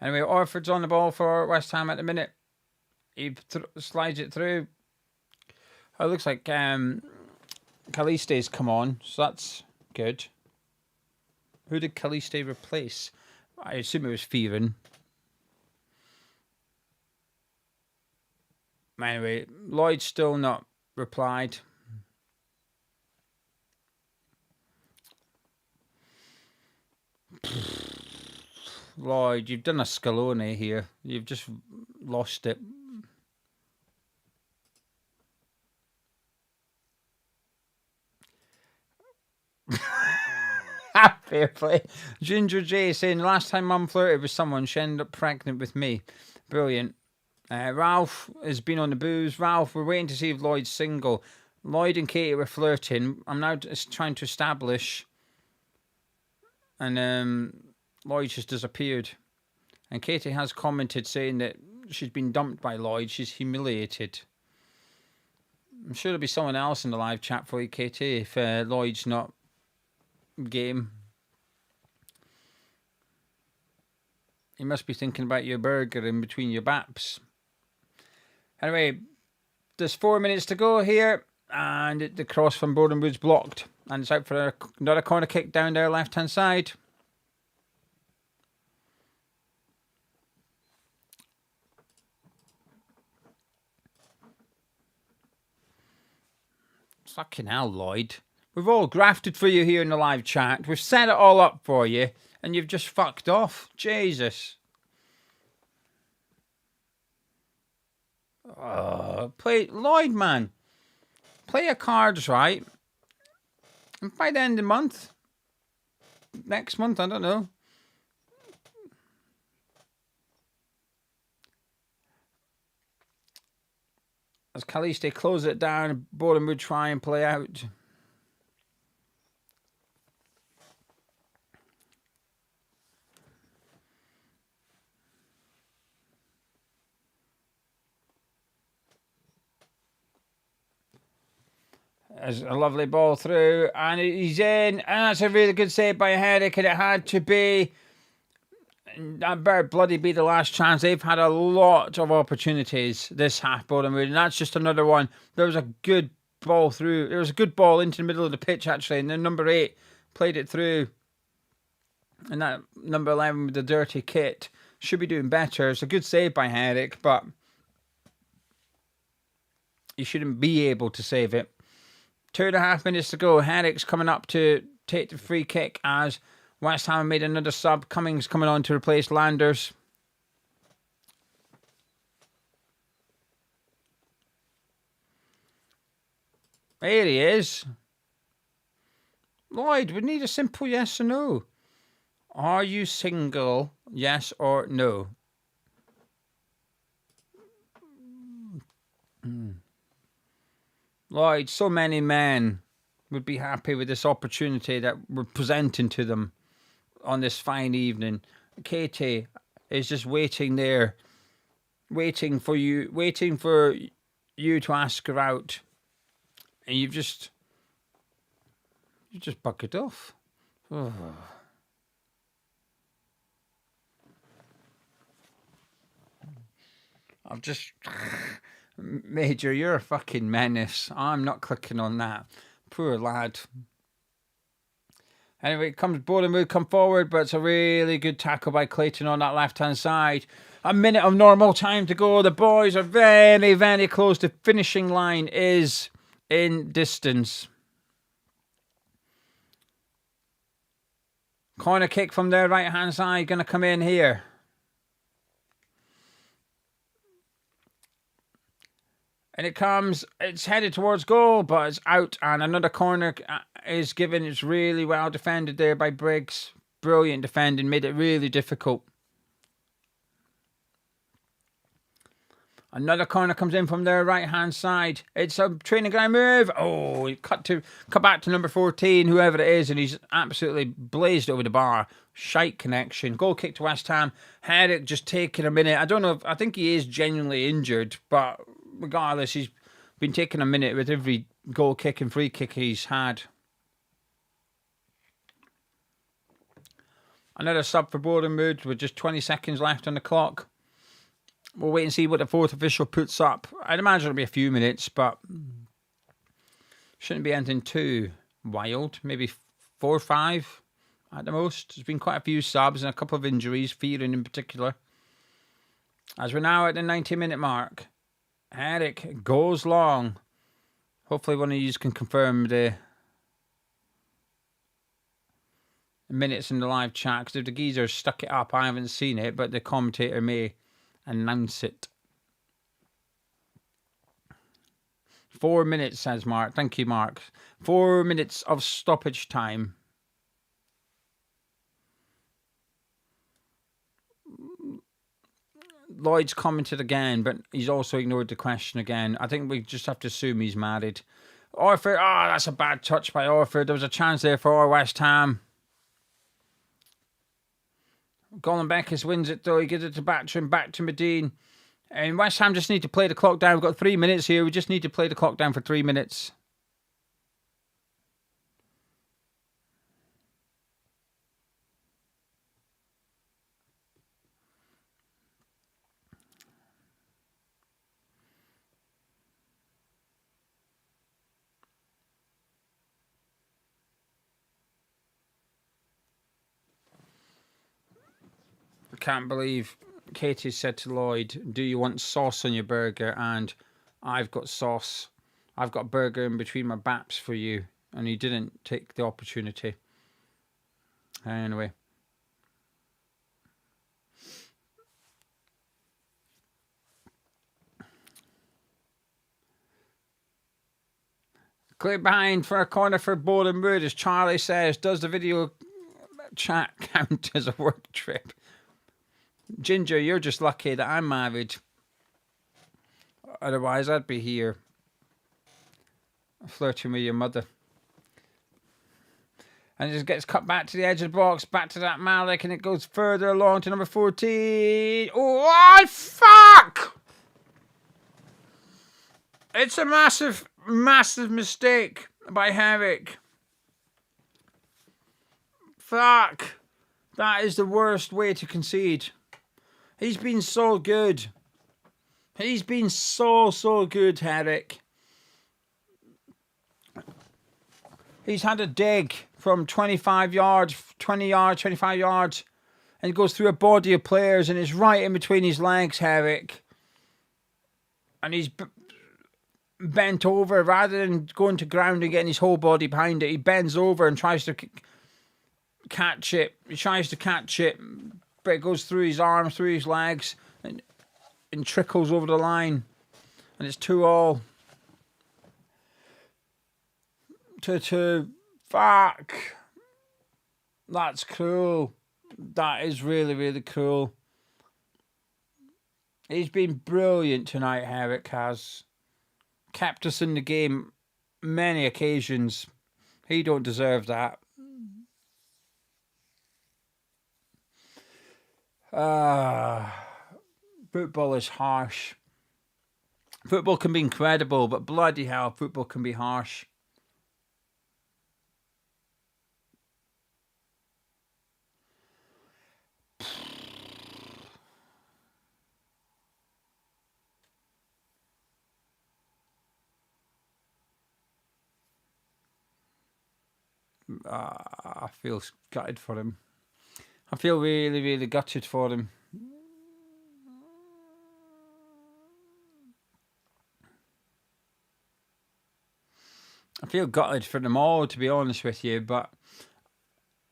S1: Anyway, Orford's on the ball for West Ham at the minute. He slides it through. Oh, it looks like Caliste's come on, so that's good. Who did Caliste replace? I assume it was Fearon. Anyway, Lloyd's still not replied. Lloyd, you've done a Scaloni here. You've just lost it. Fair play. Ginger J saying, last time Mum flirted with someone, she ended up pregnant with me. Brilliant. Ralph has been on the booze. Ralph, we're waiting to see if Lloyd's single. Lloyd and Katie were flirting. I'm now just trying to establish. And Lloyd just disappeared. And Katie has commented saying that she's been dumped by Lloyd. She's humiliated. I'm sure there'll be someone else in the live chat for you, Katie, if Lloyd's not game. You must be thinking about your burger in between your baps. Anyway, there's 4 minutes to go here, and the cross from Boreham Wood's blocked, and it's out for another corner kick down their left-hand side. Fucking hell, Lloyd. We've all grafted for you here in the live chat. We've set it all up for you, and you've just fucked off. Jesus. Play Lloyd, man. Play your cards right. And by the end of the month, next month, I don't know. As Caliste closes it down, Boreham would try and play out. There's a lovely ball through, and he's in, and that's a really good save by Herrick, and it had to be. That better bloody be the last chance. They've had a lot of opportunities this half, Boreham Wood, and that's just another one. There was a good ball through. There was a good ball into the middle of the pitch, actually, and then number 8 played it through. And that number 11 with the dirty kit should be doing better. It's a good save by Herrick, but he shouldn't be able to save it. 2.5 minutes to go. Herrick's coming up to take the free kick as West Ham made another sub. Cummings coming on to replace Landers. There he is. Lloyd, we need a simple yes or no. Are you single? Yes or no? Lloyd, so many men would be happy with this opportunity that we're presenting to them on this fine evening. Katie is just waiting there, waiting for you to ask her out, and you just buggered off. Oh. I've just... Major, you're a fucking menace. I'm not clicking on that. Poor lad. Anyway, it comes Boreham Wood come forward, but it's a really good tackle by Clayton on that left-hand side. A minute of normal time to go. The boys are very, very close. The finishing line is in distance. Corner kick from their right-hand side. Going to come in here. And it comes, it's headed towards goal, but it's out. And another corner is given. It's really well defended there by Briggs. Brilliant defending, made it really difficult. Another corner comes in from their right-hand side. It's a training ground move. Oh, he cut back to number 14, whoever it is, and he's absolutely blazed over the bar. Shite connection. Goal kick to West Ham. Herrick just taking a minute. I don't know I think he is genuinely injured, but regardless, he's been taking a minute with every goal kick and free kick he's had. Another sub for Boreham Wood with just 20 seconds left on the clock. We'll wait and see what the fourth official puts up. I'd imagine it'll be a few minutes, but shouldn't be anything too wild. Maybe 4 or 5 at the most. There's been quite a few subs and a couple of injuries, Fearing in particular. As we're now at the 90-minute mark, Herrick goes long. Hopefully one of you can confirm the minutes in the live chat, because if the geezer stuck it up, I haven't seen it, but the commentator may announce it. 4 minutes, says Mark. Thank you, Mark. 4 minutes of stoppage time. Lloyd's commented again, but he's also ignored the question again. I think we just have to assume he's married. Orford, that's a bad touch by Orford. There was a chance there for West Ham. Colin Beckes wins it though. He gives it to Batcham, back to Medine. And West Ham just need to play the clock down. We've got 3 minutes here. We just need to play the clock down for 3 minutes. I can't believe Katie said to Lloyd, do you want sauce on your burger? And I've got sauce. I've got burger in between my baps for you. And he didn't take the opportunity. Anyway. Clear behind for a corner for Boreham Wood, as Charlie says. Does the video chat count as a work trip? Ginger, you're just lucky that I'm married. Otherwise, I'd be here flirting with your mother. And it just gets cut back to the edge of the box, back to that Malik, and it goes further along to number 14. Oh, fuck! It's a massive, massive mistake by Herrick. Fuck. That is the worst way to concede. He's been so good. He's been so good, Herrick. He's had a dig from 25 yards, 20 yards, 25 yards. And he goes through a body of players and it's right in between his legs, Herrick. And he's bent over. Rather than going to ground and getting his whole body behind it, he bends over and tries to catch it. He tries to catch it, but it goes through his arms, through his legs, and trickles over the line. And it's 2-2. 2-2. Fuck. That's cool. That is really, really cool. He's been brilliant tonight, Herrick has. Kept us in the game many occasions. He don't deserve that. Football is harsh. Football can be incredible, but bloody hell, football can be harsh. I feel gutted for him. I feel really, really gutted for him. I feel gutted for them all, to be honest with you, but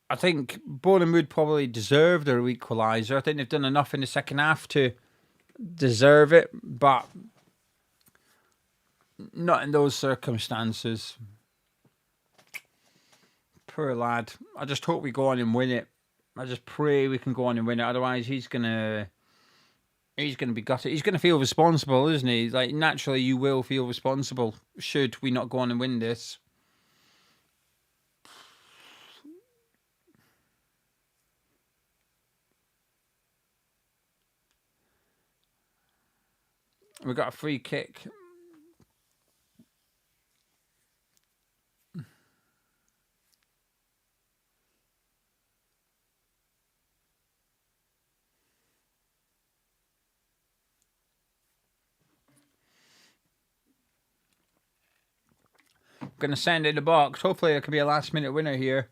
S1: I think Boreham Wood probably deserved their equaliser. I think they've done enough in the second half to deserve it, but not in those circumstances. Poor lad. I just hope we go on and win it. I just pray we can go on and win it. Otherwise, he's gonna be gutted. He's gonna feel responsible, isn't he? Like, naturally, you will feel responsible should we not go on and win this. We got a free kick. Going to send it in the box. Hopefully there could be a last minute winner here.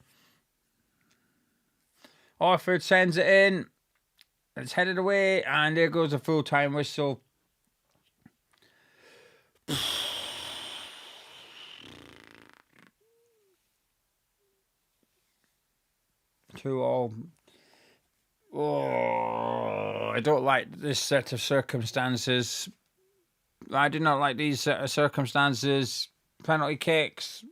S1: Orford sends it in. It's headed away, and there goes a full-time whistle. 2-2. Oh, I don't like this set of circumstances. I do not like these set of circumstances. Penalty kicks.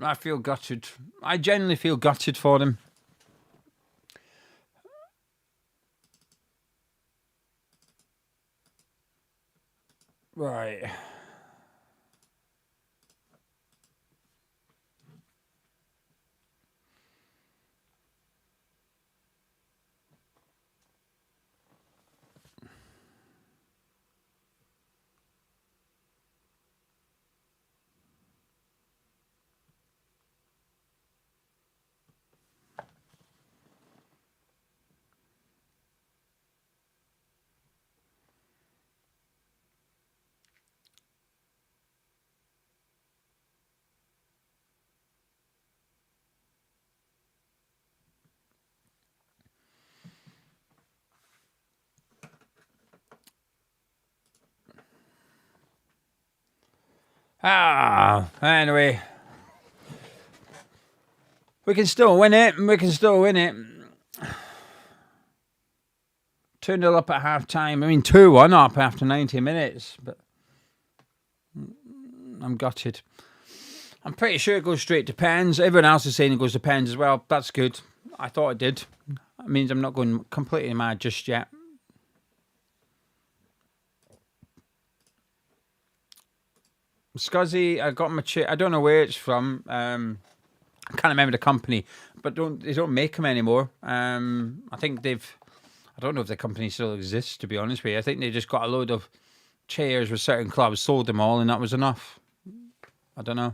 S1: I feel gutted. I genuinely feel gutted for them. Right. Anyway. We can still win it. 2-0 up at half time. I mean, 2-1 up after 90 minutes. But I'm gutted. I'm pretty sure it goes straight to pens. Everyone else is saying it goes to pens as well. That's good. I thought it did. That means I'm not going completely mad just yet. Scuzzy, I got my I don't know where it's from. I can't remember the company, but they don't make them anymore. I think I don't know if the company still exists, to be honest with you. I think they just got a load of chairs with certain clubs, sold them all, and that was enough. I don't know.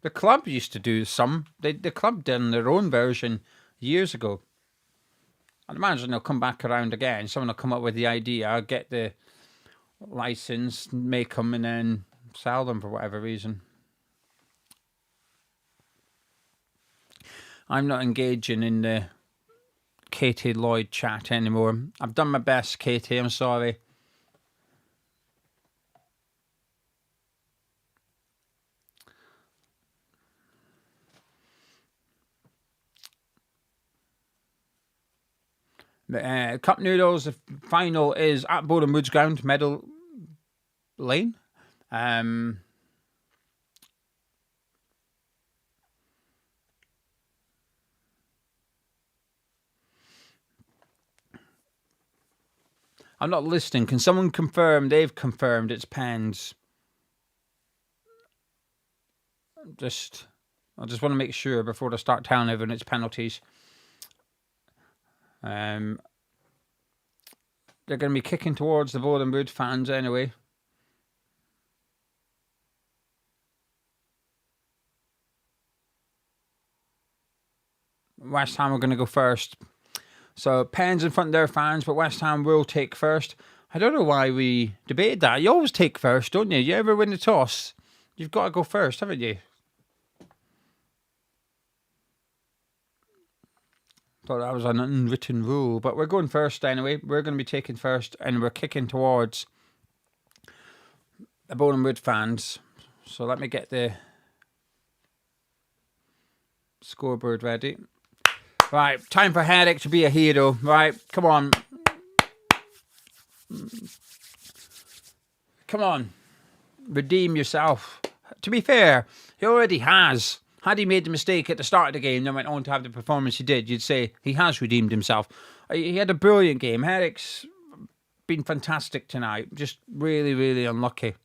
S1: The club used to do some. The club did their own version years ago. I'd imagine they'll come back around again. Someone will come up with the idea, get the license, make them, and then sell them for whatever reason. I'm not engaging in the Katie Lloyd chat anymore. I've done my best, Katie. I'm sorry. Cup Noodles, the final is at Boreham Wood's ground, Meadow Lane. I'm not listening. Can someone confirm? They've confirmed it's pens. I just want to make sure before I start telling everyone it's penalties. They're going to be kicking towards the Boreham Wood fans anyway. West Ham are going to go first. So pens in front of their fans, but West Ham will take first. I don't know why we debated that. You always take first, don't you? You ever win the toss, you've got to go first, haven't you? Thought that was an unwritten rule, but we're going first anyway. We're going to be taking first, and we're kicking towards the Boreham Wood fans. So let me get the scoreboard ready. Right, time for Herrick to be a hero. Right, come on. Come on. Redeem yourself. To be fair, he already has. Had he made the mistake at the start of the game and went on to have the performance he did, you'd say he has redeemed himself. He had a brilliant game. Herrick's been fantastic tonight. Just really, really unlucky.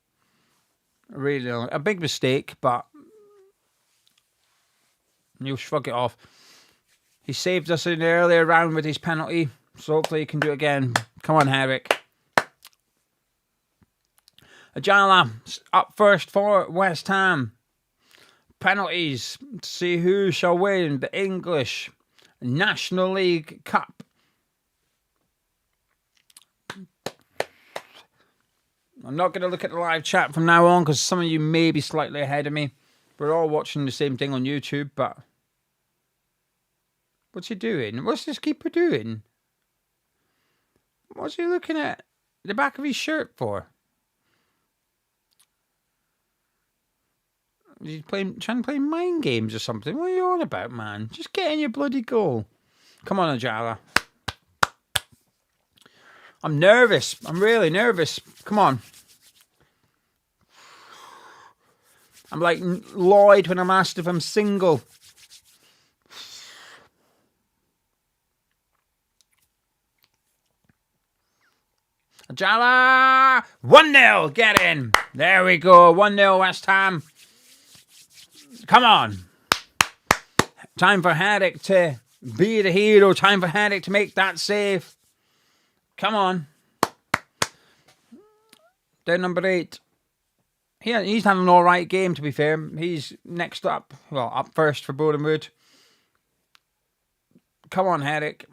S1: Really unlucky. A big mistake, but you'll shrug it off. He saved us in the earlier round with his penalty, so hopefully he can do it again. Come on, Herrick. Ajala up first for West Ham. Penalties to see who shall win the English National League Cup. I'm not going to look at the live chat from now on because some of you may be slightly ahead of me. We're all watching the same thing on YouTube, but what's he doing? What's this keeper doing? What's he looking at the back of his shirt for? He's trying to play mind games or something. What are you on about, man? Just get in your bloody goal. Come on, Ajala. I'm nervous. I'm really nervous. Come on. I'm like Lloyd when I'm asked if I'm single. Ajala! 1-0. Get in. There we go. 1-0 West Ham. Come on. Time for Herrick to be the hero. Time for Herrick to make that save. Come on. Down number 8. He's having an alright game, to be fair. He's next up. Well, up first for Boreham Wood. Come on, Herrick.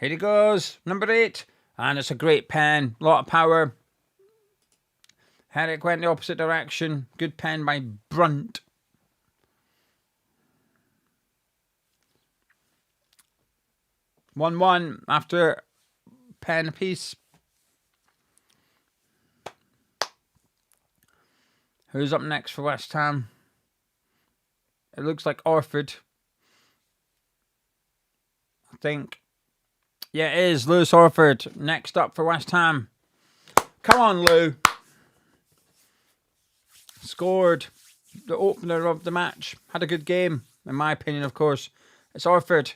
S1: Here he goes, number 8. And it's a great pen, a lot of power. Herrick went the opposite direction. Good pen by Brunt. (1-1) after pen apiece. Who's up next for West Ham? It looks like Orford. I think. Yeah, it is. Lewis Orford. Next up for West Ham. Come on, Lou. Scored the opener of the match. Had a good game, in my opinion, of course. It's Orford.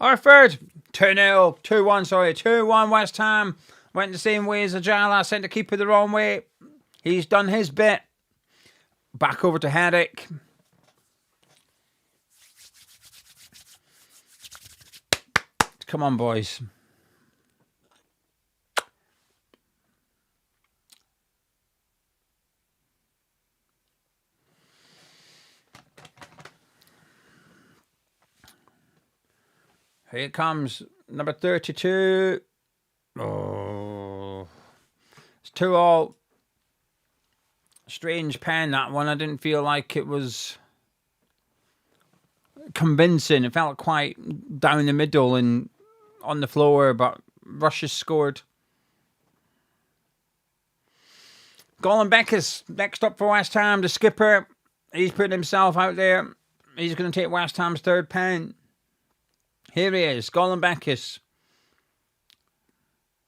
S1: Orford! 2-0. 2-1, sorry. 2-1 West Ham. Went the same way as Ajala. Sent the keeper the wrong way. He's done his bit. Back over to Herrick. Come on, boys. Here it comes, number 32. Oh, it's 2-2. Strange pen, that one. I didn't feel like it was convincing. It felt quite down the middle and on the floor, but Russia's scored. Colin Beckus next up for West Ham, the skipper. He's putting himself out there. He's going to take West Ham's third pen. Here he is, Colin Beckus,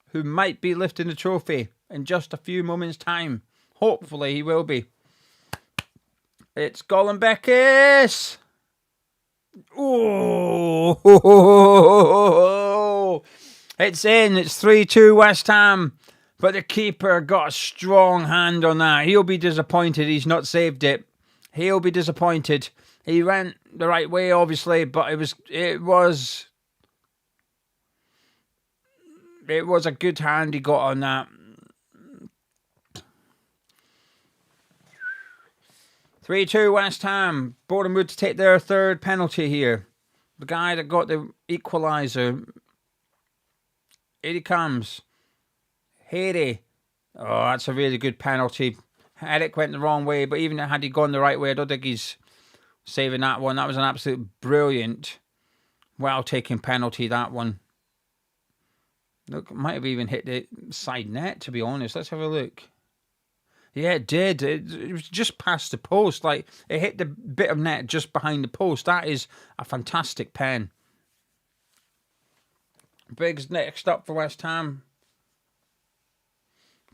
S1: who might be lifting the trophy in just a few moments' time. Hopefully he will be. It's Colin Beckus. Oh, it's in. It's 3-2 West Ham. But the keeper got a strong hand on that. He'll be disappointed he's not saved it. He'll be disappointed. He went the right way, obviously, but it was a good hand he got on that. 3-2 West Ham. Boreham Wood to take their third penalty here. The guy that got the equaliser. Here he comes. Harry. Oh, that's a really good penalty. Eric went the wrong way, but even had he gone the right way, I don't think he's saving that one. That was an absolute brilliant, well-taken penalty, that one. Look, might have even hit the side net, to be honest. Let's have a look. Yeah, it did. It was just past the post. Like, it hit the bit of net just behind the post. That is a fantastic pen. Briggs next up for West Ham.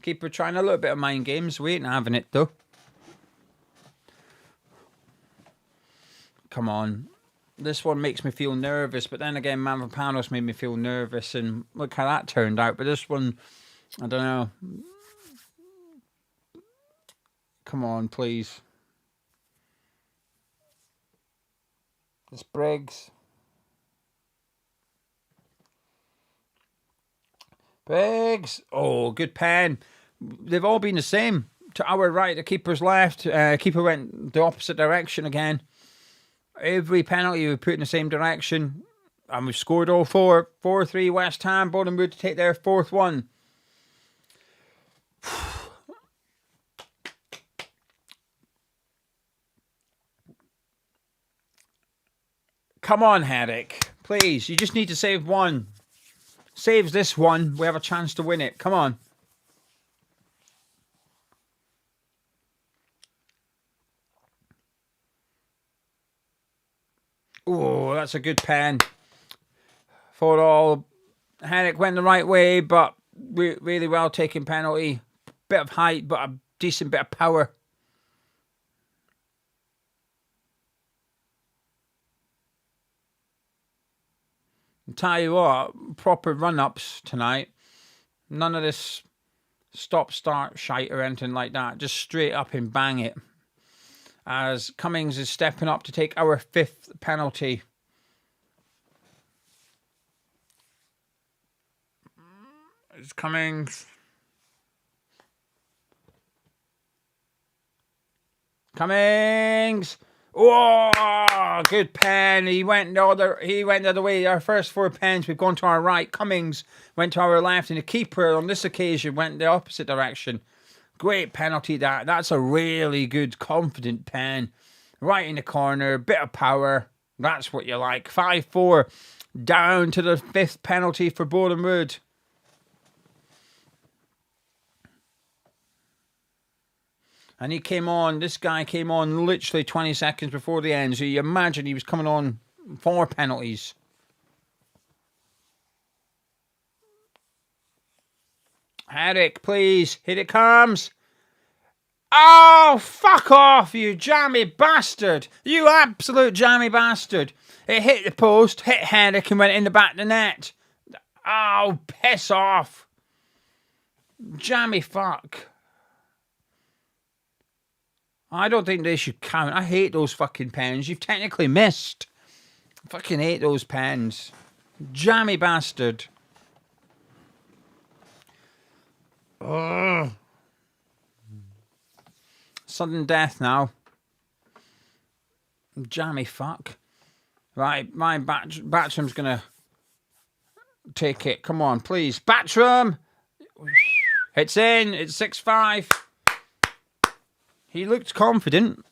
S1: Keeper trying a little bit of mind games. We ain't having it, though. Come on. This one makes me feel nervous, but then again, Mavropanos made me feel nervous, and look how that turned out. But this one, I don't know. Come on, please. It's Briggs. Briggs. Oh, good pen. They've all been the same. To our right, the keeper's left. Keeper went the opposite direction again. Every penalty we put in the same direction. And we've scored all four. 4-3 West Ham. Boreham Wood to take their fourth one. Come on, Herrick. Please, you just need to save one. Saves this one, we have a chance to win it. Come on. Oh, that's a good pen. For all, Herrick went the right way, but really well taken penalty. Bit of height, but a decent bit of power. I'll tell you what, proper run-ups tonight. None of this stop-start shite or anything like that. Just straight up and bang it. As Cummings is stepping up to take our fifth penalty. It's Cummings. Cummings! Oh, good pen. He went the other way. Our first four pens, we've gone to our right. Cummings went to our left, and the keeper on this occasion went the opposite direction. Great penalty that. That's a really good, confident pen. Right in the corner, bit of power. That's what you like. 5-4 down to the fifth penalty for Boreham Wood. And he came on, this guy came on literally 20 seconds before the end. So you imagine he was coming on 4 penalties. Herrick, please. Here it comes. Oh, fuck off, you jammy bastard. You absolute jammy bastard. It hit the post, hit Herrick and went in the back of the net. Oh, piss off. Jammy fuck. I don't think they should count. I hate those fucking pens. You've technically missed. I fucking hate those pens. Jammy bastard. Ugh. Sudden death now. Jammy fuck. Right, my Batram's going to take it. Come on, please. Batram! It's in. It's 6-5. He looked confident.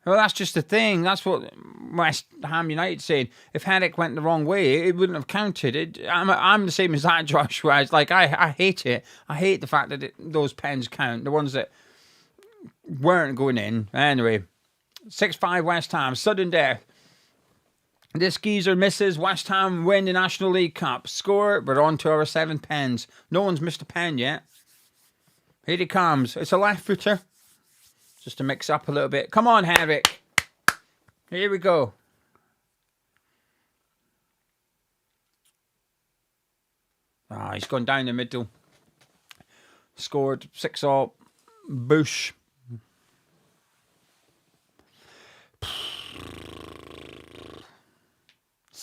S1: Well, that's just the thing. That's what West Ham United saying. If Herrick went the wrong way, it wouldn't have counted. I'm the same as that, Josh. Where it's like, I hate it. I hate the fact that those pens count. The ones that weren't going in. Anyway, 6-5 West Ham. Sudden death. This geezer misses. West Ham win the National League Cup. Score. We're on to our 7 pens. No one's missed a pen yet. Here he comes. It's a left footer. Just to mix up a little bit. Come on, Herrick. Here we go. He's gone down the middle. Scored 6-all. Bush.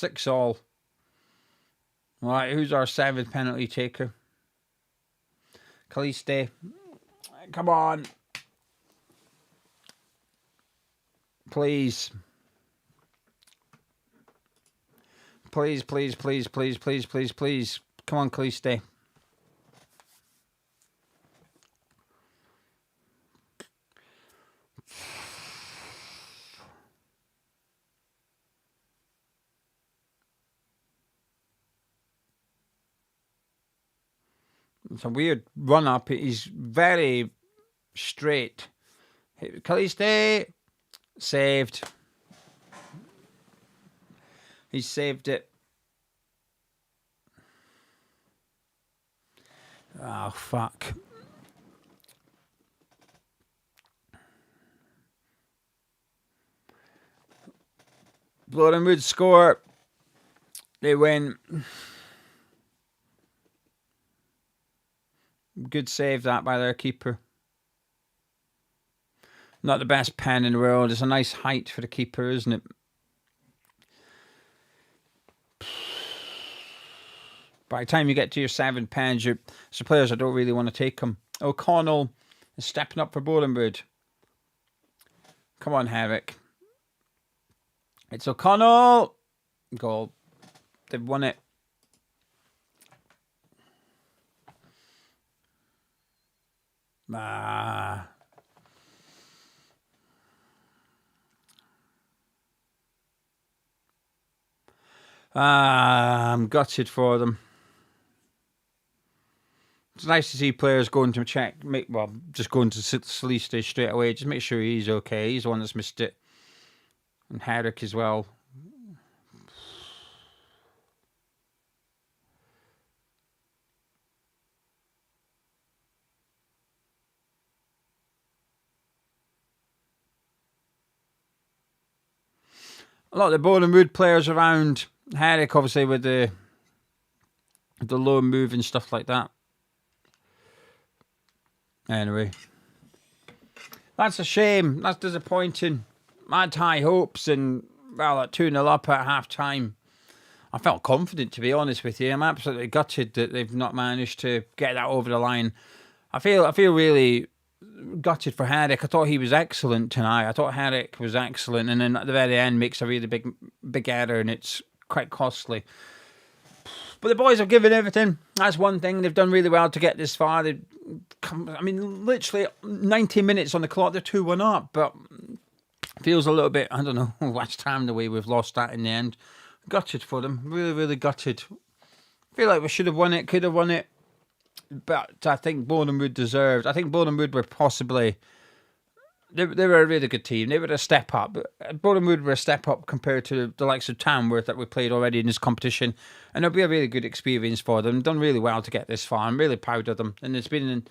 S1: 6-all. Right, who's our 7th penalty taker? Caliste. Come on. Please. Please, please, please, please, please, please, please. Come on, Caliste. It's a weird run-up. He's very straight. Caliste. Saved. He saved it. Oh, fuck. Boreham Wood score. They win. Good save that by their keeper. Not the best pen in the world. It's a nice height for the keeper, isn't it? By the time you get to your 7 pens, some players I don't really want to take them. O'Connell is stepping up for Boreham Wood. Come on, Herrick. It's O'Connell. Goal. They've won it. I'm gutted for them. It's nice to see players going to check, just going to Celeste straight away. Just make sure he's okay. He's the one that's missed it. And Herrick as well. A lot of the Boreham Wood players around. Herrick, obviously, with the low move and stuff like that. Anyway. That's a shame. That's disappointing. I had high hopes and, well, at 2-0 up at half-time. I felt confident, to be honest with you. I'm absolutely gutted that they've not managed to get that over the line. I feel really gutted for Herrick. I thought he was excellent tonight. I thought Herrick was excellent, and then at the very end makes a really big error, and it's quite costly. But the boys have given everything. That's one thing. They've done really well to get this far. They've come, I mean, literally 90 minutes on the clock. They're 2-1 up, but feels a little bit, I don't know, West Ham the way we've lost that in the end. Gutted for them. Really, really gutted. Feel like we should have won it, could have won it. But I think Boreham Wood deserved. I think Boreham Wood were possibly... They were a really good team. They were a step up. Boreham Wood were a step up compared to the likes of Tamworth that we played already in this competition. And it'll be a really good experience for them. Done really well to get this far. I'm really proud of them. And it's been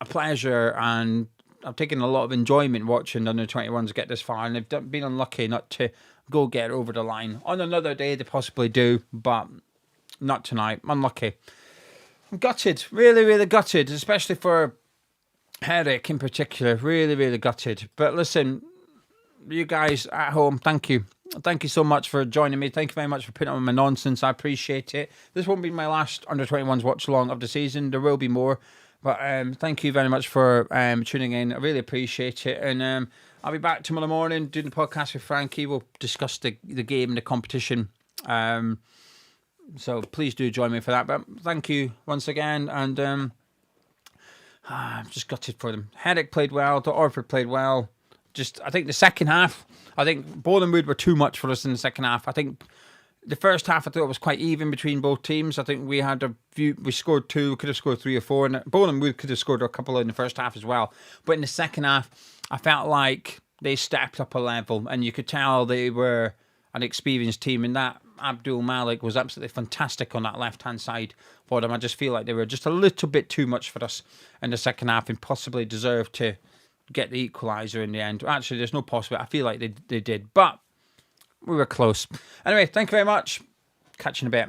S1: a pleasure, and I've taken a lot of enjoyment watching the under-21s get this far. And they've been unlucky not to go get it over the line. On another day, they possibly do, but not tonight. Unlucky. I'm gutted. Really, really gutted, especially for Herrick in particular. Really, really gutted. But listen, you guys at home, thank you. Thank you so much for joining me. Thank you very much for putting on my nonsense. I appreciate it. This won't be my last under-21s watch-along of the season. There will be more. But thank you very much for tuning in. I really appreciate it. And I'll be back tomorrow morning doing the podcast with Frankie. We'll discuss the game and the competition. So please do join me for that. But thank you once again. And I'm just gutted for them. Herrick played well. The Orford played well. I think the second half, I think Boreham Wood were too much for us in the second half. I think the first half I thought was quite even between both teams. I think we had we scored 2, could have scored 3 or 4, and Boreham Wood could have scored a couple in the first half as well. But in the second half, I felt like they stepped up a level, and you could tell they were an experienced team, and that Abdul Malik was absolutely fantastic on that left-hand side for them. I just feel like they were just a little bit too much for us in the second half and possibly deserved to get the equaliser in the end. Actually, there's no possibility. I feel like they did, but we were close. Anyway, thank you very much. Catch you in a bit.